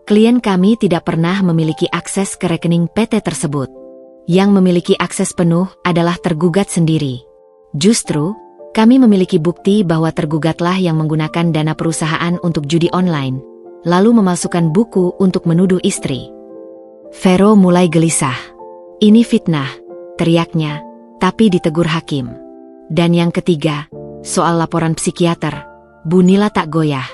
Klien kami tidak pernah memiliki akses ke rekening PT tersebut. Yang memiliki akses penuh adalah tergugat sendiri. Justru, kami memiliki bukti bahwa tergugatlah yang menggunakan dana perusahaan untuk judi online, lalu memalsukan buku untuk menuduh istri. Vero mulai gelisah. Ini fitnah, teriaknya, tapi ditegur hakim. Dan yang ketiga, soal laporan psikiater, Bu Nila tak goyah.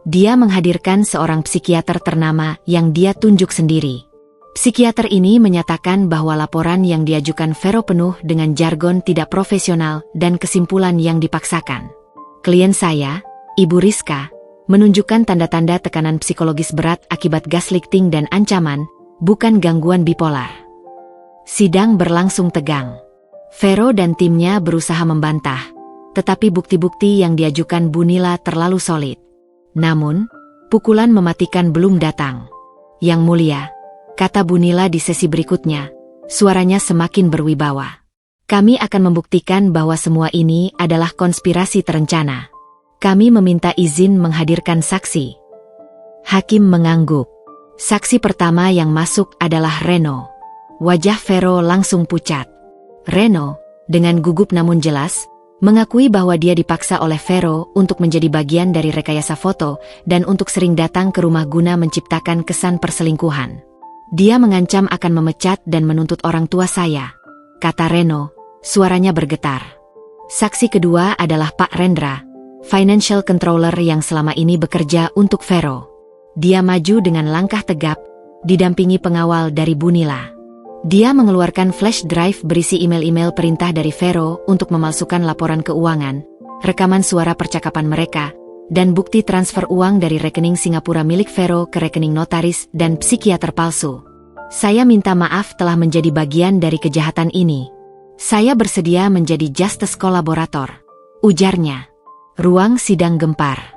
Dia menghadirkan seorang psikiater ternama yang dia tunjuk sendiri. Psikiater ini menyatakan bahwa laporan yang diajukan Vero penuh dengan jargon tidak profesional dan kesimpulan yang dipaksakan. Klien saya, Ibu Rizka, menunjukkan tanda-tanda tekanan psikologis berat akibat gaslighting dan ancaman, bukan gangguan bipolar. Sidang berlangsung tegang. Vero dan timnya berusaha membantah, tetapi bukti-bukti yang diajukan Bu Nila terlalu solid. Namun, pukulan mematikan belum datang. Yang mulia, kata Bu Nila di sesi berikutnya, suaranya semakin berwibawa. Kami akan membuktikan bahwa semua ini adalah konspirasi terencana. Kami meminta izin menghadirkan saksi. Hakim mengangguk. Saksi pertama yang masuk adalah Reno. Wajah Vero langsung pucat. Reno, dengan gugup namun jelas, mengakui bahwa dia dipaksa oleh Vero untuk menjadi bagian dari rekayasa foto dan untuk sering datang ke rumah guna menciptakan kesan perselingkuhan. Dia mengancam akan memecat dan menuntut orang tua saya, kata Reno, suaranya bergetar. Saksi kedua adalah Pak Rendra, financial controller yang selama ini bekerja untuk Vero. Dia maju dengan langkah tegap, didampingi pengawal dari Bu Nila. Dia mengeluarkan flash drive berisi email-email perintah dari Vero untuk memalsukan laporan keuangan, rekaman suara percakapan mereka, dan bukti transfer uang dari rekening Singapura milik Vero ke rekening notaris dan psikiater palsu. Saya minta maaf telah menjadi bagian dari kejahatan ini. Saya bersedia menjadi justice kolaborator, ujarnya. Ruang sidang gempar.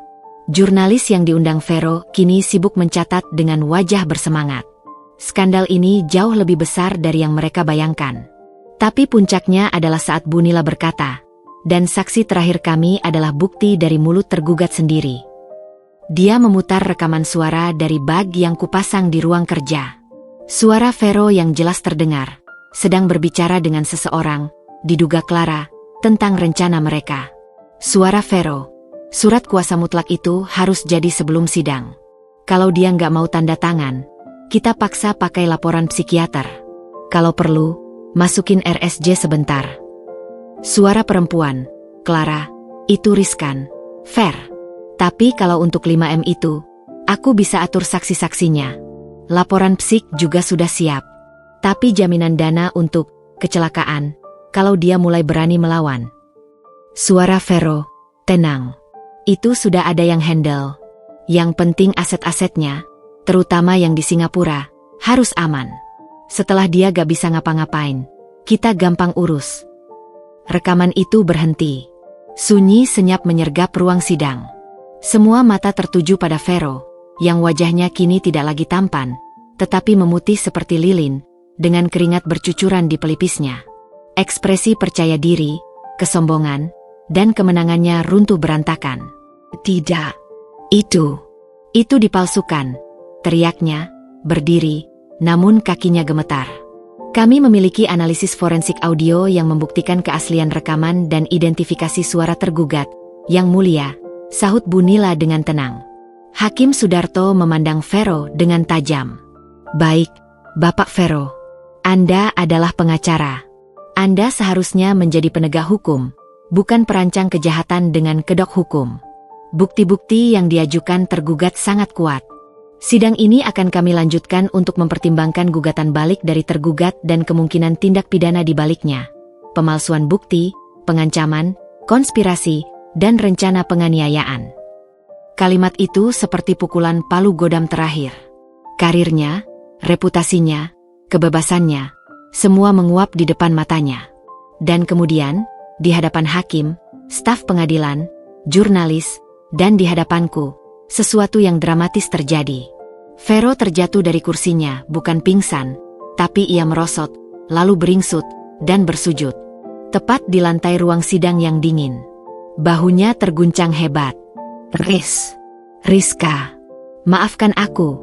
Jurnalis yang diundang Vero kini sibuk mencatat dengan wajah bersemangat. Skandal ini jauh lebih besar dari yang mereka bayangkan. Tapi puncaknya adalah saat Bu Nila berkata, dan saksi terakhir kami adalah bukti dari mulut tergugat sendiri. Dia memutar rekaman suara dari bag yang kupasang di ruang kerja. Suara Vero yang jelas terdengar, sedang berbicara dengan seseorang, diduga Clara, tentang rencana mereka. Suara Vero, surat kuasa mutlak itu harus jadi sebelum sidang. Kalau dia nggak mau tanda tangan, kita paksa pakai laporan psikiater. Kalau perlu, masukin RSJ sebentar. Suara perempuan, Clara, itu riskan, fair. Tapi kalau untuk 5M itu, aku bisa atur saksi-saksinya. Laporan psik juga sudah siap. Tapi jaminan dana untuk kecelakaan, kalau dia mulai berani melawan. Suara Vero, tenang. Itu sudah ada yang handle. Yang penting aset-asetnya, terutama yang di Singapura, harus aman. Setelah dia gak bisa ngapa-ngapain, kita gampang urus. Rekaman itu berhenti. Sunyi senyap menyergap ruang sidang. Semua mata tertuju pada Vero, yang wajahnya kini tidak lagi tampan, tetapi memutih seperti lilin, dengan keringat bercucuran di pelipisnya. Ekspresi percaya diri, kesombongan, dan kemenangannya runtuh berantakan. Tidak. Itu dipalsukan, teriaknya, berdiri, namun kakinya gemetar. Kami memiliki analisis forensik audio yang membuktikan keaslian rekaman dan identifikasi suara tergugat. Yang mulia, sahut Bu Nila dengan tenang. Hakim Sudarto memandang Vero dengan tajam. Baik, Bapak Vero. Anda adalah pengacara. Anda seharusnya menjadi penegak hukum, bukan perancang kejahatan dengan kedok hukum. Bukti-bukti yang diajukan tergugat sangat kuat. Sidang ini akan kami lanjutkan untuk mempertimbangkan gugatan balik dari tergugat dan kemungkinan tindak pidana di baliknya. Pemalsuan bukti, pengancaman, konspirasi, dan rencana penganiayaan. Kalimat itu seperti pukulan palu godam terakhir. Karirnya, reputasinya, kebebasannya, semua menguap di depan matanya. Dan kemudian, di hadapan hakim, staf pengadilan, jurnalis, dan di hadapanku, sesuatu yang dramatis terjadi. Vero terjatuh dari kursinya, bukan pingsan, tapi ia merosot, lalu beringsut, dan bersujud. Tepat di lantai ruang sidang yang dingin. Bahunya terguncang hebat. Rizka, maafkan aku,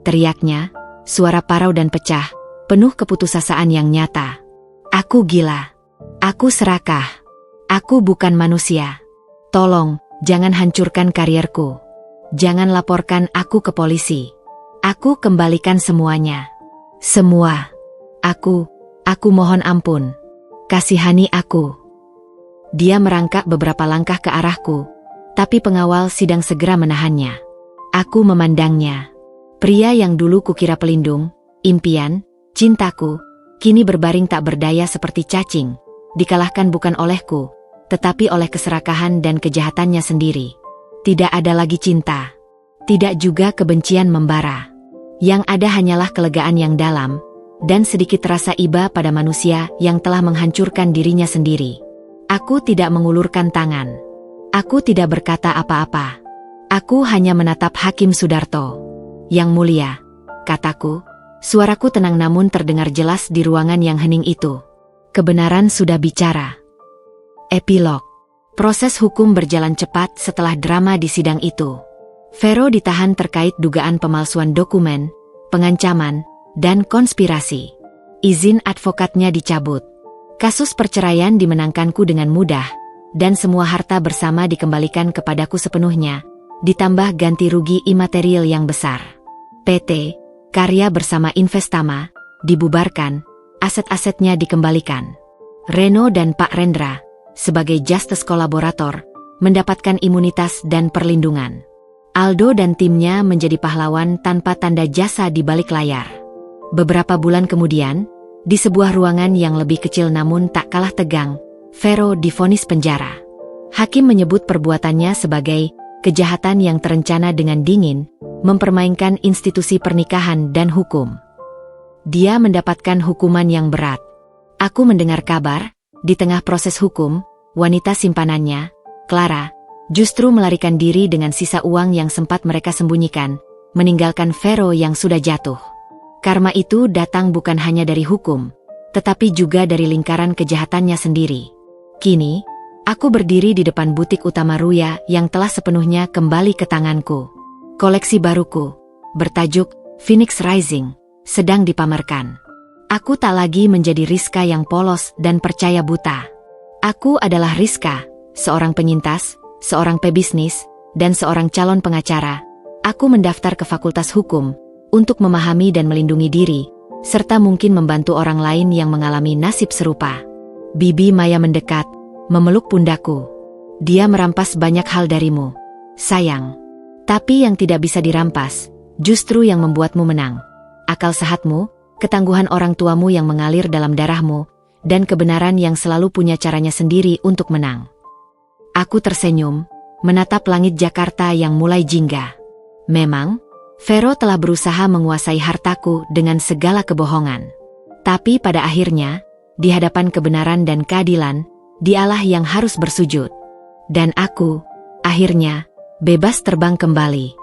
teriaknya, suara parau dan pecah, penuh keputusasaan yang nyata. Aku gila. Aku serakah. Aku bukan manusia. Tolong, jangan hancurkan karierku. Jangan laporkan aku ke polisi. Aku kembalikan semuanya. Semua. Aku mohon ampun. Kasihani aku. Dia merangkak beberapa langkah ke arahku, tapi pengawal sidang segera menahannya. Aku memandangnya. Pria yang dulu kukira pelindung, impian, cintaku, kini berbaring tak berdaya seperti cacing, dikalahkan bukan olehku, tetapi oleh keserakahan dan kejahatannya sendiri. Tidak ada lagi cinta. Tidak juga kebencian membara. Yang ada hanyalah kelegaan yang dalam, dan sedikit rasa iba pada manusia yang telah menghancurkan dirinya sendiri. Aku tidak mengulurkan tangan. Aku tidak berkata apa-apa. Aku hanya menatap Hakim Sudarto. Yang mulia, kataku, suaraku tenang namun terdengar jelas di ruangan yang hening itu. Kebenaran sudah bicara. Epilog. Proses hukum berjalan cepat setelah drama di sidang itu. Vero ditahan terkait dugaan pemalsuan dokumen, pengancaman, dan konspirasi. Izin advokatnya dicabut. Kasus perceraian dimenangkanku dengan mudah, dan semua harta bersama dikembalikan kepadaku sepenuhnya, ditambah ganti rugi imaterial yang besar. PT Karya bersama Investama dibubarkan, aset-asetnya dikembalikan. Reno dan Pak Rendra, sebagai justice kolaborator, mendapatkan imunitas dan perlindungan. Aldo dan timnya menjadi pahlawan tanpa tanda jasa di balik layar. Beberapa bulan kemudian, di sebuah ruangan yang lebih kecil namun tak kalah tegang, Vero divonis penjara. Hakim menyebut perbuatannya sebagai kejahatan yang terencana dengan dingin, mempermainkan institusi pernikahan dan hukum. Dia mendapatkan hukuman yang berat. Aku mendengar kabar, di tengah proses hukum, wanita simpanannya, Clara, justru melarikan diri dengan sisa uang yang sempat mereka sembunyikan, meninggalkan Vero yang sudah jatuh. Karma itu datang bukan hanya dari hukum, tetapi juga dari lingkaran kejahatannya sendiri. Kini, aku berdiri di depan butik utama Ruya yang telah sepenuhnya kembali ke tanganku. Koleksi baruku, bertajuk Phoenix Rising, sedang dipamerkan. Aku tak lagi menjadi Rizka yang polos dan percaya buta. Aku adalah Rizka, seorang penyintas, seorang pebisnis, dan seorang calon pengacara. Aku mendaftar ke Fakultas Hukum untuk memahami dan melindungi diri, serta mungkin membantu orang lain yang mengalami nasib serupa. Bibi Maya mendekat, memeluk pundakku. Dia merampas banyak hal darimu, sayang. Tapi yang tidak bisa dirampas, justru yang membuatmu menang. Akal sehatmu, ketangguhan orang tuamu yang mengalir dalam darahmu, dan kebenaran yang selalu punya caranya sendiri untuk menang. Aku tersenyum, menatap langit Jakarta yang mulai jingga. Memang, Vero telah berusaha menguasai hartaku dengan segala kebohongan. Tapi pada akhirnya, di hadapan kebenaran dan keadilan, dialah yang harus bersujud. Dan aku, akhirnya, bebas terbang kembali.